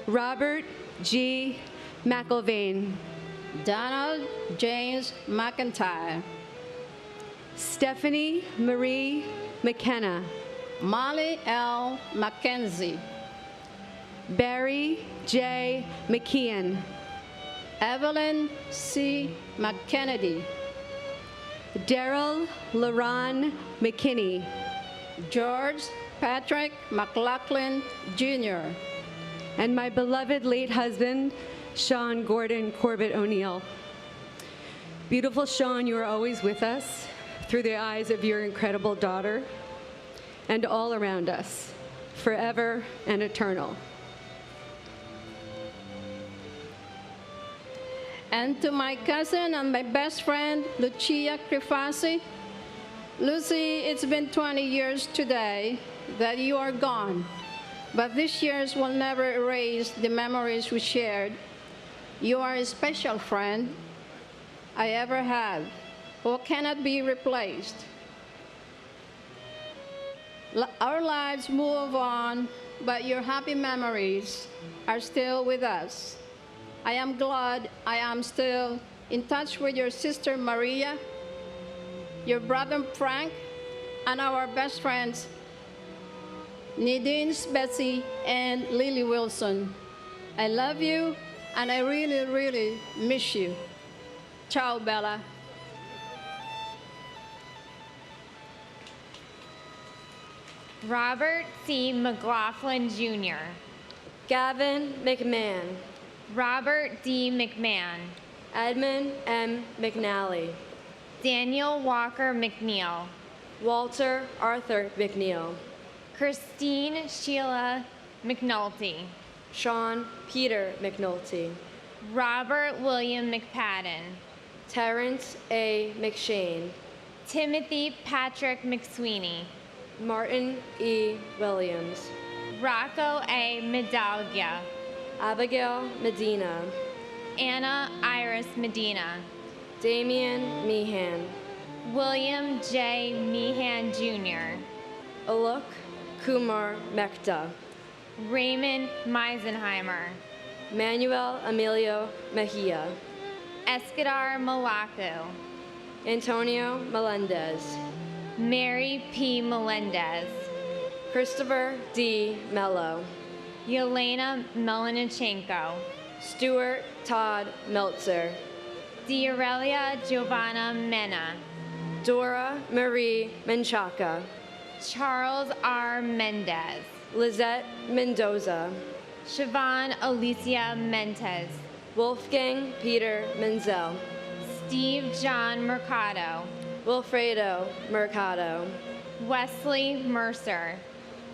Robert G. McIlvain. Donald James McIntyre. Stephanie Marie McKenna. Molly L. McKenzie. Barry J. McKeon. Evelyn C. McKennedy. Daryl LaRon McKinney. George Patrick McLaughlin Jr. And my beloved late husband, Sean Gordon Corbett O'Neill. Beautiful Sean, you are always with us through the eyes of your incredible daughter and all around us, forever and eternal. And to my cousin and my best friend, Lucia Crifasi. Lucy, it's been 20 years today that you are gone, but these years will never erase the memories we shared. You are a special friend I ever had, who cannot be replaced. Our lives move on, but your happy memories are still with us. I am glad I am still in touch with your sister Maria, your brother Frank, and our best friends, Nadine, Betsy, and Lily Wilson. I love you, and I really, really miss you. Ciao, Bella. Robert C. McLaughlin, Jr. Gavin McMahon. Robert D. McMahon. Edmund M. McNally. Daniel Walker McNeil. Walter Arthur McNeil. Christine Sheila McNulty. Sean Peter McNulty. Robert William McPadden. Terrence A. McShane. Timothy Patrick McSweeney. Martin E. Williams. Rocco A. Medaglia. Abigail Medina. Anna Iris Medina. Damian Meehan. William J. Meehan, Jr. Alok Kumar Mekta. Raymond Meisenheimer. Manuel Emilio Mejia. Escadar Malacu. Antonio Melendez. Mary P. Melendez. Christopher D. Mello. Yelena Melanichenko. Stuart Todd Meltzer. D'Aurelia Giovanna Mena. Dora Marie Menchaca. Charles R. Mendez. Lizette Mendoza. Siobhan Alicia Mentes. Wolfgang Peter Menzel. Steve John Mercado. Wilfredo Mercado. Wesley Mercer.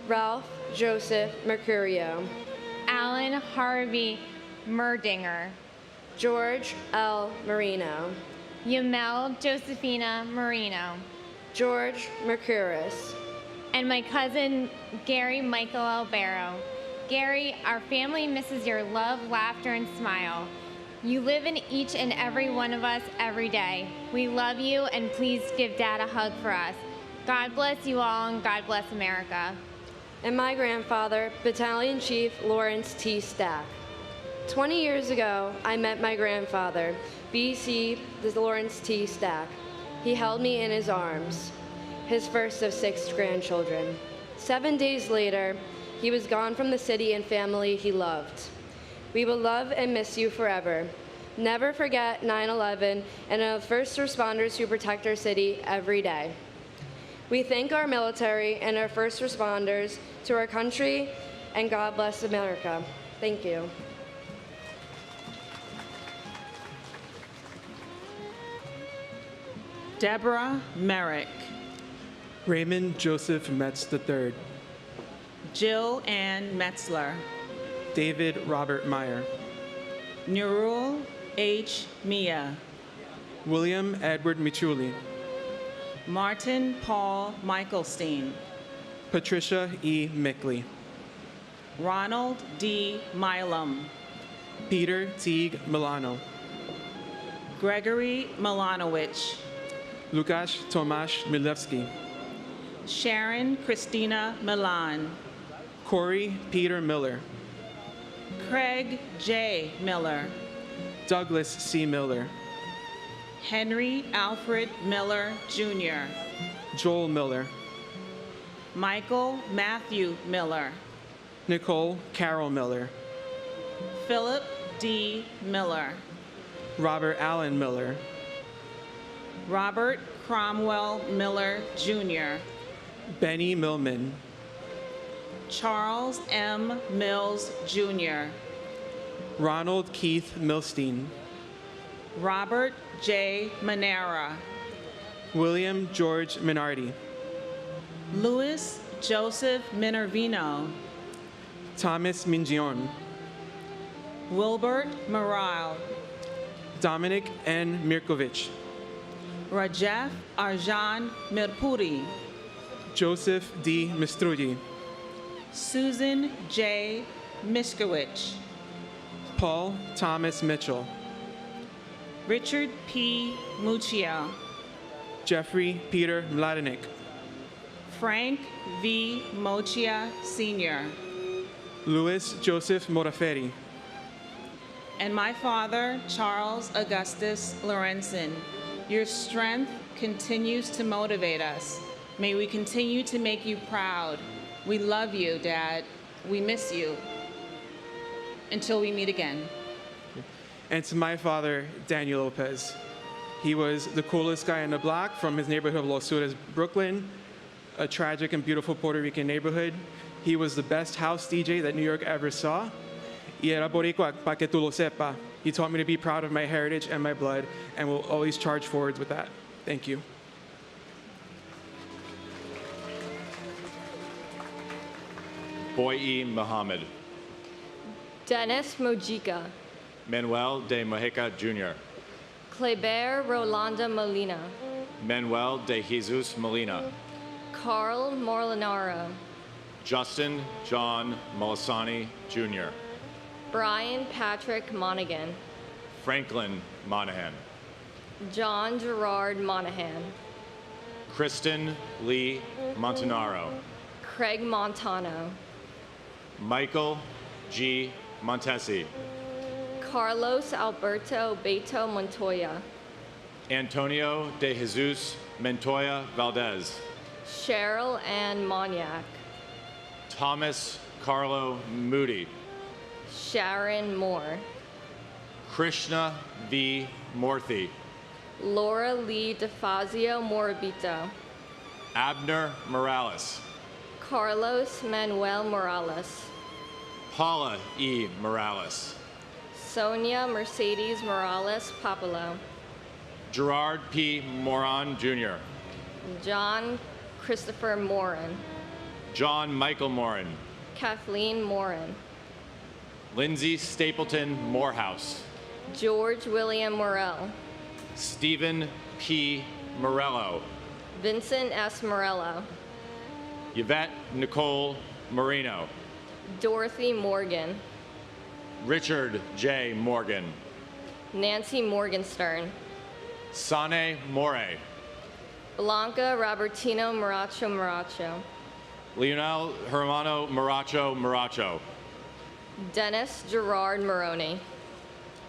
Ralph Joseph Mercurio. Alan Harvey Merdinger. George L. Marino. Yamel Josephina Marino. George Mercuris. And my cousin, Gary Michael Albero. Gary, our family misses your love, laughter, and smile. You live in each and every one of us every day. We love you, and please give Dad a hug for us. God bless you all, and God bless America. And my grandfather, Battalion Chief Lawrence T. Stack. 20 years ago, I met my grandfather, B.C. Lawrence T. Stack. He held me in his arms, his first of 6 grandchildren. 7 days later, he was gone from the city and family he loved. We will love and miss you forever. never forget 9/11 and the first responders who protect our city every day. We thank our military and our first responders to our country, and God bless America. Thank you. Deborah Merrick. Raymond Joseph Metz III. Jill Ann Metzler. David Robert Meyer. Nurul H. Mia. William Edward Michuli. Martin Paul Michelstein. Patricia E. Mickley. Ronald D. Milam. Peter Teague Milano. Gregory Milanowicz. Lukasz Tomasz Milewski. Sharon Christina Milan. Corey Peter Miller. Craig J. Miller. Douglas C. Miller. Henry Alfred Miller, Jr. Joel Miller. Michael Matthew Miller. Nicole Carol Miller. Philip D. Miller. Robert Allen Miller. Robert Cromwell Miller, Jr. Benny Millman. Charles M. Mills, Jr. Ronald Keith Milstein. Robert J. Manera. William George Minardi. Louis Joseph Minervino. Thomas Mingion. Wilbert Morale. Dominic N. Mirkovich. Rajef Arjan Mirpuri. Joseph D. Mistrudi. Susan J. Miskowicz. Paul Thomas Mitchell. Richard P. Muccia. Jeffrey Peter Mladinik. Frank V. Mochia, Sr. Louis Joseph Moraferi. And my father, Charles Augustus Lorenzen. Your strength continues to motivate us. May we continue to make you proud. We love you, Dad. We miss you. Until we meet again. And to my father, Daniel Lopez. He was the coolest guy in the block from his neighborhood of Los Sudas, Brooklyn, a tragic and beautiful Puerto Rican neighborhood. He was the best house DJ that New York ever saw. Y era boricua, pa que tú lo sepa. He taught me to be proud of my heritage and my blood, and will always charge forwards with that. Thank you. Boyi Muhammad. Dennis Mojica. Manuel de Mojica Jr. Kleber Rolanda Molina. Manuel de Jesus Molina. Carl Molinaro. Justin John Molisani Jr. Brian Patrick Monaghan. Franklin Monahan. John Gerard Monahan. Kristen Lee Montanaro. Craig Montano. Michael G. Montesi. Carlos Alberto Beto Montoya. Antonio de Jesus Montoya Valdez. Cheryl Ann Moniak. Thomas Carlo Moody. Sharon Moore. Krishna V. Morthy. Laura Lee DeFazio Morabito. Abner Morales. Carlos Manuel Morales. Paula E. Morales. Sonia Mercedes Morales Papalo. Gerard P. Moran Jr. John Christopher Moran. John Michael Moran. Kathleen Moran. Lindsay Stapleton Morehouse. George William Morell. Stephen P. Morello. Vincent S. Morello. Yvette Nicole Marino. Dorothy Morgan. Richard J. Morgan. Nancy Morgenstern. Sane More. Blanca Robertino Moracho Moracho. Leonel Hermano Moracho Moracho. Dennis Gerard Moroni.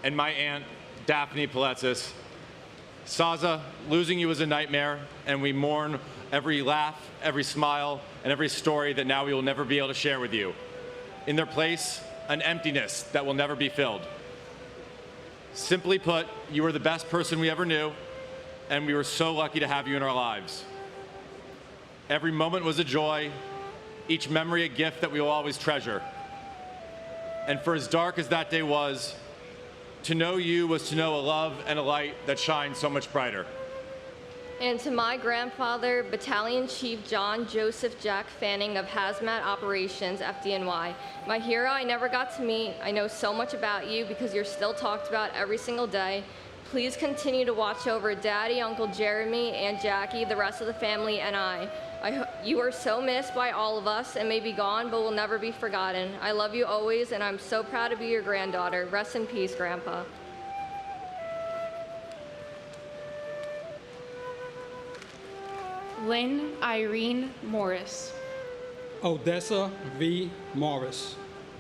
And my aunt, Daphne Paletzis. Saza, losing you was a nightmare, and we mourn every laugh, every smile, and every story that now we will never be able to share with you. In their place, an emptiness that will never be filled. Simply put, you were the best person we ever knew, and we were so lucky to have you in our lives. Every moment was a joy, each memory a gift that we will always treasure. And for as dark as that day was, to know you was to know a love and a light that shines so much brighter. And to my grandfather, Battalion Chief John Joseph Jack Fanning of Hazmat Operations, FDNY, my hero I never got to meet, I know so much about you because you're still talked about every single day. Please continue to watch over Daddy, Uncle Jeremy, Aunt Jackie, the rest of the family, and I. You are so missed by all of us and may be gone, but will never be forgotten. I love you always, and I'm so proud to be your granddaughter. Rest in peace, Grandpa. Lynn Irene Morris. Odessa V. Morris.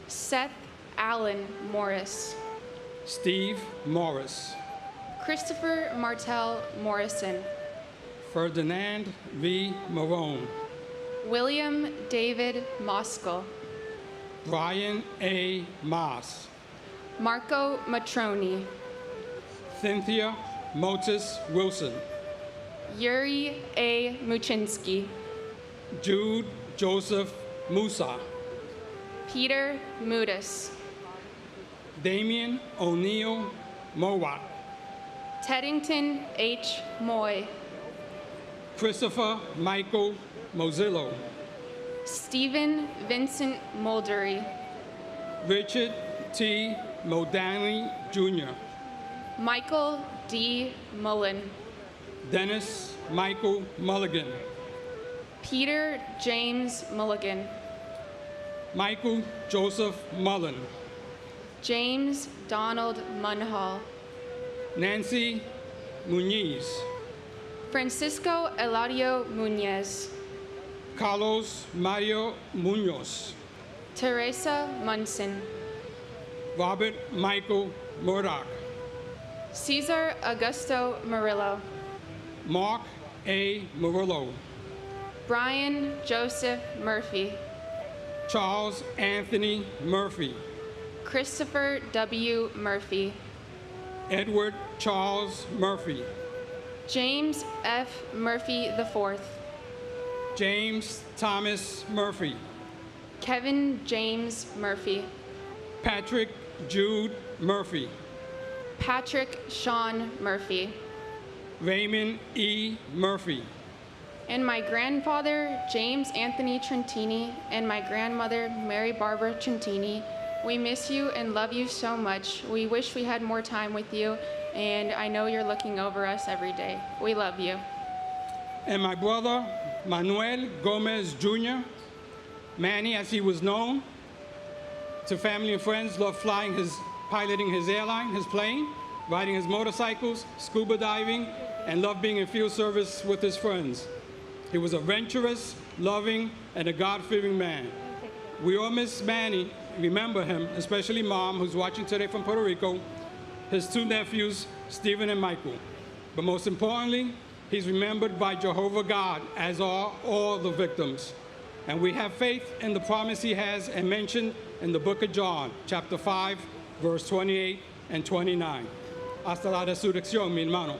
Seth Allen Morris. Steve Morris. Christopher Martell Morrison. Ferdinand V. Marone. William David Moskal. Brian A. Moss. Marco Matroni. Cynthia Motis Wilson. Yuri A. Muchinsky. Jude Joseph Musa. Peter Mudis. Damian O'Neill Mowat. Teddington H. Moy. Christopher Michael Mozillo. Stephen Vincent Muldery. Richard T. Modanley Jr. Michael D. Mullen. Dennis Michael Mulligan. Peter James Mulligan. Michael Joseph Mullen. James Donald Munhall. Nancy Muniz. Francisco Eladio Munez. Carlos Mario Munoz. Teresa Munson. Robert Michael Murdoch. Cesar Augusto Murillo. Mark A. Murillo. Brian Joseph Murphy. Charles Anthony Murphy. Christopher W. Murphy. Edward Charles Murphy. James F. Murphy IV. James Thomas Murphy. Kevin James Murphy. Patrick Jude Murphy. Patrick Sean Murphy. Raymond E. Murphy. And my grandfather, James Anthony Trentini, and my grandmother, Mary Barbara Trentini, we miss you and love you so much. We wish we had more time with you, and I know you're looking over us every day. We love you. And my brother, Manuel Gomez Jr., Manny as he was known, to family and friends, loved piloting his airline, his plane, riding his motorcycles, scuba diving, and loved being in field service with his friends. He was a adventurous, loving, and a God-fearing man. We all miss Manny, remember him, especially Mom, who's watching today from Puerto Rico, his two nephews, Stephen and Michael. But most importantly, he's remembered by Jehovah God, as are all the victims. And we have faith in the promise he has and mentioned in the book of John, chapter 5, verse 28 and 29. Hasta la resurrección, mi hermano.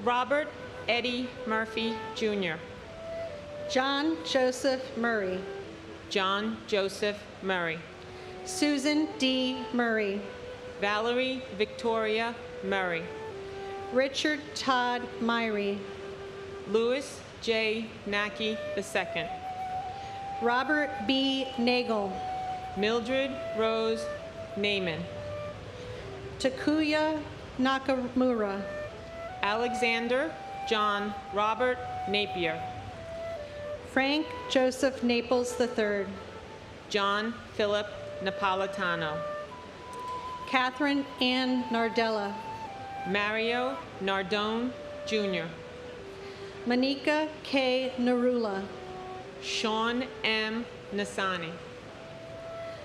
Robert Eddie Murphy, Jr. John Joseph Murray. John Joseph Murray. Susan D. Murray. Valerie Victoria Murray. Richard Todd Myrie. Louis J. Nackey II. Robert B. Nagel. Mildred Rose Naiman. Takuya Nakamura. Alexander John Robert Napier. Frank Joseph Naples III. John Philip Napolitano. Catherine Ann Nardella. Mario Nardone, Jr. Monica K. Narula. Sean M. Nasani.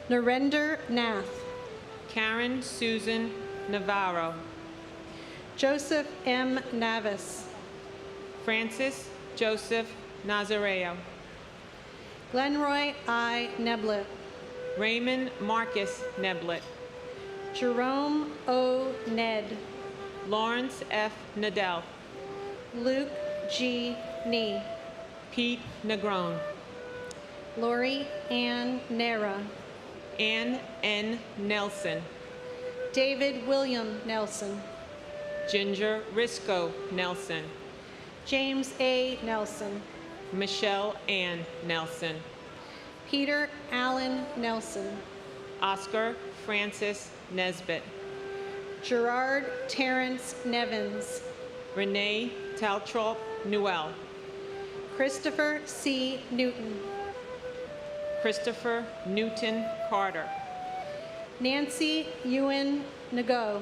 Narendra Nath. Karen Susan Navarro. Joseph M. Navis. Francis Joseph Nazareo. Glenroy I. Neblett. Raymond Marcus Neblett. Jerome O. Ned. Lawrence F. Nadell. Luke G. Nee. Pete Negron. Lori Ann Nera. Ann N. Nelson. David William Nelson. Ginger Risco Nelson. James A. Nelson. Michelle Ann Nelson. Peter Allen Nelson. Oscar Francis Nesbitt. Gerard Terrence Nevins. Renee Taltrop Newell. Christopher C. Newton. Christopher Newton Carter. Nancy Ewan Nago.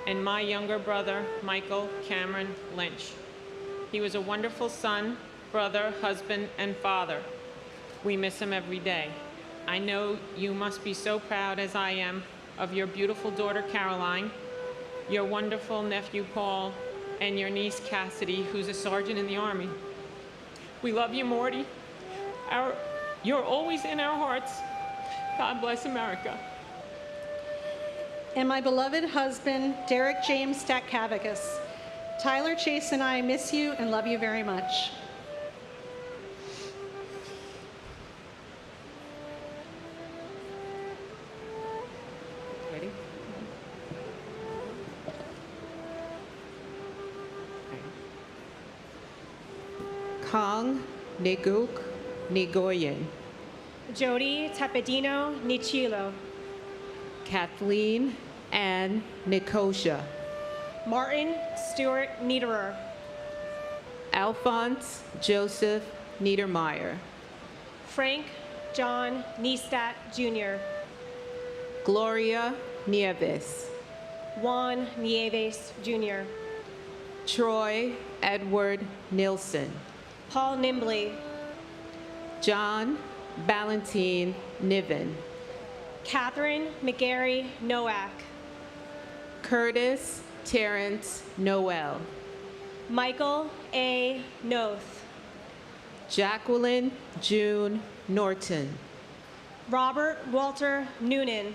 And my younger brother, Michael Cameron Lynch. He was a wonderful son, brother, husband, and father. We miss him every day. I know you must be so proud, as I am, of your beautiful daughter, Caroline, your wonderful nephew, Paul, and your niece, Cassidy, who's a sergeant in the Army. We love you, Morty. You're always in our hearts. God bless America. And my beloved husband, Derek James Statkavicus. Tyler Chase and I miss you and love you very much. Ready? Kong Neguk Nigoyen. Jody Tapedino Nichilo. Kathleen Ann Nicosia. Martin Stewart Niederer. Alphonse Joseph Niedermeyer. Frank John Niestat Jr. Gloria Nieves. Juan Nieves Jr. Troy Edward Nilsson. Paul Nimbley. John Valentine Niven. Catherine McGarry Nowak. Curtis Terrence Noel. Michael A. Noth. Jacqueline June Norton. Robert Walter Noonan.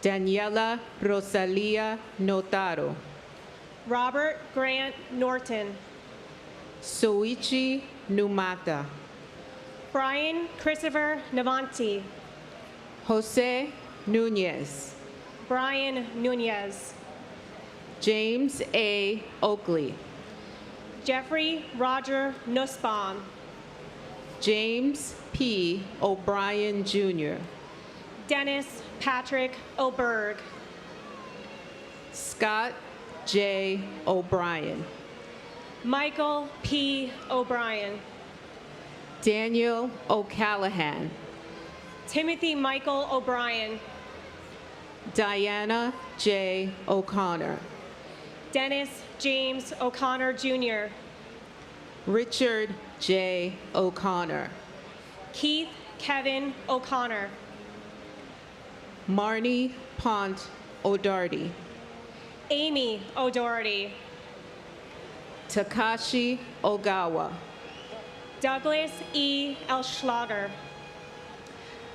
Daniela Rosalia Notaro. Robert Grant Norton. Soichi Numata. Brian Christopher Navanti. Jose Nunez. Brian Nunez. James A. Oakley. Jeffrey Roger Nussbaum. James P. O'Brien Jr. Dennis Patrick Oberg. Scott J. O'Brien. Michael P. O'Brien. Daniel O'Callahan. Timothy Michael O'Brien. Diana J. O'Connor. Dennis James O'Connor Jr. Richard J. O'Connor. Keith Kevin O'Connor. Marnie Pont O'Doherty. Amy O'Doherty. Takashi Ogawa. Douglas E. Elschlager.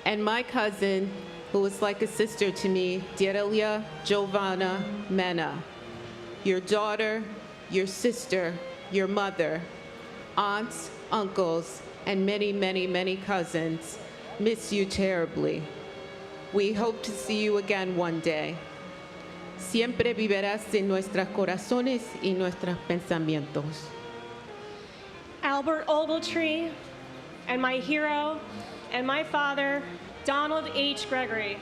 And my cousin, who was like a sister to me, Derelia Giovanna Mena. Your daughter, your sister, your mother, aunts, uncles, and many, many, many cousins miss you terribly. We hope to see you again one day. Siempre vivirás en nuestros corazones y nuestros pensamientos. Albert Ogletree, and my hero, and my father, Donald H. Gregory.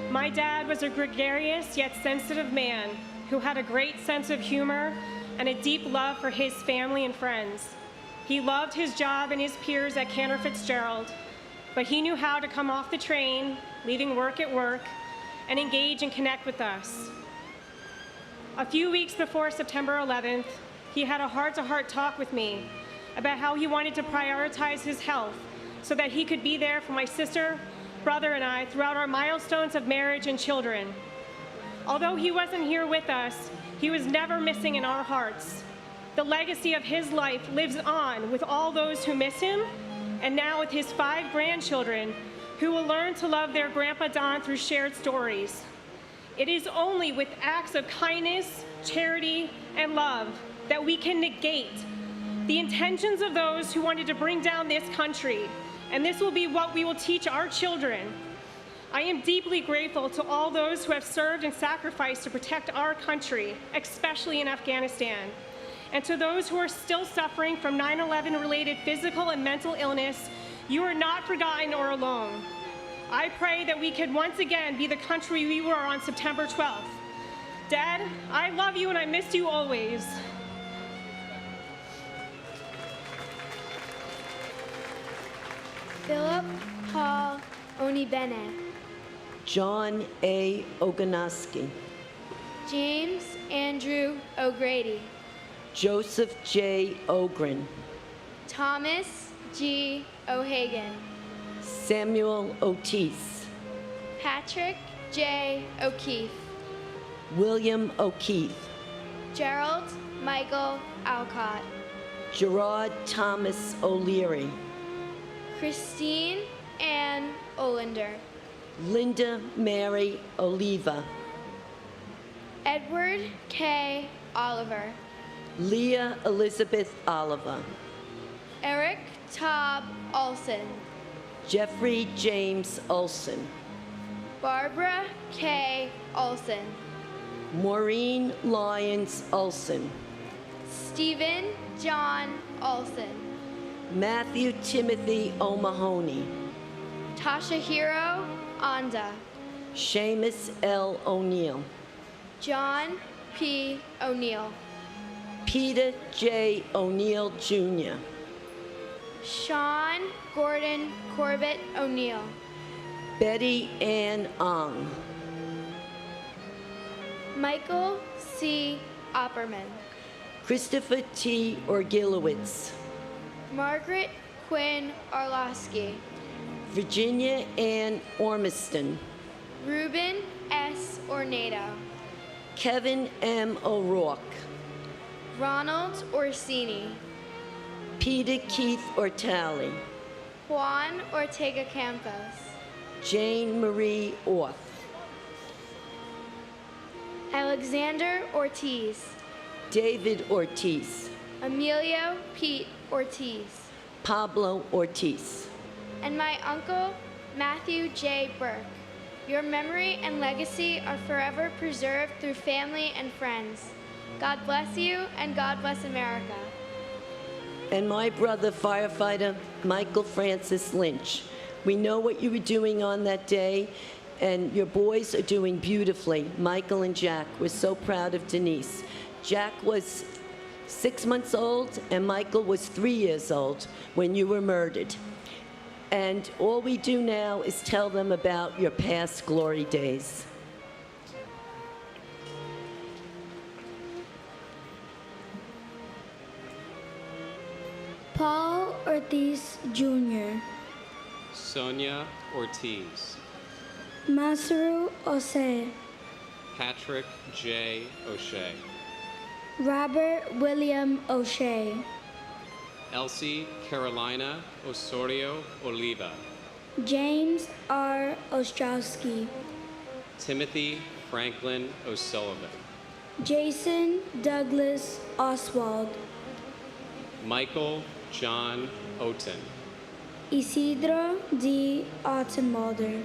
My dad was a gregarious yet sensitive man who had a great sense of humor and a deep love for his family and friends. He loved his job and his peers at Cantor Fitzgerald, but he knew how to come off the train, leaving work at work, and engage and connect with us. A few weeks before September 11th, he had a heart-to-heart talk with me about how he wanted to prioritize his health so that he could be there for my sister, brother, and I throughout our milestones of marriage and children. Although he wasn't here with us, he was never missing in our hearts. The legacy of his life lives on with all those who miss him and now with his 5 grandchildren, who will learn to love their Grandpa Don through shared stories. It is only with acts of kindness, charity, and love that we can negate the intentions of those who wanted to bring down this country, and this will be what we will teach our children. I am deeply grateful to all those who have served and sacrificed to protect our country, especially in Afghanistan, and to those who are still suffering from 9/11 related physical and mental illness. You are not forgotten or alone. I pray that we can once again be the country we were on September 12th. Dad, I love you and I miss you always. Philip Paul Onibene. John A. Oganoski. James Andrew O'Grady. Joseph J. Ogren. Thomas G. O'Hagan. Samuel Otis. Patrick J. O'Keefe. William O'Keefe. Gerald Michael Alcott. Gerard Thomas O'Leary. Christine Ann Olander. Linda Mary Oliva. Edward K. Oliver. Leah Elizabeth Oliver. Eric Todd Olson. Jeffrey James Olson. Barbara K. Olson. Maureen Lyons Olson. Stephen John Olson. Matthew Timothy O'Mahony. Toshihiro Anda. Seamus L. O'Neill. John P. O'Neill. Peter J. O'Neill Jr. Sean Gordon Corbett O'Neill. Betty Ann Ong. Michael C. Opperman. Christopher T. Orgilowitz. Margaret Quinn Arlosky. Virginia Ann Ormiston. Ruben S. Ornado. Kevin M. O'Rourke. Ronald Orsini. Peter Keith Ortali. Juan Ortega Campos. Jane Marie Orth. Alexander Ortiz. David Ortiz. Emilio Pete Ortiz. Pablo Ortiz. And my uncle, Matthew J. Burke. Your memory and legacy are forever preserved through family and friends. God bless you, and God bless America. And my brother, firefighter Michael Francis Lynch. We know what you were doing on that day, and your boys are doing beautifully. Michael and Jack, we're so proud of Denise. Jack was 6 months old, and Michael was 3 years old when you were murdered. And all we do now is tell them about your past glory days. Paul Ortiz Jr. Sonia Ortiz. Masaru Ose. Patrick J. O'Shea. Robert William O'Shea. Elsie Carolina Osorio Oliva. James R. Ostrowski. Timothy Franklin O'Sullivan. Jason Douglas Oswald. Michael John Oten. Isidro D. Ottenwalder.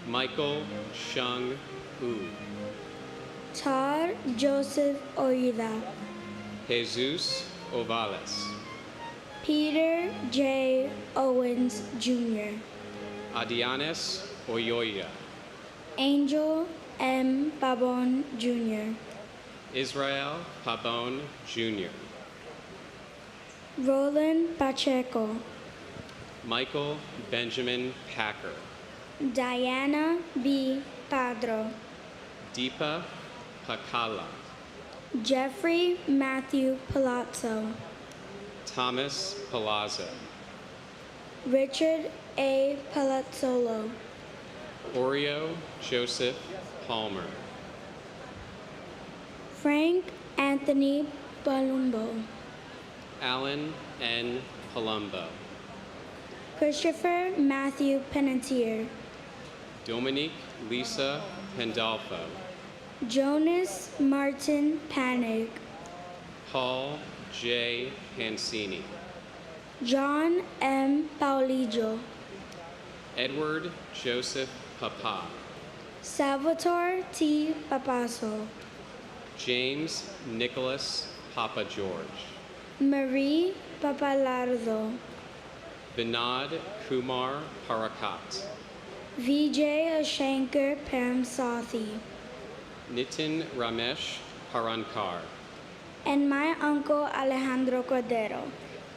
Michael Shung Wu. Tar Joseph Oida. Jesus Ovales. Peter J. Owens Jr. Adianes Oyoya. Angel M. Babon Jr. Israel Pabon Jr. Roland Pacheco. Michael Benjamin Packer. Diana B. Padro. Deepa Pakala. Jeffrey Matthew Palazzo. Thomas Palazzo. Richard A. Palazzolo. Oreo Joseph Palmer. Frank Anthony Palumbo. Alan N. Palumbo. Christopher Matthew Pennetier, Dominique Lisa Pandolfo, Jonas Martin Panig, Paul J. Pansini, John M. Paulijo, Edward Joseph Papa, Salvatore T. Papaso, James Nicholas Papa George, Marie Papalardo, Vinod Kumar Parakat, Vijay Shankar Paramsathi, Nitin Ramesh Parankar, and my uncle Alejandro Cordero.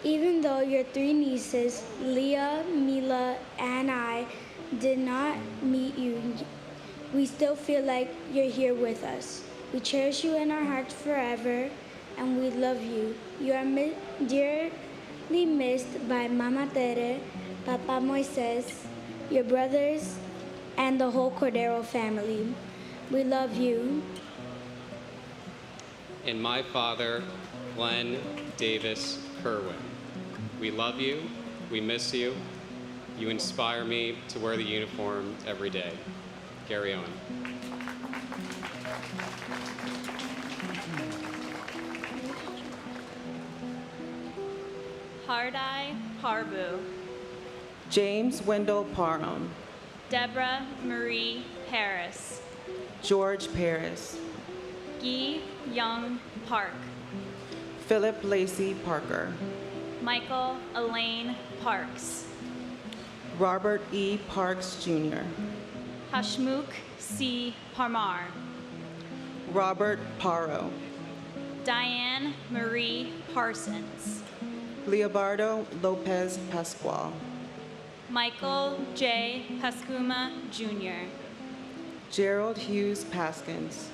Even though your three nieces, Leah, Mila, and I, did not meet you, we still feel like you're here with us. We cherish you in our hearts forever, and we love you. You are dearly missed by Mama Tere, Papa Moises, your brothers, and the whole Cordero family. We love you. and my father, Glenn Davis Kerwin. We love you. We miss you. You inspire me to wear the uniform every day. Gary Owen. Hardai Parbu, James Wendell Parham, Deborah Marie Harris, George Paris, Guy Young Park, Philip Lacey Parker, Michael Elaine Parks, Robert E. Parks Jr., Hashmukh C. Parmar, Robert Paro, Diane Marie Parsons, Leobardo Lopez Pascual, Michael J. Pascuma Jr., Gerald Hughes Paskins,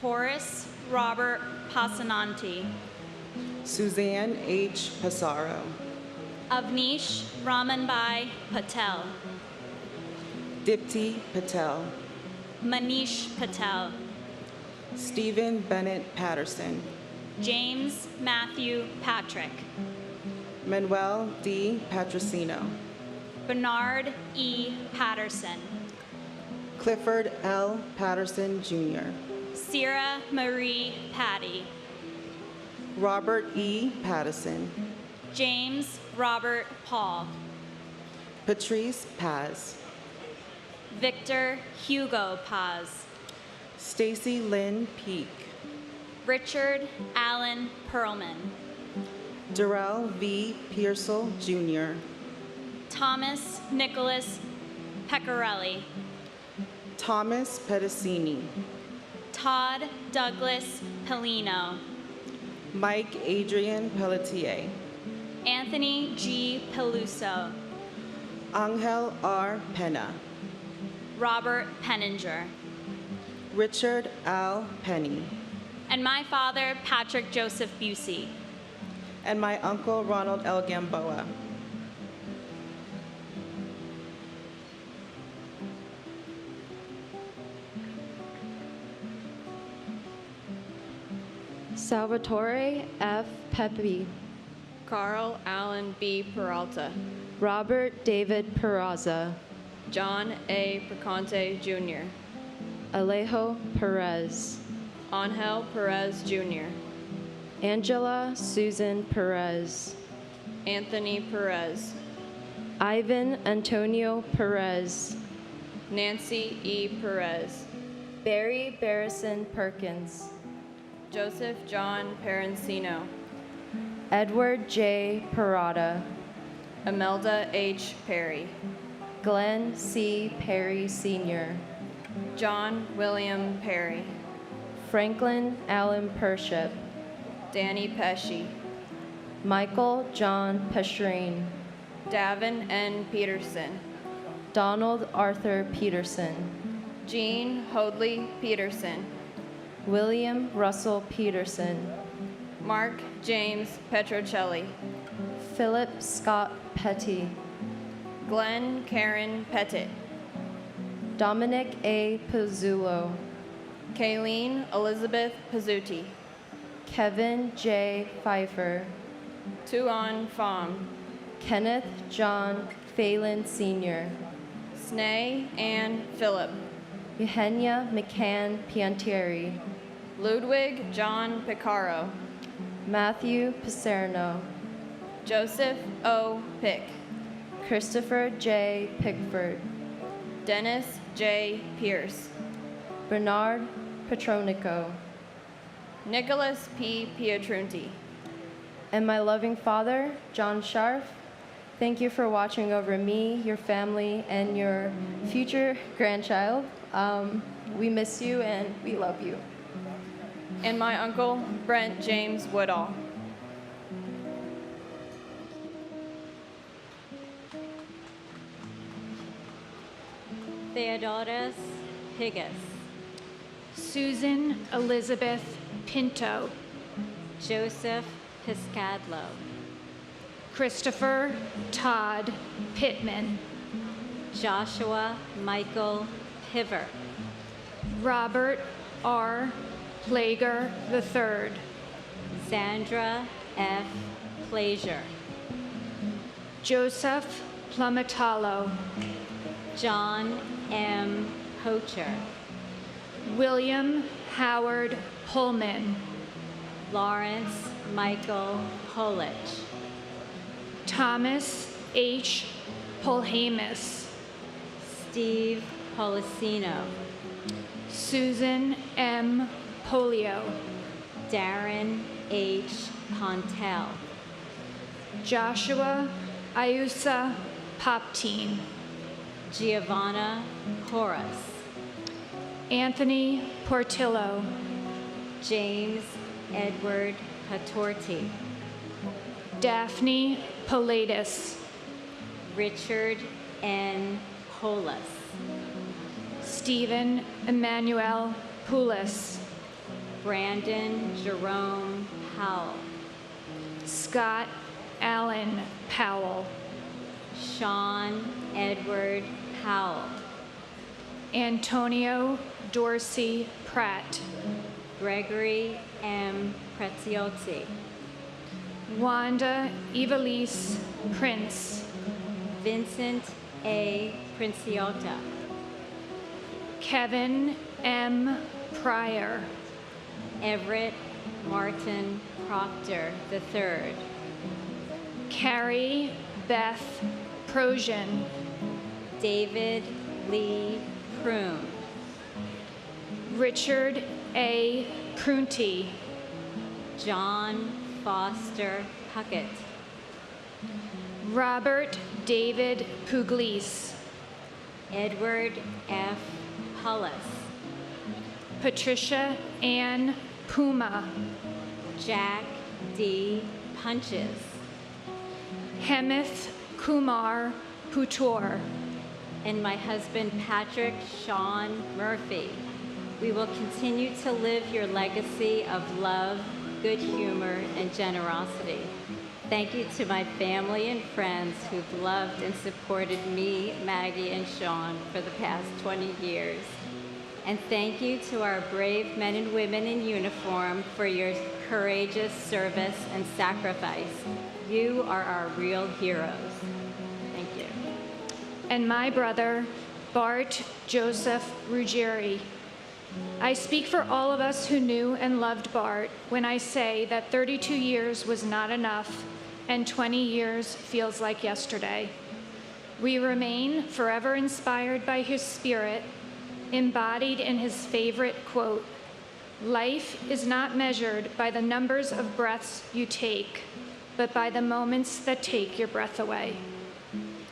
Horace Robert Pasananti, Suzanne H. Passaro, Avnish Ramanbai Patel, Dipti Patel, Manish Patel, Stephen Bennett Patterson, James Matthew Patrick, Manuel D. Patrocino, Bernard E. Patterson, Clifford L. Patterson Jr., Sierra Marie Patty, Robert E. Pattison, James Robert Paul, Patrice Paz, Victor Hugo Paz, Stacy Lynn Peak, Richard Allen Perlman, Darrell V. Pearsall Jr., Thomas Nicholas Pecorelli, Thomas Pedicini, Todd Douglas Pelino, Mike Adrian Pelletier, Anthony G. Peluso, Angel R. Pena, Robert Penninger, Richard Al Penny, and my father, Patrick Joseph Busey, and my uncle Ronald L. Gamboa. Salvatore F. Pepe, Carl Allen B. Peralta, Robert David Peraza, John A. Picante Jr., Alejo Perez, Angel Perez Jr., Angela Susan Perez, Anthony Perez, Ivan Antonio Perez, Nancy E. Perez, Barry Barrison Perkins, Joseph John Perencino, Edward J. Parada, Imelda H. Perry, Glenn C. Perry Sr., John William Perry, Franklin Allen Pership, Danny Pesci, Michael John Peshrine, Davin N. Peterson, Donald Arthur Peterson, Jean Hoadley Peterson, William Russell Peterson, Mark James Petrocelli, Philip Scott Petty, Glenn Karen Pettit, Dominic A. Pizzulo, Kayleen Elizabeth Pizzuti, Kevin J. Pfeiffer, Tuan Pham, Kenneth John Phelan Sr., Snea Ann Phillip, Eugenia McCann Piantieri, Ludwig John Picaro, Matthew Picerno, Joseph O. Pick, Christopher J. Pickford, Dennis J. Pierce, Bernard Petronico, Nicholas P. Pietrunti, and my loving father, John Scharf. Thank you for watching over me, your family, and your future grandchild. We miss you and we love you. and my uncle, Brent James Woodall. Theodorus Higgis, Susan Elizabeth Pinto, Joseph Piscadlo, Christopher Todd Pittman, Joshua Michael Piver, Robert R. Plager III, Sandra F. Plager, Joseph Plumatalo, John M. Pocher, William Howard Pullman, Lawrence Michael Polich, Thomas H. Polhamus, Steve Policino, Susan M. Polio, Darren H. Pontel, Joshua Iusa Poptine, Giovanna Horace, Anthony Portillo, James Edward Patorti, Daphne Pilatus, Richard N. Polis, Stephen Emmanuel Poulis, Brandon Jerome Powell, Scott Allen Powell, Sean Edward Powell, Antonio Dorsey Pratt, Gregory M. Preziosi, Wanda Evelise Prince, Vincent A. Princiota, Kevin M. Pryor, Everett Martin Proctor III, Carrie Beth Prosian, David Lee Kroon, Richard A. Prunty, John Foster Puckett, Robert David Pugliese, Edward F. Hullis, Patricia Ann Puma, Jack D. Punches, Hemeth Kumar Putor, and my husband Patrick Sean Murphy. We will continue to live your legacy of love, good humor, and generosity. Thank you to my family and friends who've loved and supported me, Maggie, and Sean for the past 20 years. And thank you to our brave men and women in uniform for your courageous service and sacrifice. You are our real heroes. Thank you. and my brother, Bart Joseph Ruggieri. I speak for all of us who knew and loved Bart when I say that 32 years was not enough and 20 years feels like yesterday. We remain forever inspired by his spirit, embodied in his favorite quote, "Life is not measured by the numbers of breaths you take, but by the moments that take your breath away."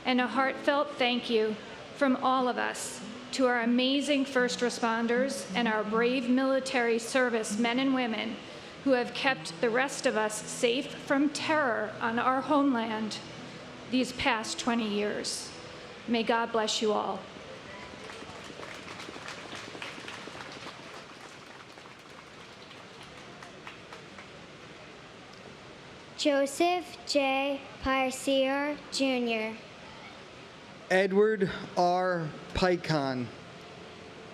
And a heartfelt thank you from all of us to our amazing first responders and our brave military service men and women who have kept the rest of us safe from terror on our homeland these past 20 years. May God bless you all. Joseph J. Parcier, Jr., Edward R. Pycon,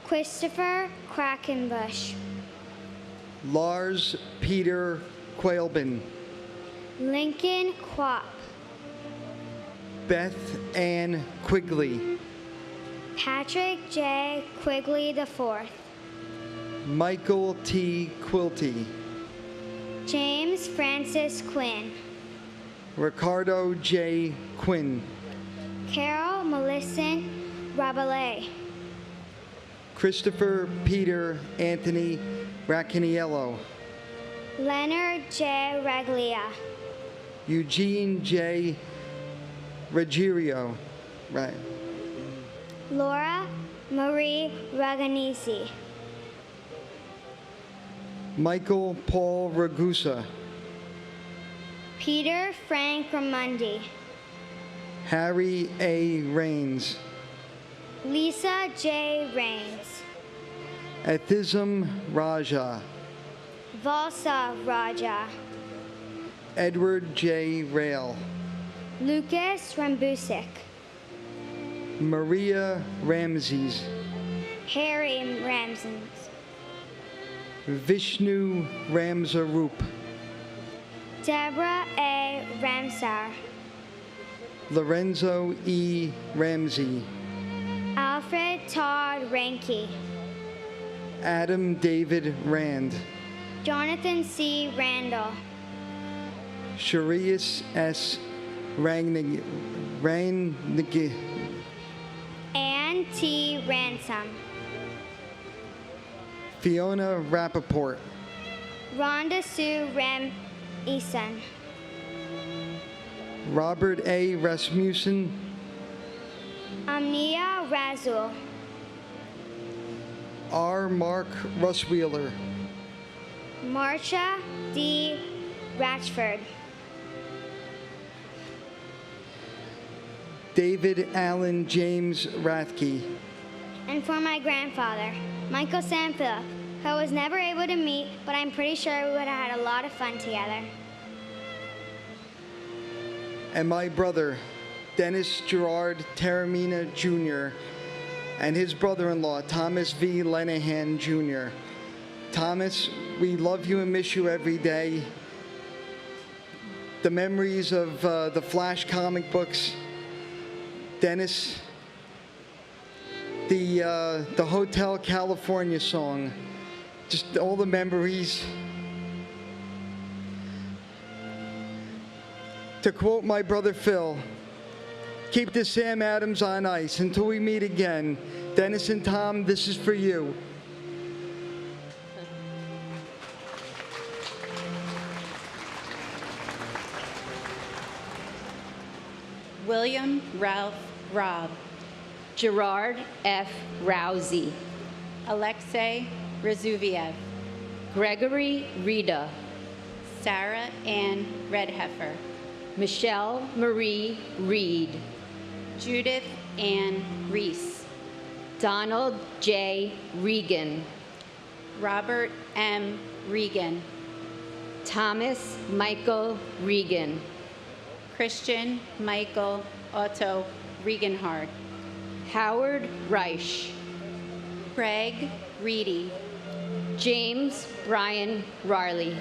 Christopher Quackenbush, Lars Peter Quailben, Lincoln Quapp, Beth Ann Quigley, Patrick J. Quigley IV, Michael T. Quilty, James Francis Quinn, Ricardo J. Quinn, Carol Millicent Rabelais, Christopher Peter Anthony Raccaniello, Leonard J. Raglia, Eugene J. Ruggiero, right. Laura Marie Raganisi, Michael Paul Ragusa, Peter Frank Ramundi, Harry A. Rains, Lisa J. Rains, Ethism Raja, Valsa Raja, Edward J. Rail, Lucas Rambusik, Maria Ramses, Harry Ramsons, Vishnu Ramsarup, Deborah A. Ramsar, Lorenzo E. Ramsey, Alfred Todd Ranke, Adam David Rand, Jonathan C. Randall, Sharius S. Rangnig, Ann T. Ransom, Fiona Rappaport, Rhonda Sue Rem Eason, Robert A. Rasmussen, Amnia Razul, R. Mark Russwheeler, Marcia D. Ratchford, David Allen James Rathke, and for my grandfather, Michael Sam Phillip, who I was never able to meet, but I'm pretty sure we would have had a lot of fun together. and my brother, Dennis Gerard Taramina Jr., and his brother-in-law, Thomas V. Lenahan Jr. Thomas, we love you and miss you every day. The memories of the Flash comic books, Dennis, the Hotel California song, just all the memories. To quote my brother Phil, keep the Sam Adams on ice until we meet again. Dennis and Tom, this is for you. William Ralph Robb, Gerard F. Rousey, Alexei Razuviev, Gregory Rita, Sarah Ann Redheffer, Michelle Marie Reed, Judith Ann Reese, Donald J. Regan, Robert M. Regan, Thomas Michael Regan, Christian Michael Otto Regenhard, Howard Reich, Craig Reedy, James Brian Riley,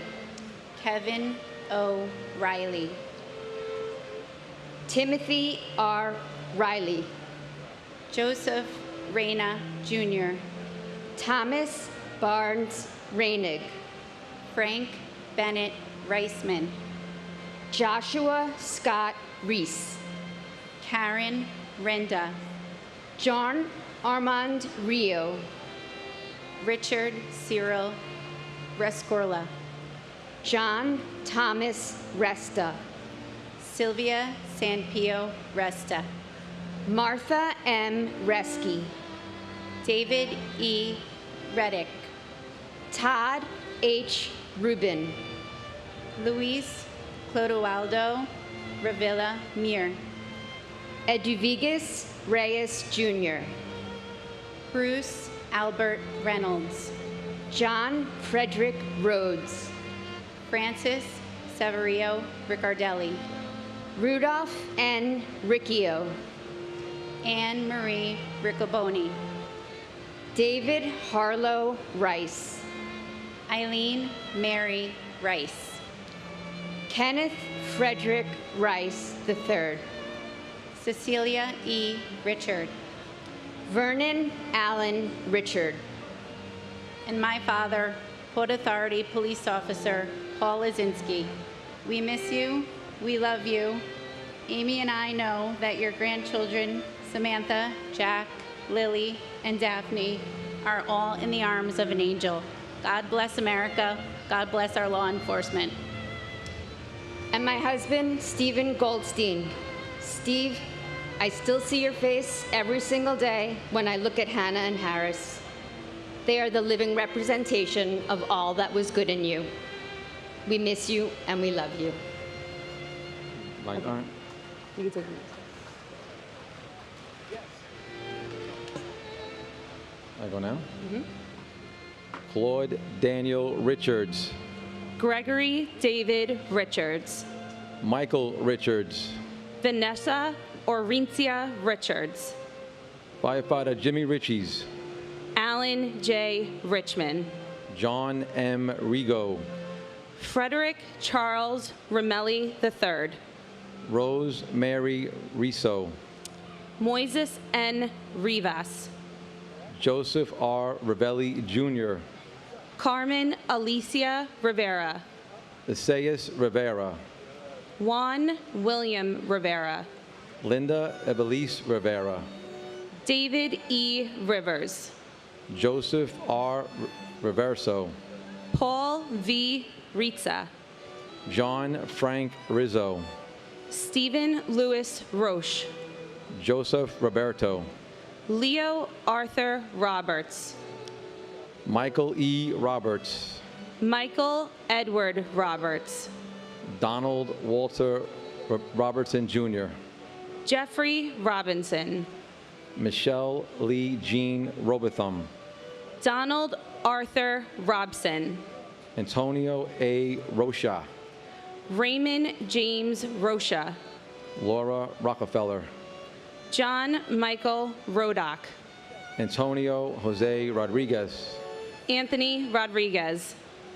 Kevin O. Riley, Timothy R. Riley, Joseph Reyna Jr., Thomas Barnes Reinig, Frank Bennett Reisman, Joshua Scott Reese, Karen Renda, John Armand Rio, Richard Cyril Rescorla, John Thomas Resta, Sylvia Sanpio Resta, Martha M. Reski, David E. Reddick, Todd H. Rubin, Luis Clodoaldo Revilla Mir, Eduviges Reyes Jr., Bruce Albert Reynolds, John Frederick Rhodes, Francis Severio Riccardelli, Rudolph N. Riccio, Anne Marie Riccoboni, David Harlow Rice, Eileen Mary Rice, Kenneth Frederick Rice III, Cecilia E. Richard. Vernon Allen Richard. And my father, Port Authority Police Officer Paul Lazinski. We miss you. We love you. Amy and I know that your grandchildren, Samantha, Jack, Lily, and Daphne, are all in the arms of an angel. God bless America. God bless our law enforcement. And my husband, Stephen Goldstein. Steve, I still see your face every single day when I look at Hannah and Harris. They are the living representation of all that was good in you. We miss you and we love you. Like, all right. You can take it. I go now? Claude Daniel Richards. Gregory David Richards. Michael Richards. Vanessa Orincia Richards. Firefighter Jimmy Ritchies. Alan J. Richmond. John M. Rigo. Frederick Charles Ramelli III. Rose Mary Riso. Moises N. Rivas. Joseph R. Ravelli Jr. Carmen Alicia Rivera. Isaias Rivera. Juan William Rivera. Linda Evelise Rivera. David E. Rivers. Joseph R. Reverso. Paul V. Ritza. John Frank Rizzo. Stephen Louis Roche. Joseph Roberto. Leo Arthur Roberts. Michael E. Roberts. Michael Edward Roberts. Donald Walter Robertson Jr. Jeffrey Robinson. Michelle Lee Jean Robotham. Donald Arthur Robson. Antonio A. Rocha. Raymond James Rocha. Laura Rockefeller. John Michael Rodock. Antonio Jose Rodriguez. Anthony Rodriguez.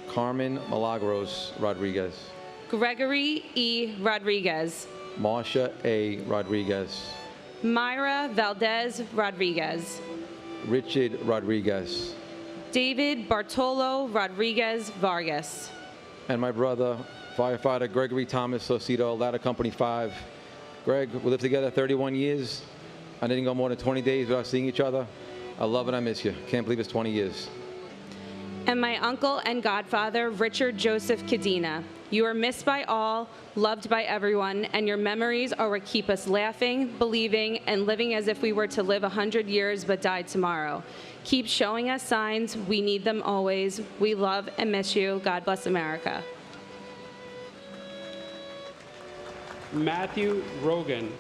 Carmen Milagros Rodriguez. Gregory E. Rodriguez. Marsha A. Rodriguez. Myra Valdez Rodriguez. Richard Rodriguez. David Bartolo Rodriguez Vargas. And my brother, firefighter Gregory Thomas Saucedo, Ladder Company 5. Greg, we lived together 31 years. I didn't go more than 20 days without seeing each other. I love and I miss you. Can't believe it's 20 years. And my uncle and godfather, Richard Joseph Cadena. You are missed by all, loved by everyone, and your memories are what keep us laughing, believing, and living as if we were to live 100 years but die tomorrow. Keep showing us signs. We need them always. We love and miss you. God bless America. Matthew Rogan.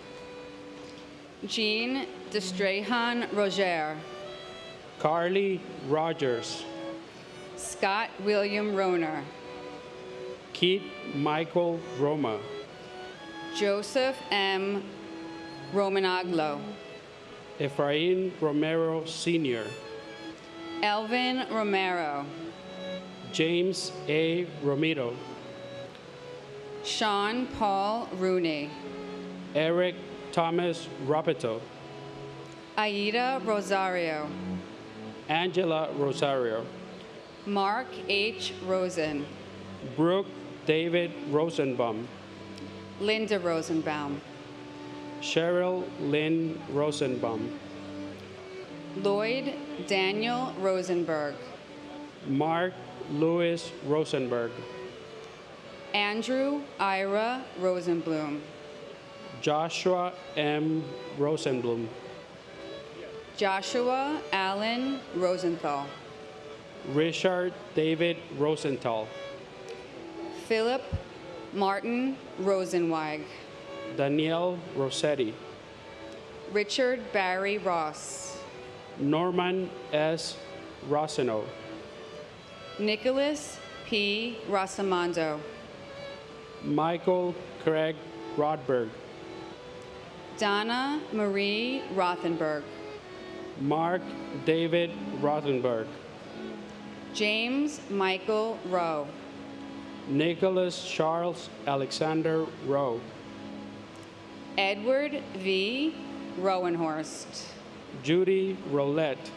Jean Destrehan Roger. Carly Rogers. Scott William Roner. Keith Michael Roma. Joseph M. Romanaglo. Efrain Romero Sr. Elvin Romero. James A. Romero. Sean Paul Rooney. Eric Thomas Rapito. Aida Rosario. Angela Rosario. Mark H. Rosen. Brooke David Rosenbaum. Linda Rosenbaum. Cheryl Lynn Rosenbaum. Lloyd Daniel Rosenberg. Mark Louis Rosenberg. Andrew Ira Rosenblum. Joshua M. Rosenblum. Joshua Allen Rosenthal. Richard David Rosenthal. Philip Martin Rosenweig. Danielle Rossetti. Richard Barry Ross. Norman S. Rossino. Nicholas P. Rosamondo. Michael Craig Rodberg. Donna Marie Rothenberg. Mark David Rothenberg. James Michael Rowe. Nicholas Charles Alexander Rowe. Edward V. Rowenhorst. Judy Roulette.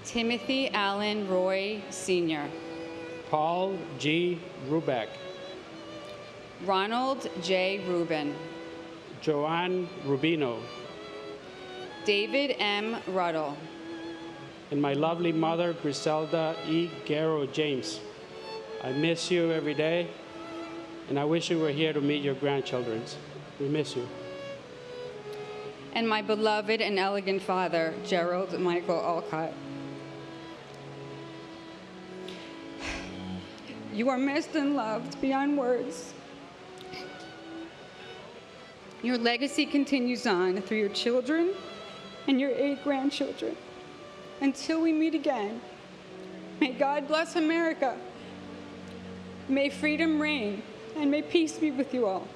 Timothy Allen Roy Sr. Paul G. Rubeck. Ronald J. Rubin. Joanne Rubino. David M. Ruddle. And my lovely mother, Griselda E. Garrow James. I miss you every day, and I wish you were here to meet your grandchildren. We miss you. And my beloved and elegant father, Gerald Michael Alcott. You are missed and loved beyond words. Your legacy continues on through your children and your 8 grandchildren. Until we meet again, may God bless America. May freedom reign, and may peace be with you all.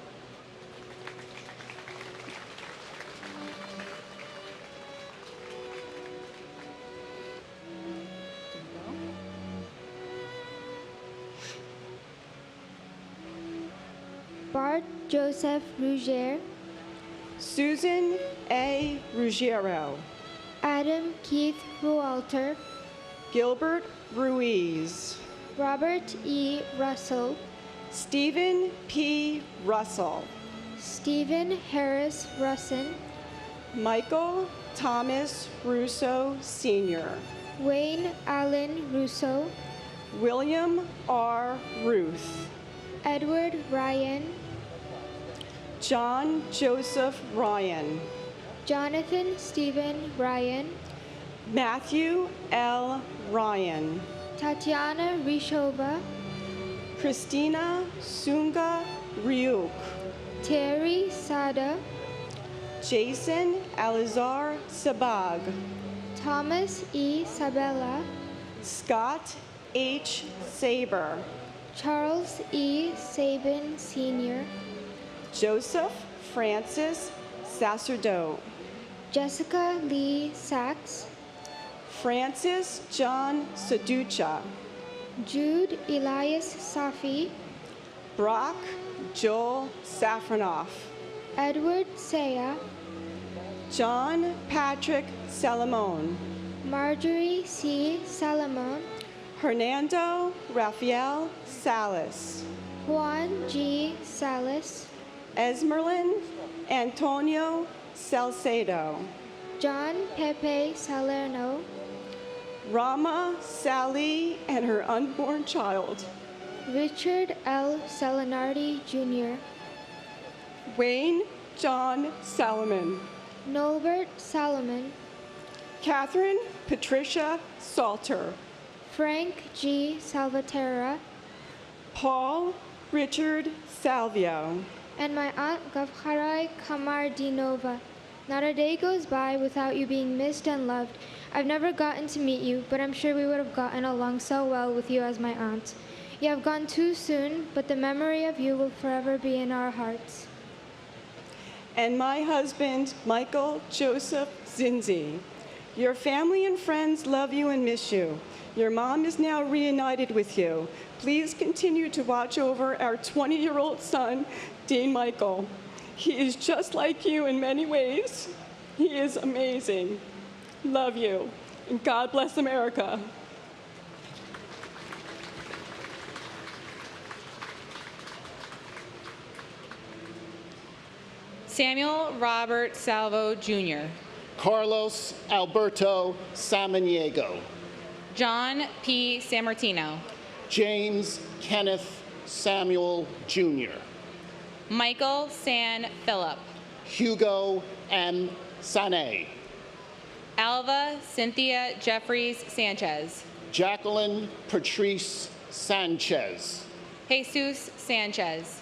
Bart Joseph Ruggier, Susan A. Ruggiero, Adam Keith Rualter, Gilbert Ruiz, Robert E. Russell, Stephen P. Russell, Stephen Harris Russin, Michael Thomas Russo Sr., Wayne Allen Russo, William R. Ruth, Edward Ryan, John Joseph Ryan, Jonathan Stephen Ryan, Matthew L. Ryan, Tatiana Rishova, Christina Sunga Ryuk, Terry Sada, Jason Alizar Sabag, Thomas E. Sabella, Scott H. Saber, Charles E. Sabin Sr., Joseph Francis Sacerdote, Jessica Lee Sachs, Francis John Saducha, Jude Elias Safi, Brock Joel Safranoff, Edward Saya, John Patrick Salamone, Marjorie C. Salamone, Hernando Rafael Salas, Juan G. Salas, Esmerlin Antonio Salcedo, John Pepe Salerno, Rama Sally and her unborn child, Richard L. Salinardi Jr., Wayne John Salomon, Nolbert Salomon, Catherine Patricia Salter, Frank G. Salvatierra, Paul Richard Salvio, and my aunt Gavharai Kamardinova. Not a day goes by without you being missed and loved. I've never gotten to meet you, but I'm sure we would have gotten along so well with you as my aunt. You have gone too soon, but the memory of you will forever be in our hearts. And my husband, Michael Joseph Zinzi. Your family and friends love you and miss you. Your mom is now reunited with you. Please continue to watch over our 20-year-old son, Dean Michael. He is just like you in many ways. He is amazing. Love you, and God bless America. Samuel Robert Salvo Jr., Carlos Alberto Samaniego, John P. Sammartino, James Kenneth Samuel Jr., Michael San Philip, Hugo M. Sané, Alva Cynthia Jeffries Sanchez, Jacqueline Patrice Sanchez, Jesus Sanchez,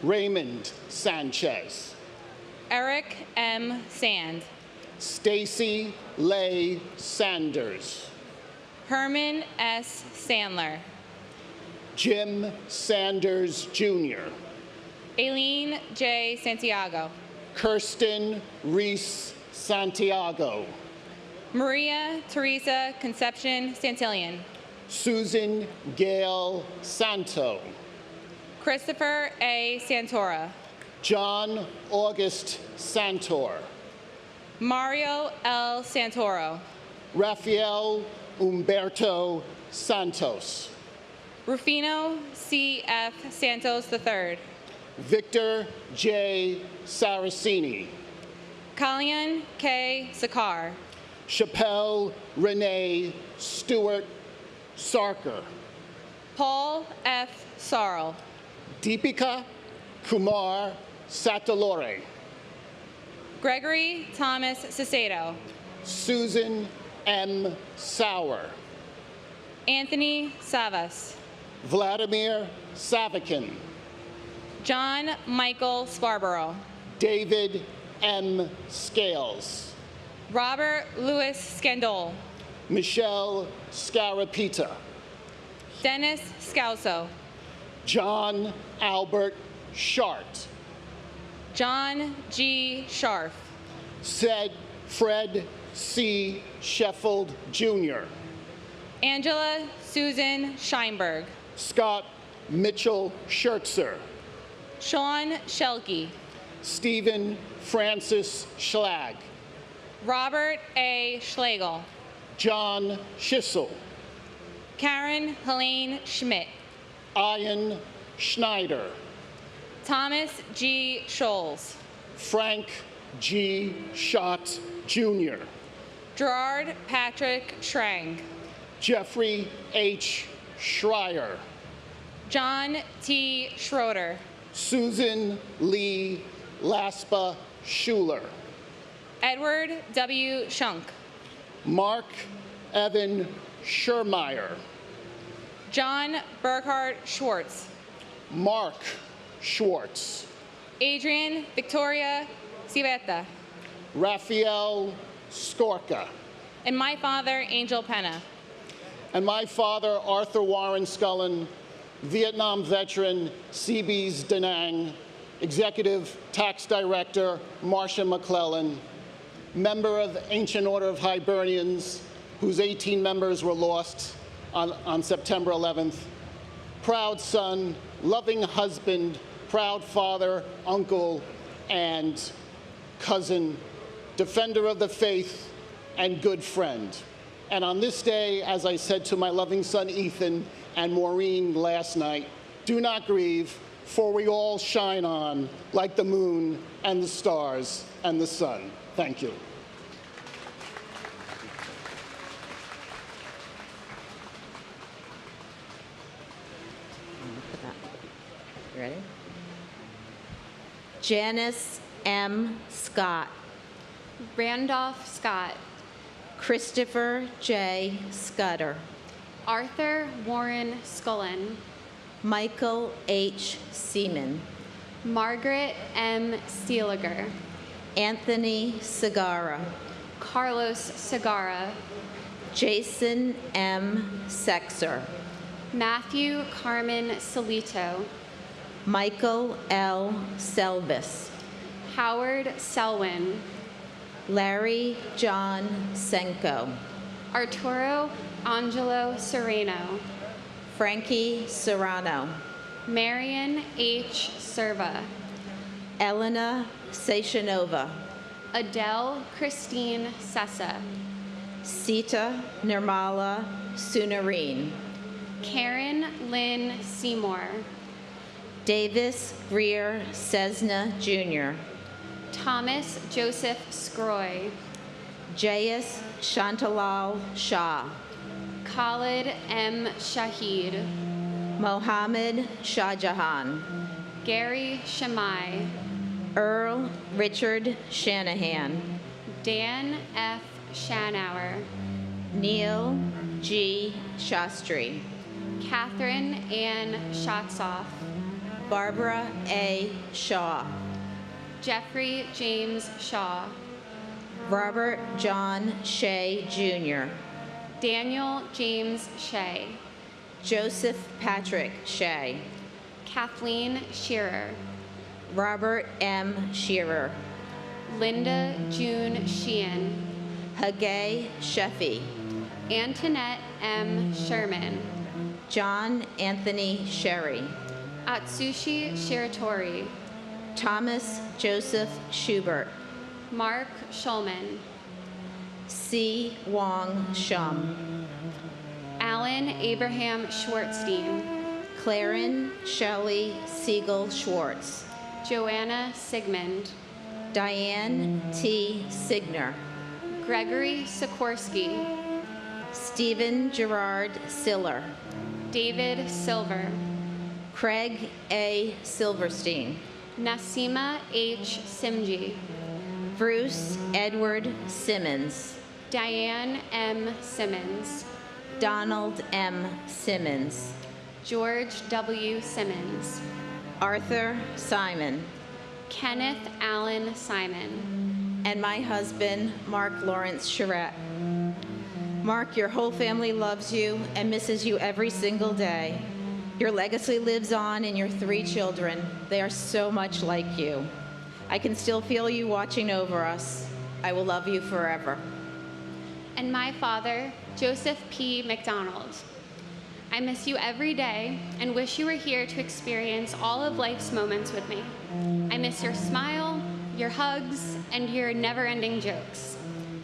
Raymond Sanchez, Eric M. Sand, Stacy Leigh Sanders, Herman S. Sandler, Jim Sanders Jr., Aileen J. Santiago, Kirsten Reese Santiago, Maria Teresa Conception Santillan, Susan Gail Santo, Christopher A. Santora, John August Santor, Mario L. Santoro, Rafael Umberto Santos, Rufino C.F. Santos III, Victor J. Saraceni, Kalyan K. Sakar, Chappelle Renee Stewart Sarker, Paul F. Sarl, Deepika Kumar Satalore, Gregory Thomas Cicedo, Susan M. Sauer, Anthony Savas, Vladimir Savakin, John Michael Scarborough, David M. Scales, Robert Louis Scandol, Michelle Scarapita, Dennis Scalzo, John Albert Shart, John G. Scharf, Fred C. Sheffield Jr., Angela Susan Scheinberg, Scott Mitchell Schertzer, Sean Shelke, Stephen Francis Schlag, Robert A. Schlegel, John Schissel, Karen Helene Schmidt, Ian Schneider, Thomas G. Scholes, Frank G. Schott Jr., Gerard Patrick Schrang, Jeffrey H. Schreier, John T. Schroeder, Susan Lee Laspa Schuler, Edward W. Shunk, Mark Evan Schermeyer, John Burkhart Schwartz, Mark Schwartz, Adrian Victoria Civetta, Raphael Skorka, and my father, Angel Penna. and my father, Arthur Warren Scullin, Vietnam veteran, Seabees Da Nang, Executive Tax Director, Marcia McClellan, member of the Ancient Order of Hibernians, whose 18 members were lost on September 11th, proud son, loving husband, proud father, uncle, and cousin, defender of the faith, and good friend. And on this day, as I said to my loving son Ethan and Maureen last night, do not grieve, for we all shine on like the moon and the stars and the sun. Thank you. You ready? Janice M. Scott, Randolph Scott, Christopher J. Scudder, Arthur Warren Scullin, Michael H. Seaman, Margaret M. Steeliger, Anthony Segarra, Carlos Segarra, Jason M. Sexer, Matthew Carmen Solito, Michael L. Selvis, Howard Selwyn, Larry John Senko, Arturo Angelo Sereno, Frankie Serrano, Marion H. Serva, Elena Seshanova, Adele Christine Sessa, Sita Nirmala Sunareen, Karen Lynn Seymour, Davis Greer Cessna Jr., Thomas Joseph Scroy, Jayas Shantalal Shah, Khalid M. Shahid, Mohammed Shahjahan, Gary Shamai, Earl Richard Shanahan, Dan F. Shanauer, Neil G. Shastri, Catherine Ann Schatzoff, Barbara A. Shaw, Jeffrey James Shaw, Robert John Shea Jr., Daniel James Shea, Joseph Patrick Shea, Kathleen Shearer, Robert M. Shearer, Linda June Sheehan, Hagay Sheffy, Antoinette M. Sherman, John Anthony Sherry, Atsushi Shiratori, Thomas Joseph Schubert. Mark Schulman. C. Wong Shum. Alan Abraham Schwartzstein. Claren Shelley Siegel Schwartz. Joanna Sigmund. Diane T. Signer. Gregory Sikorsky. Stephen Gerard Siller. David Silver. Craig A. Silverstein. Nasima H. Simji. Bruce Edward Simmons. Diane M. Simmons. Donald M. Simmons. George W. Simmons. Arthur Simon. Kenneth Allen Simon. And my husband, Mark Lawrence Charette. Mark, your whole family loves you and misses you every single day. Your legacy lives on in your 3 children. They are so much like you. I can still feel you watching over us. I will love you forever. And my father, Joseph P. McDonald. I miss you every day and wish you were here to experience all of life's moments with me. I miss your smile, your hugs, and your never-ending jokes.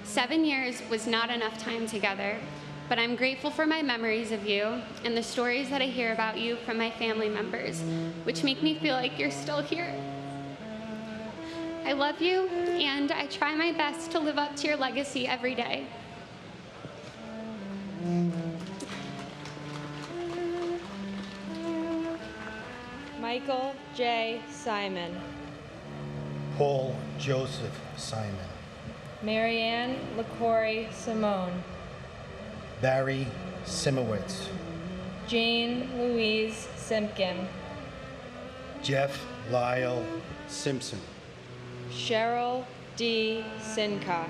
7 years was not enough time together, but I'm grateful for my memories of you and the stories that I hear about you from my family members, which make me feel like you're still here. I love you, and I try my best to live up to your legacy every day. Michael J. Simon. Paul Joseph Simon. Marianne LaCory Simone. Barry Simowitz. Jane Louise Simpkin. Jeff Lyle Simpson. Cheryl D. Sincock.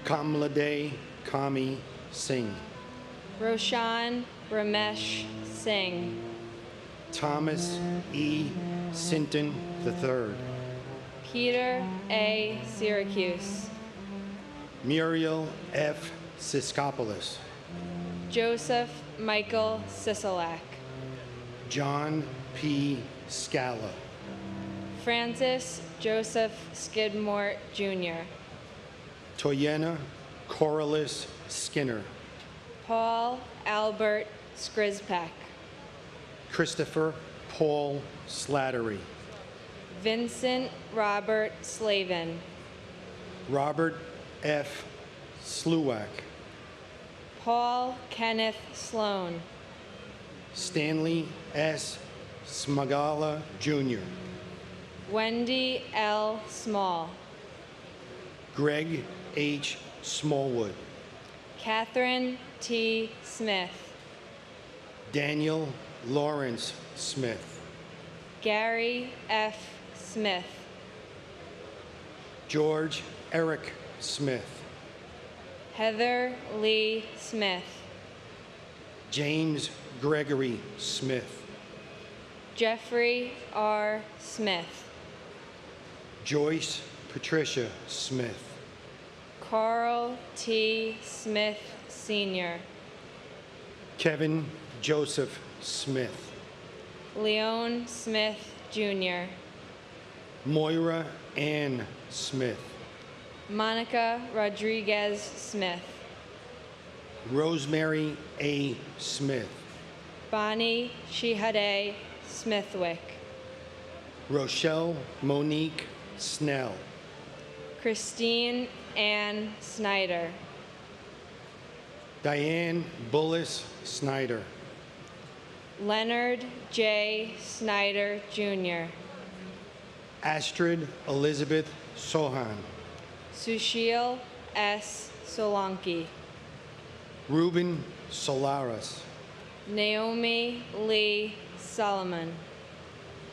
Kamlade Kami Singh. Roshan Ramesh Singh. Thomas E. Sinton III. Peter A. Syracuse. Muriel F. Siskopoulos. Joseph Michael Sisolak. John P. Scala. Francis Joseph Skidmore, Jr. Toyena Corliss Skinner. Paul Albert Skrizpek. Christopher Paul Slattery. Vincent Robert Slavin. Robert F. Sluwak. Paul Kenneth Sloan. Stanley S. Smagala, Jr. Wendy L. Small. Greg H. Smallwood. Catherine T. Smith. Daniel Lawrence Smith. Gary F. Smith. George Eric Smith. Heather Lee Smith. James Gregory Smith. Jeffrey R. Smith. Joyce Patricia Smith. Carl T. Smith, Sr. Kevin Joseph Smith. Leon Smith, Jr. Moira Ann Smith. Monica Rodriguez Smith. Rosemary A. Smith. Bonnie Shihade Smithwick. Rochelle Monique Snell. Christine Ann Snyder. Diane Bullis Snyder. Leonard J. Snyder, Jr. Astrid Elizabeth Sohan. Sushil S. Solanki. Ruben Solaris. Naomi Lee Solomon.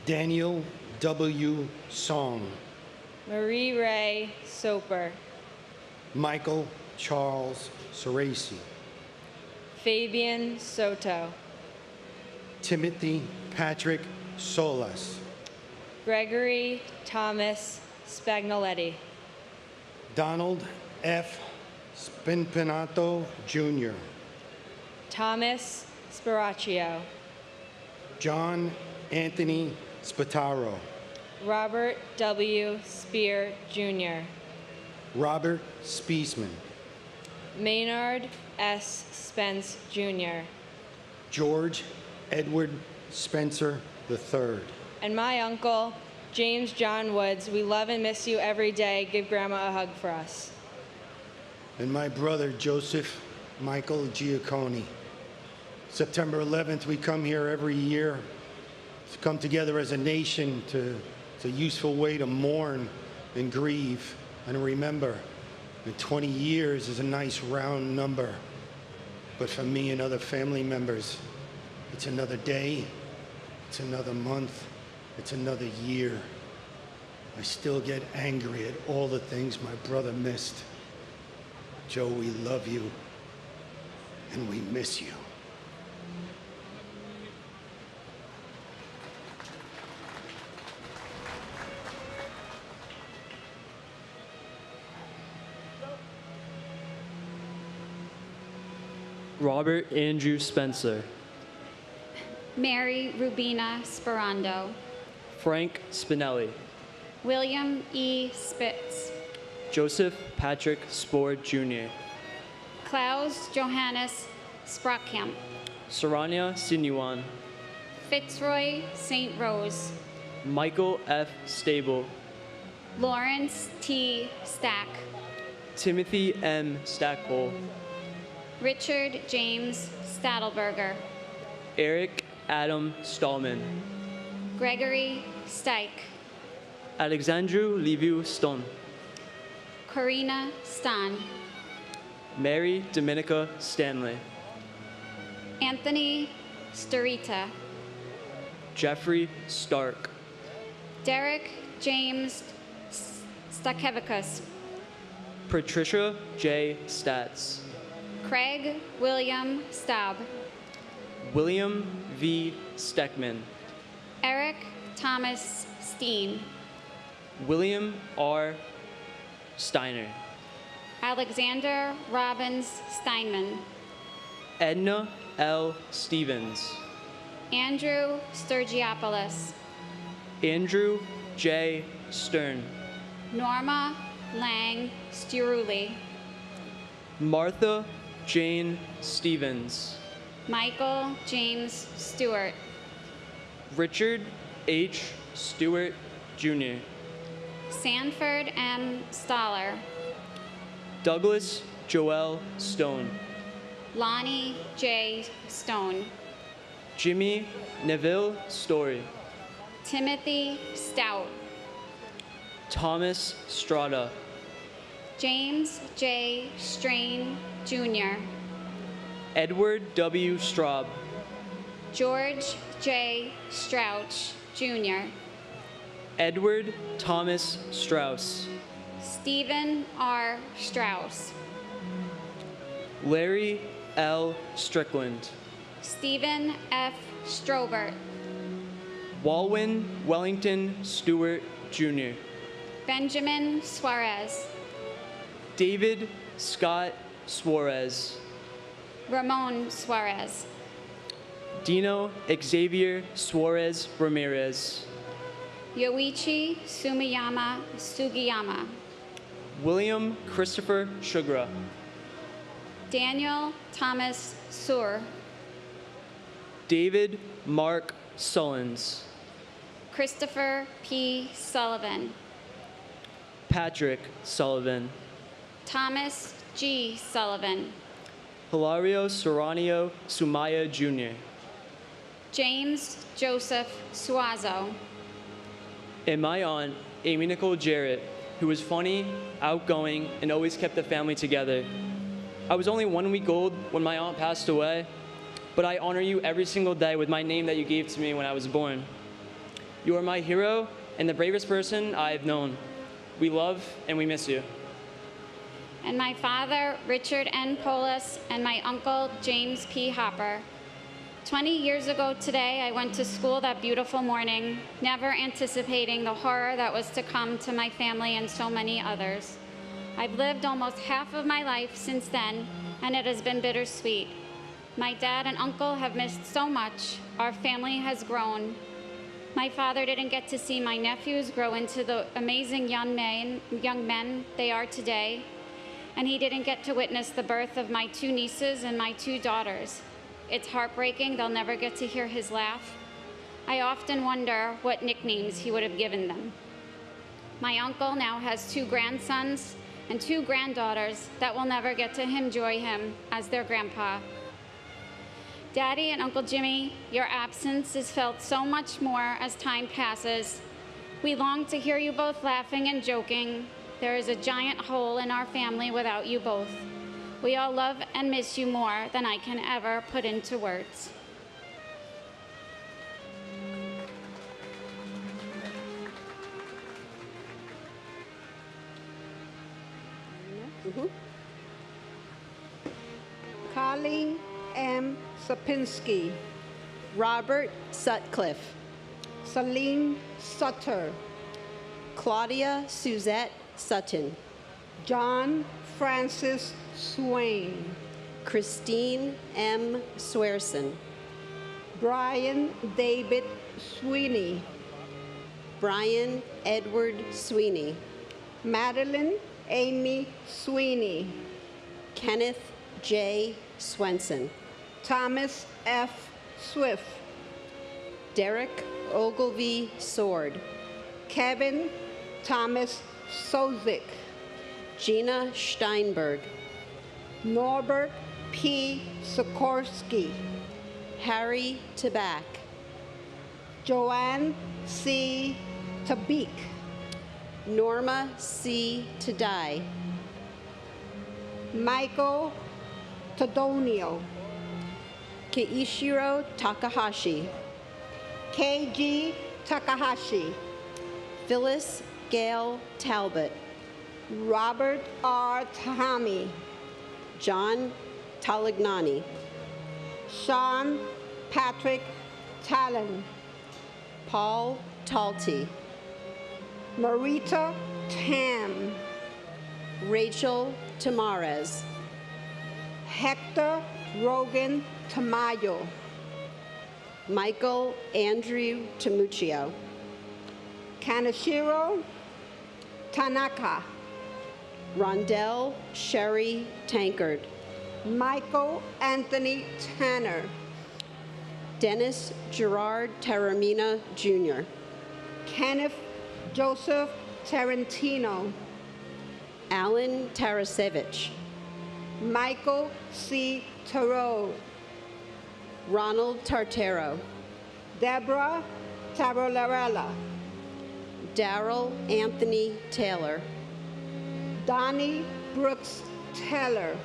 Daniel W. Song. Marie Ray Soper. Michael Charles Cerasi. Fabian Soto. Timothy Patrick Solas. Gregory Thomas Spagnoletti. Donald F. Spinpinato Jr. Thomas Spiraccio. John Anthony Spataro. Robert W. Spear, Jr. Robert Spiesman, Maynard S. Spence, Jr. George Edward Spencer III. And my uncle, James John Woods. We love and miss you every day. Give Grandma a hug for us. And my brother, Joseph Michael Giacconi. September 11th, we come here every year to come together as a nation. It's a useful way to mourn and grieve and remember. And 20 years is a nice round number. But for me and other family members, it's another day, it's another month, it's another year. I still get angry at all the things my brother missed. Joe, we love you, and we miss you. Robert Andrew Spencer. Mary Rubina Sperando. Frank Spinelli. William E. Spitz. Joseph Patrick Spohr Jr. Klaus Johannes Sprockamp. Saranya Sinuan. Fitzroy St. Rose. Michael F. Stable. Lawrence T. Stack. Timothy M. Stackpole. Richard James Stadelberger. Eric Adam Stallman. Gregory Stike. Alexandru Liviu Stone. Corina Stan. Mary Dominica Stanley. Anthony Starita. Jeffrey Stark. Derek James Stakevicus. Patricia J. Stats. Craig William Staub. William V. Steckman. Eric Thomas Steen. William R. Steiner. Alexander Robbins Steinman. Edna L. Stevens. Andrew Sturgiopoulos. Andrew J. Stern. Norma Lang Sturuli. Martha Jane Stevens. Michael James Stewart. Richard H. Stewart, Jr. Sanford M. Stoller. Douglas Joel Stone. Lonnie J. Stone. Jimmy Neville Story. Timothy Stout. Thomas Strada. James J. Strain, Jr. Edward W. Straub. George J. Strouch, Jr. Edward Thomas Strauss. Stephen R. Strauss. Larry L. Strickland. Stephen F. Strobert. Walwyn Wellington Stewart, Jr. Benjamin Suarez. David Scott Suarez. Ramon Suarez. Dino Xavier Suarez Ramirez. Yoichi Sumiyama Sugiyama. William Christopher Sugra. Daniel Thomas Suhr. David Mark Sullins. Christopher P. Sullivan. Patrick Sullivan. Thomas G. Sullivan. Hilario Serranio Sumaya, Jr. James Joseph Suazo. And my aunt, Amy Nicole Jarrett, who was funny, outgoing, and always kept the family together. I was only 1 week old when my aunt passed away, but I honor you every single day with my name that you gave to me when I was born. You are my hero and the bravest person I've known. We love and we miss you. And my father, Richard N. Polis, and my uncle, James P. Hopper. 20 years ago today, I went to school that beautiful morning, never anticipating the horror that was to come to my family and so many others. I've lived almost half of my life since then, and it has been bittersweet. My dad and uncle have missed so much. Our family has grown. My father didn't get to see my nephews grow into the amazing young men they are today, and he didn't get to witness the birth of my 2 nieces and my 2 daughters. It's heartbreaking they'll never get to hear his laugh. I often wonder what nicknames he would have given them. My uncle now has 2 grandsons and 2 granddaughters that will never get to enjoy him as their grandpa. Daddy and Uncle Jimmy, your absence is felt so much more as time passes. We long to hear you both laughing and joking. There is a giant hole in our family without you both. We all love and miss you more than I can ever put into words. Colleen M. Sapinski, Robert Sutcliffe, Celine Sutter, Claudia Suzette Sutton, John Francis Swain, Christine M. Swearson, Brian David Sweeney, Brian Edward Sweeney, Madeline Amy Sweeney, Kenneth J. Swenson, Thomas F. Swift, Derek Ogilvy Sword, Kevin Thomas Sozik, Gina Steinberg, Norbert P. Sikorsky, Harry Tabak, Joanne C. Tabik, Norma C. Tadai, Michael Tadonio, Keishiro Takahashi, K.G. Takahashi, Phyllis Gail Talbot, Robert R. Tahami, John Talagnani, Sean Patrick Talon, Paul Talty, Marita Tam, Rachel Tamarez, Hector Rogan Tamayo, Michael Andrew Tamuccio, Kanashiro Tanaka, Rondell Sherry Tankard, Michael Anthony Tanner, Dennis Gerard Taramina Jr., Kenneth Joseph Tarantino, Alan Tarasevich, Michael C. Tarot, Ronald Tartero, Deborah Tarolarella, Darrell Anthony Taylor, Donnie Brooks Taylor,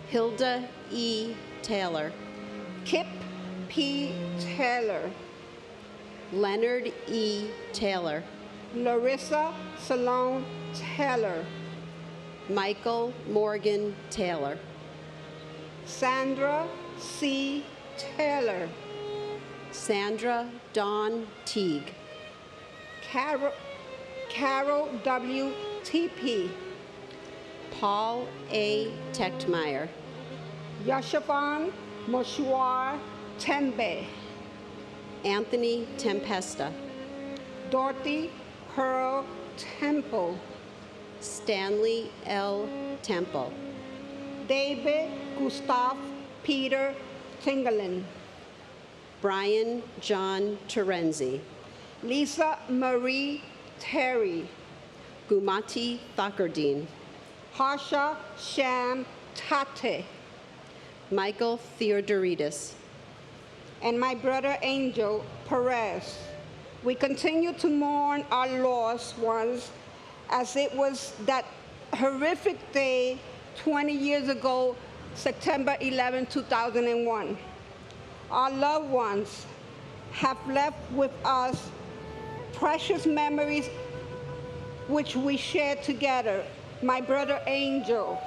Hilda E. Taylor, Kip P. Taylor, Leonard E. Taylor, Larissa Salone Taylor, Michael Morgan Taylor, Sandra C. Taylor, Sandra Dawn Teague, Carol W. T.P., Paul A. Techtmeyer, Yashavan Moshwar Tembe, Anthony Tempesta, Dorothy Pearl Temple, Stanley L. Temple, David Gustav Peter Tingelin, Brian John Terenzi, Lisa Marie Terry, Gumati Thakardine, Harsha Sham Tate, Michael Theodoridis, and my brother Angel Perez. We continue to mourn our lost ones as it was that horrific day 20 years ago, September 11, 2001. Our loved ones have left with us precious memories which we shared together. My brother Angel,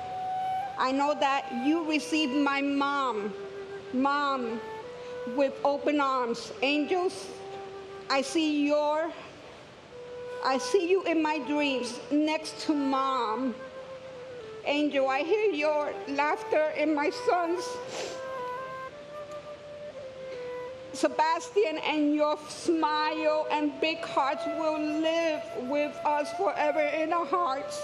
I know that you received my mom, with open arms. Angels, I see you in my dreams next to Mom. Angel, I hear your laughter in my son's Sebastian, and your smile and big hearts will live with us forever in our hearts.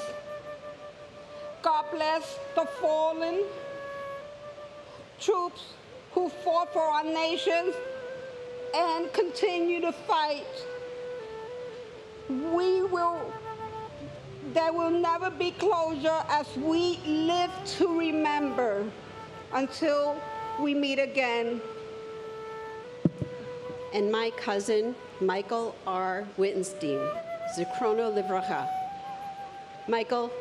God bless the fallen troops who fought for our nations and continue to fight. There will never be closure as we live to remember until we meet again. And my cousin, Michael R. Wittenstein, Zichrono Livracha. Michael,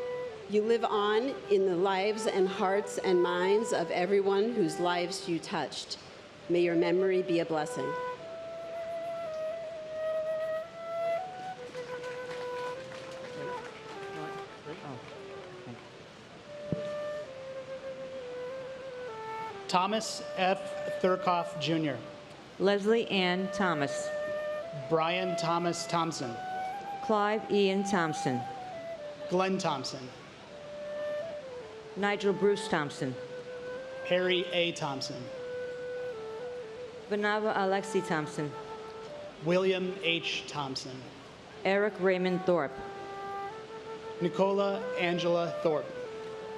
you live on in the lives and hearts and minds of everyone whose lives you touched. May your memory be a blessing. Thomas F. Thurkoff, Jr. Leslie Ann Thomas. Brian Thomas Thompson. Clive Ian Thompson. Glenn Thompson. Nigel Bruce Thompson. Perry A. Thompson. Vanava Alexi Thompson. William H. Thompson. Eric Raymond Thorpe. Nicola Angela Thorpe.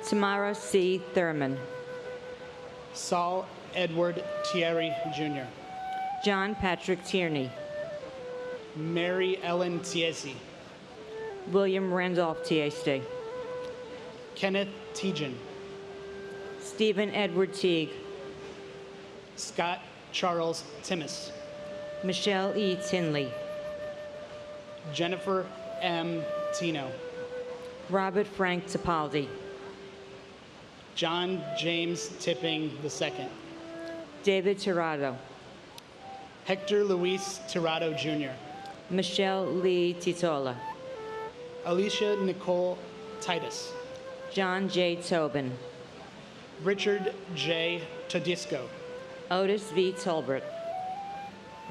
Tamara C. Thurman. Saul Edward Thierry, Jr. John Patrick Tierney. Mary Ellen Tiesi. William Randolph Tieste. Kenneth Tejan. Stephen Edward Teague. Scott Charles Timmis. Michelle E. Tinley. Jennifer M. Tino. Robert Frank Tipaldi. John James Tipping II. David Tirado. Hector Luis Tirado, Jr. Michelle Lee Titola. Alicia Nicole Titus. John J. Tobin. Richard J. Todisco. Otis V. Tolbert.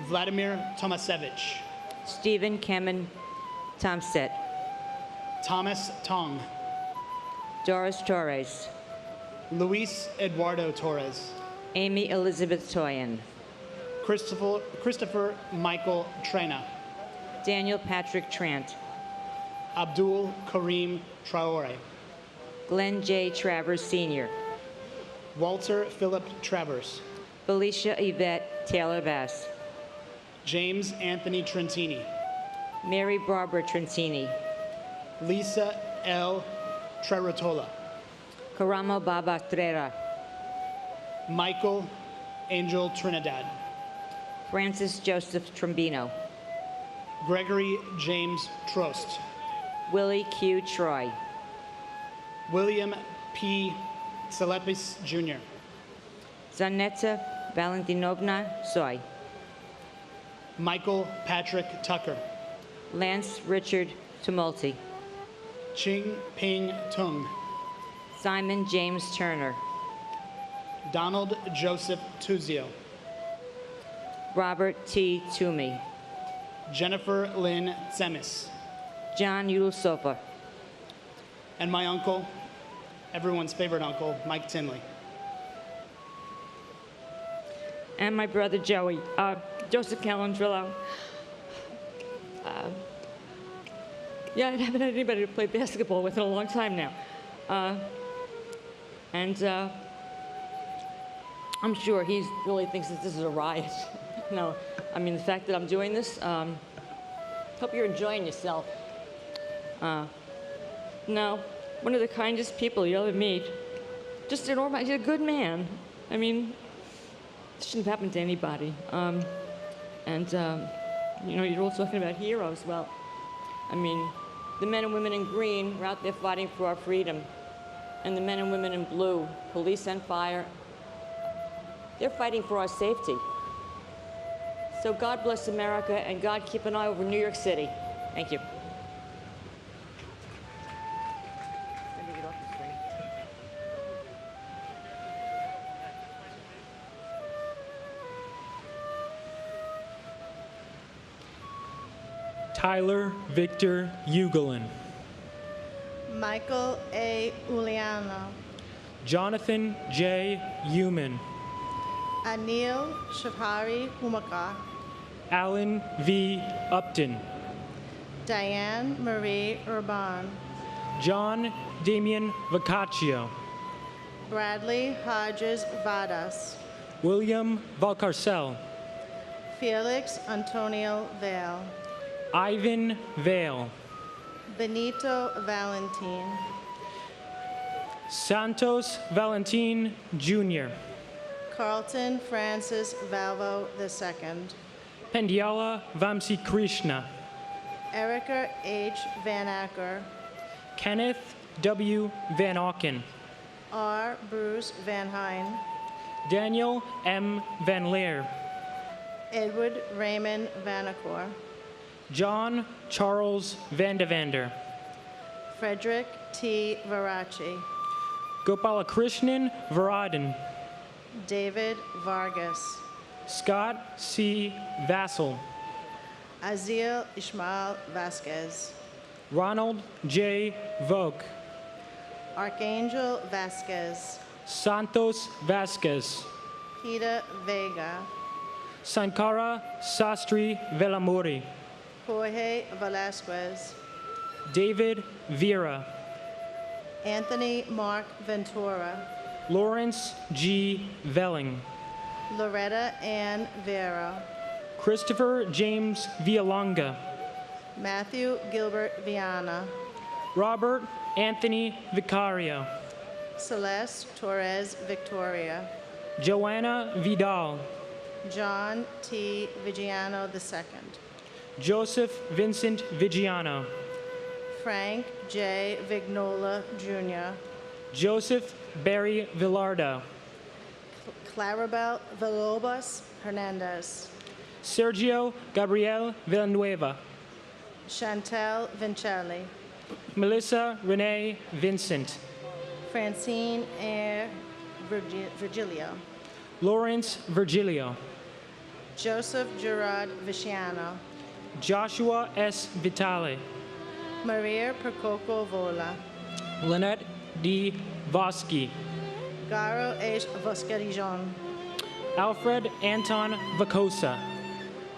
Vladimir Tomasevich. Stephen Kemen Tomset. Thomas Tong. Doris Torres. Luis Eduardo Torres. Amy Elizabeth Toyen. Christopher Michael Trena. Daniel Patrick Trant. Abdul Karim Traore. Glenn J. Travers Sr. Walter Philip Travers. Felicia Yvette Taylor Bass. James Anthony Trentini. Mary Barbara Trentini. Lisa L. Treratola. Karamo Baba Trera. Michael Angel Trinidad. Francis Joseph Trombino. Gregory James Trost. Willie Q. Troy. William P. Selepis, Jr. Zanetta Valentinovna Soy. Michael Patrick Tucker. Lance Richard Tumulty. Ching Ping Tung. Simon James Turner. Donald Joseph Tuzio. Robert T. Toomey. Jennifer Lynn Tsemis. John Yusofa. And my uncle, everyone's favorite uncle, Mike Tinley. And my brother Joey, Joseph Calandrillo. Yeah, I haven't had anybody to play basketball with in a long time now. I'm sure he really thinks that this is a riot. No, I mean, the fact that I'm doing this, hope you're enjoying yourself. No, one of the kindest people you'll ever meet. Just he's a good man. I mean, this shouldn't happen to anybody. You know, you're all talking about heroes. Well, I mean, the men and women in green were out there fighting for our freedom. And the men and women in blue, police and fire, they're fighting for our safety. So God bless America, and God keep an eye over New York City. Thank you. Tyler Victor Ugelin. Michael A. Uliano. Jonathan J. Human. Anil Shahari Humaka, Alan V. Upton, Diane Marie Urban, John Damian Vacaccio, Bradley Hodges Vadas, William Valcarcel, Felix Antonio Vale, Ivan Vale, Benito Valentin, Santos Valentin Jr., Carlton Francis Valvo II, Pendiala Vamsi Krishna, Erica H. Van Acker, Kenneth W. Van Auken, R. Bruce Van Hine, Daniel M. Van Leer, Edward Raymond Vanacore, John Charles Vandavander, Frederick T. Varachi, Gopalakrishnan Varadhan, David Vargas, Scott C. Vassell, Azil Ishmael Vasquez, Ronald J. Vogt, Archangel Vasquez, Santos Vasquez, Peter Vega, Sankara Sastri Velamuri, Jorge Velasquez, David Vera, Anthony Mark Ventura, Lawrence G. Velling, Loretta Ann Vera, Christopher James Villalonga, Matthew Gilbert Viana, Robert Anthony Vicario, Celeste Torres Victoria, Joanna Vidal, John T. Vigiano II, Joseph Vincent Vigiano, Frank J. Vignola Jr., Joseph Barry Villardo, Clarabel Villalobos Hernandez, Sergio Gabriel Villanueva, Chantel Vincelli, Melissa Renee Vincent, Francine Air Virgilio, Lawrence Virgilio, Joseph Gerard Viciano, Joshua S. Vitale, Maria Percoco Vola, Lynette D. Vosky, Garo H. Voscarijon, Alfred Anton Vacosa,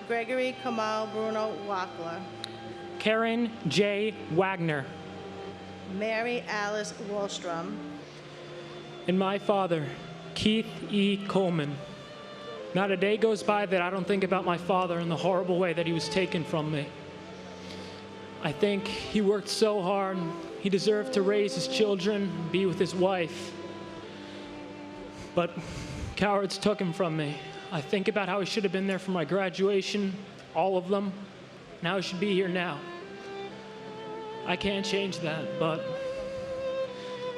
Gregory Kamal Bruno Wackler, Karen J. Wagner, Mary Alice Wallstrom, and my father, Keith E. Coleman. Not a day goes by that I don't think about my father and the horrible way that he was taken from me. I think he worked so hard. He deserved to raise his children, be with his wife. But cowards took him from me. I think about how he should have been there for my graduation, all of them, and how he should be here now. I can't change that, but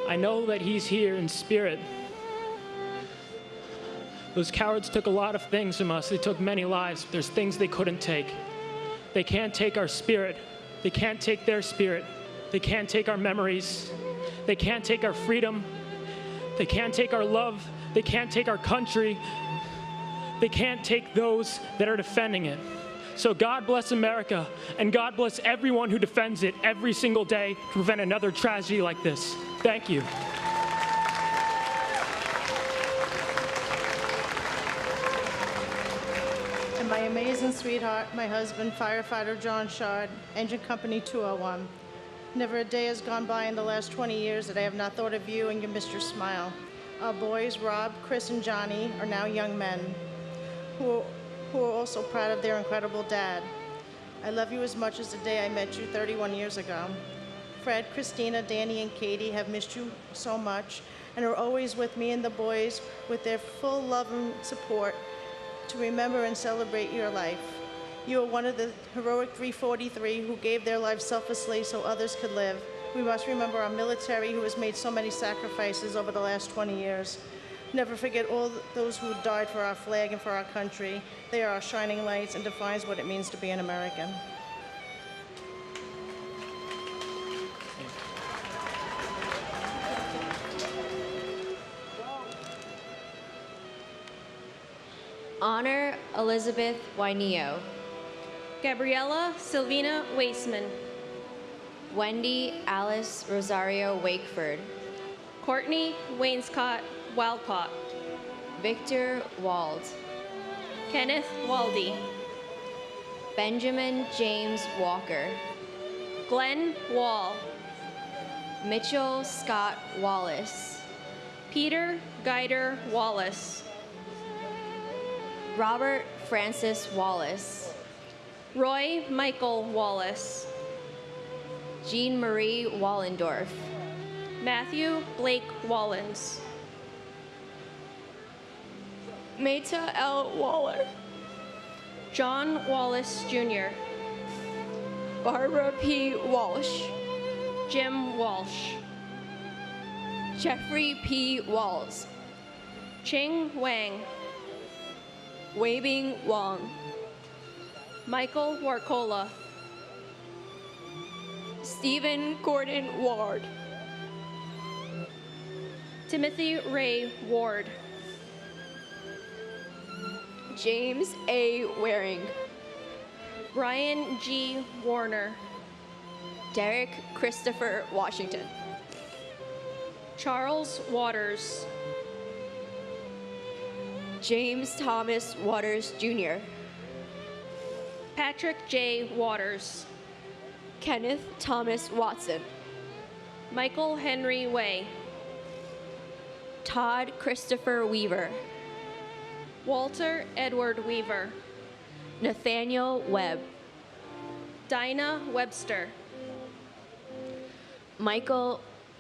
I know that he's here in spirit. Those cowards took a lot of things from us. They took many lives, but there's things they couldn't take. They can't take our spirit. They can't take their spirit. They can't take our memories. They can't take our freedom. They can't take our love. They can't take our country. They can't take those that are defending it. So God bless America, and God bless everyone who defends it every single day to prevent another tragedy like this. Thank you. and my amazing sweetheart, my husband, firefighter John Shard, Engine Company 201. Never a day has gone by in the last 20 years that I have not thought of you and you missed your smile. Our boys, Rob, Chris, and Johnny, are now young men who are also proud of their incredible dad. I love you as much as the day I met you 31 years ago. Fred, Christina, Danny, and Katie have missed you so much and are always with me and the boys with their full love and support to remember and celebrate your life. You are one of the heroic 343 who gave their lives selflessly so others could live. We must remember our military who has made so many sacrifices over the last 20 years. Never forget all those who died for our flag and for our country. They are our shining lights and defines what it means to be an American. Honor Elizabeth Waineo. Gabriella Silvina Waisman. Wendy Alice Rosario Wakeford. Courtney Wainscott Wildpot. Victor Wald. Kenneth Waldy. Benjamin James Walker. Glenn Wall. Mitchell Scott Wallace. Peter Guider Wallace. Robert Francis Wallace. Roy Michael Wallace. Jean Marie Wallendorf. Matthew Blake Wallens. Meta L. Waller. John Wallace Jr. Barbara P. Walsh. Jim Walsh. Jeffrey P. Walls. Ching Wang. Weibing Wang. Michael Warcola. Stephen Gordon Ward. Timothy Ray Ward. James A. Waring. Brian G. Warner. Derek Christopher Washington. Charles Waters. James Thomas Waters Jr. Patrick J. Waters. Kenneth Thomas Watson. Michael Henry Way. Todd Christopher Weaver. Walter Edward Weaver. Nathaniel Webb. Dinah Webster.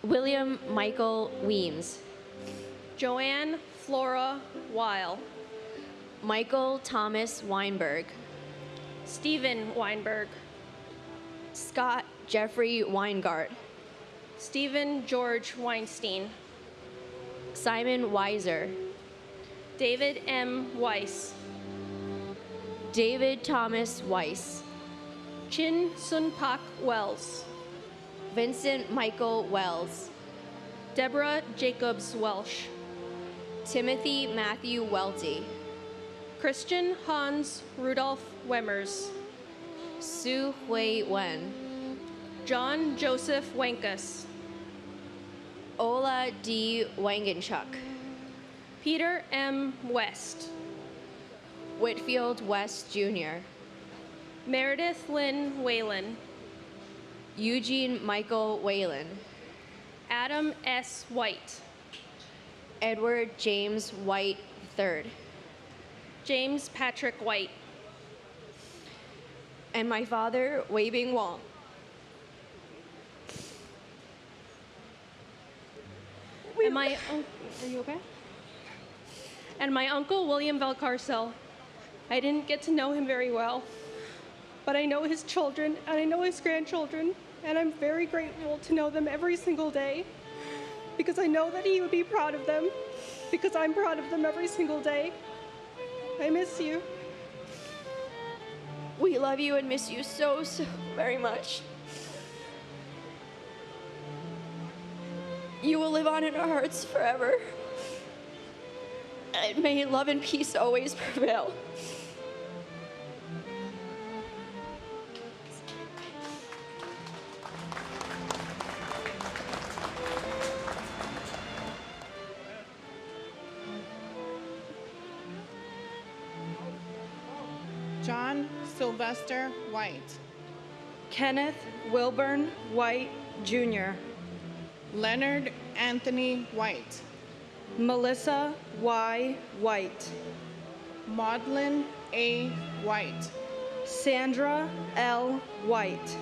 William Michael Weems. Joanne Flora Weil. Michael Thomas Weinberg. Stephen Weinberg. Scott Jeffrey Weingart. Stephen George Weinstein. Simon Weiser. David M. Weiss. David Thomas Weiss. Chin Sun Pak Wells. Vincent Michael Wells. Deborah Jacobs Welsh. Timothy Matthew Welty. Christian Hans Rudolph Wemmers. Su Hui Wen. John Joseph Wankus. Ola D. Wangenchuk. Peter M. West. Whitfield West Jr. Meredith Lynn Whalen. Eugene Michael Whalen. Adam S. White. Edward James White III. James Patrick White. And my father, Weibing Wang. Are you okay? And my uncle, William Valcarcel. I didn't get to know him very well, but I know his children and I know his grandchildren, and I'm very grateful to know them every single day because I know that he would be proud of them because I'm proud of them every single day. I miss you. We love you and miss you so very much. You will live on in our hearts forever. And may love and peace always prevail. John Sylvester White. Kenneth Wilburn White, Jr. Leonard Anthony White. Melissa Y. White. Maudlin A. White. Sandra L. White.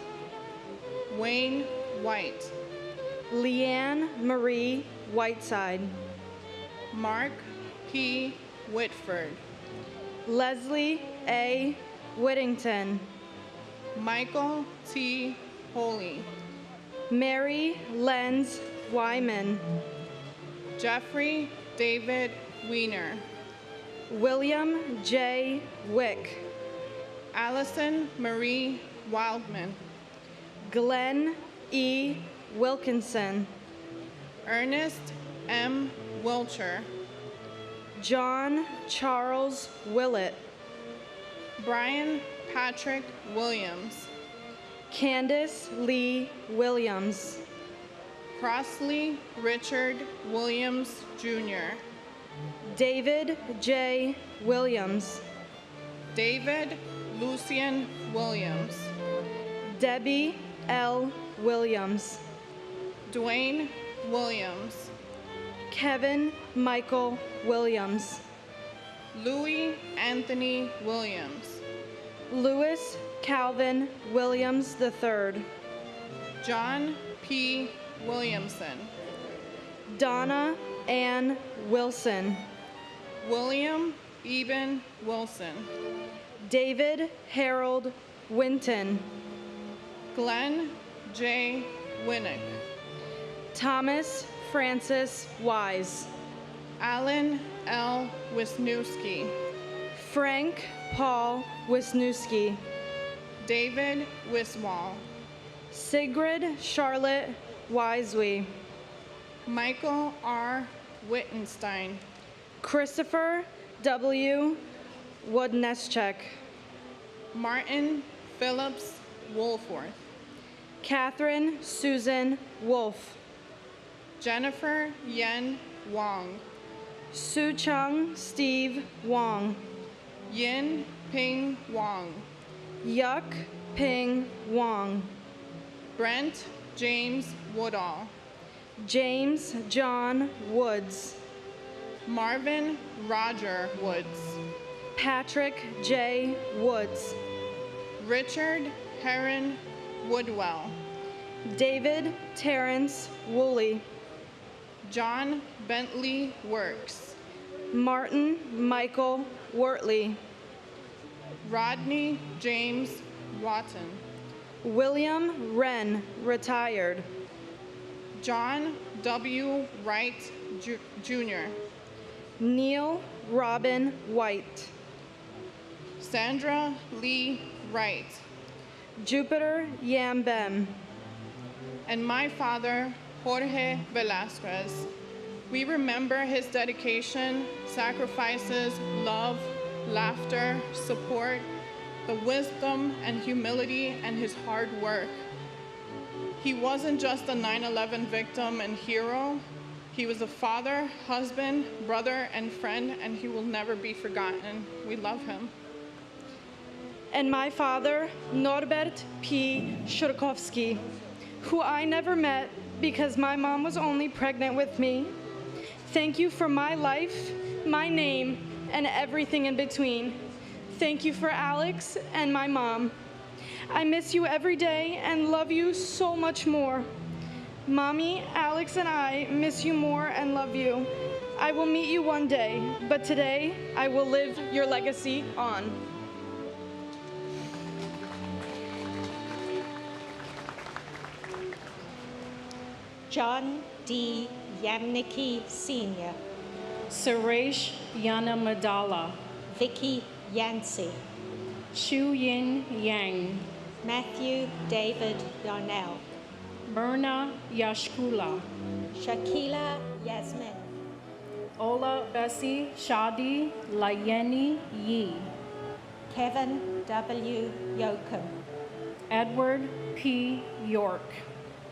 Wayne White. Leanne Marie Whiteside. Mark P. Whitford. Leslie A. Whittington. Michael T. Holy. Mary Lenz Wyman. Jeffrey David Wiener. William J. Wick. Allison Marie Wildman. Glenn E. Wilkinson. Ernest M. Wilcher. John Charles Willett. Brian Patrick Williams. Candace Lee Williams. Crossley Richard Williams Jr. David J. Williams. David Lucian Williams. Debbie L. Williams. Dwayne Williams. Kevin Michael Williams. Louis Anthony Williams. Louis Calvin Williams III. John P. Williamson. Donna Ann Wilson. William Eben Wilson. David Harold Winton. Glenn J. Winnick. Thomas Francis Wise. Alan L. Wisniewski. Frank Paul Wisniewski. David Wiswall. Sigrid Charlotte Wiswe. Michael R. Wittenstein. Christopher W. Wodneschek. Martin Phillips Woolforth. Catherine Susan Wolf. Jennifer Yen Wong. Su Chung Steve Wong. Yin Ping Wong. Yuk Ping Wong. Brent James Woodall. James John Woods. Marvin Roger Woods. Patrick J. Woods. Richard Heron Woodwell. David Terrence Woolley. John Bentley Works. Martin Michael Wortley. Rodney James Watton. William Wren, retired. John W. Wright Jr. Neil Robin White. Sandra Lee Wright. Jupiter Yambem. And my father, Jorge Velasquez. We remember his dedication, sacrifices, love, laughter, support, the wisdom and humility, and his hard work. He wasn't just a 9/11 victim and hero. He was a father, husband, brother, and friend, and he will never be forgotten. We love him. And my father, Norbert P. Shurkovsky, who I never met because my mom was only pregnant with me. Thank you for my life, my name, and everything in between. Thank you for Alex and my mom. I miss you every day and love you so much more. Mommy, Alex, and I miss you more and love you. I will meet you one day, but today I will live your legacy on. John D. Yamnicki Sr. Suresh Yanamadala. Vicky Yancey. Shu Yin Yang. Matthew David Darnell. Myrna Yashkula. Shakila Yasmin. Ola Bessie Shadi Layeni Yi. Kevin W. Yoakum. Edward P. York.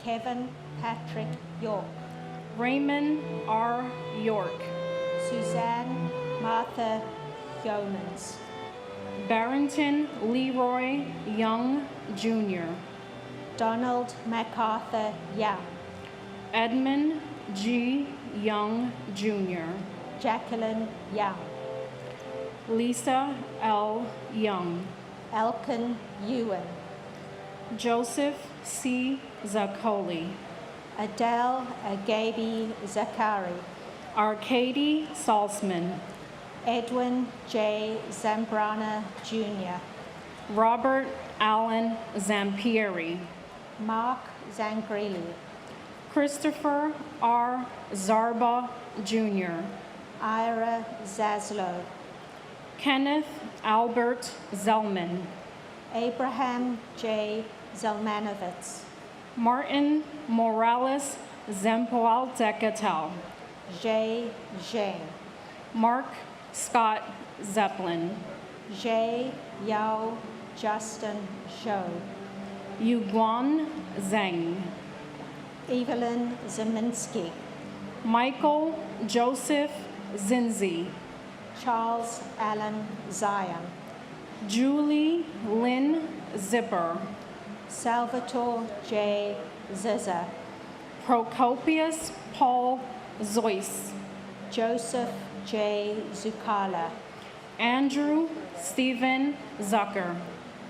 Kevin Patrick York. Raymond R. York. Suzanne Martha Yeomans. Barrington Leroy Young Jr. Donald MacArthur Young. Edmund G. Young Jr. Jacqueline Young. Lisa L. Young. Elkin Ewan. Joseph C. Zaccoli. Adele Agabi Zakari. Arcady Salzman. Edwin J. Zambrana Jr. Robert Allen Zampieri. Mark Zangrilli. Christopher R. Zarba Jr. Ira Zaslow. Kenneth Albert Zellman. Abraham J. Zelmanovitz. Martin Morales Zempoaltecatel. J. Zhang. Mark Scott Zeppelin. J. Yao Justin Zhou. Yuguan Zheng. Evelyn Zeminski. Michael Joseph Zinzi. Charles Allen Zion, Julie Lynn Zipper. Salvatore J. Zizza, Procopius Paul Zoyce. Joseph J. Zucala, Andrew Stephen Zucker.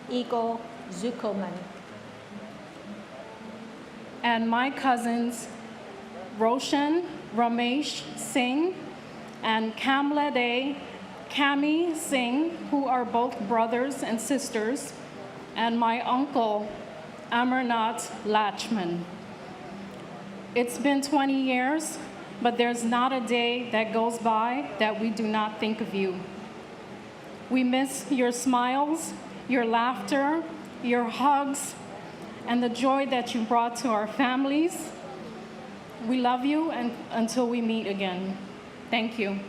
Igor Zuckelman, And my cousins Roshan Ramesh Singh and Kamlade Kami Singh, who are both brothers and sisters, and my uncle Amarnath Lachman. It's been 20 years, but there's not a day that goes by that we do not think of you. We miss your smiles, your laughter, your hugs, and the joy that you brought to our families. We love you and until we meet again. Thank you.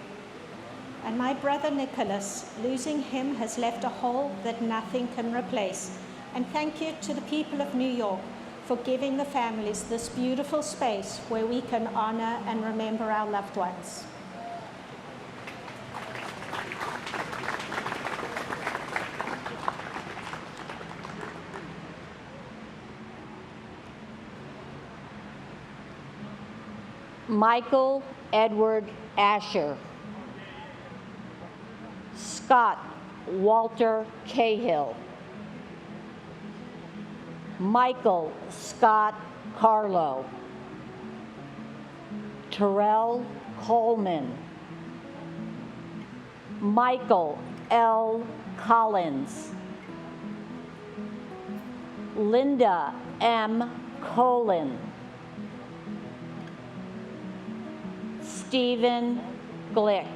and my brother Nicholas. Losing him has left a hole that nothing can replace. And thank you to the people of New York for giving the families this beautiful space where we can honor and remember our loved ones. Michael Edward Asher. Scott Walter Cahill. Michael Scott Carlo. Terrell Coleman. Michael L. Collins. Linda M. Colin. Stephen Glick.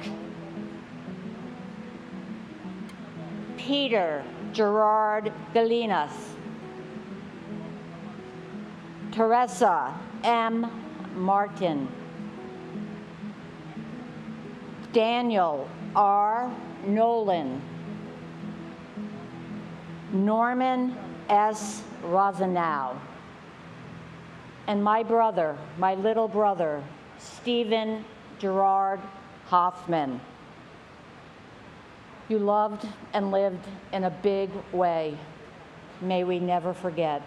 Peter Gerard Galinas. Teresa M. Martin. Daniel R. Nolan. Norman S. Rosenau. And my brother, my little brother, Stephen Gerard Hoffman. You loved and lived in a big way. May we never forget.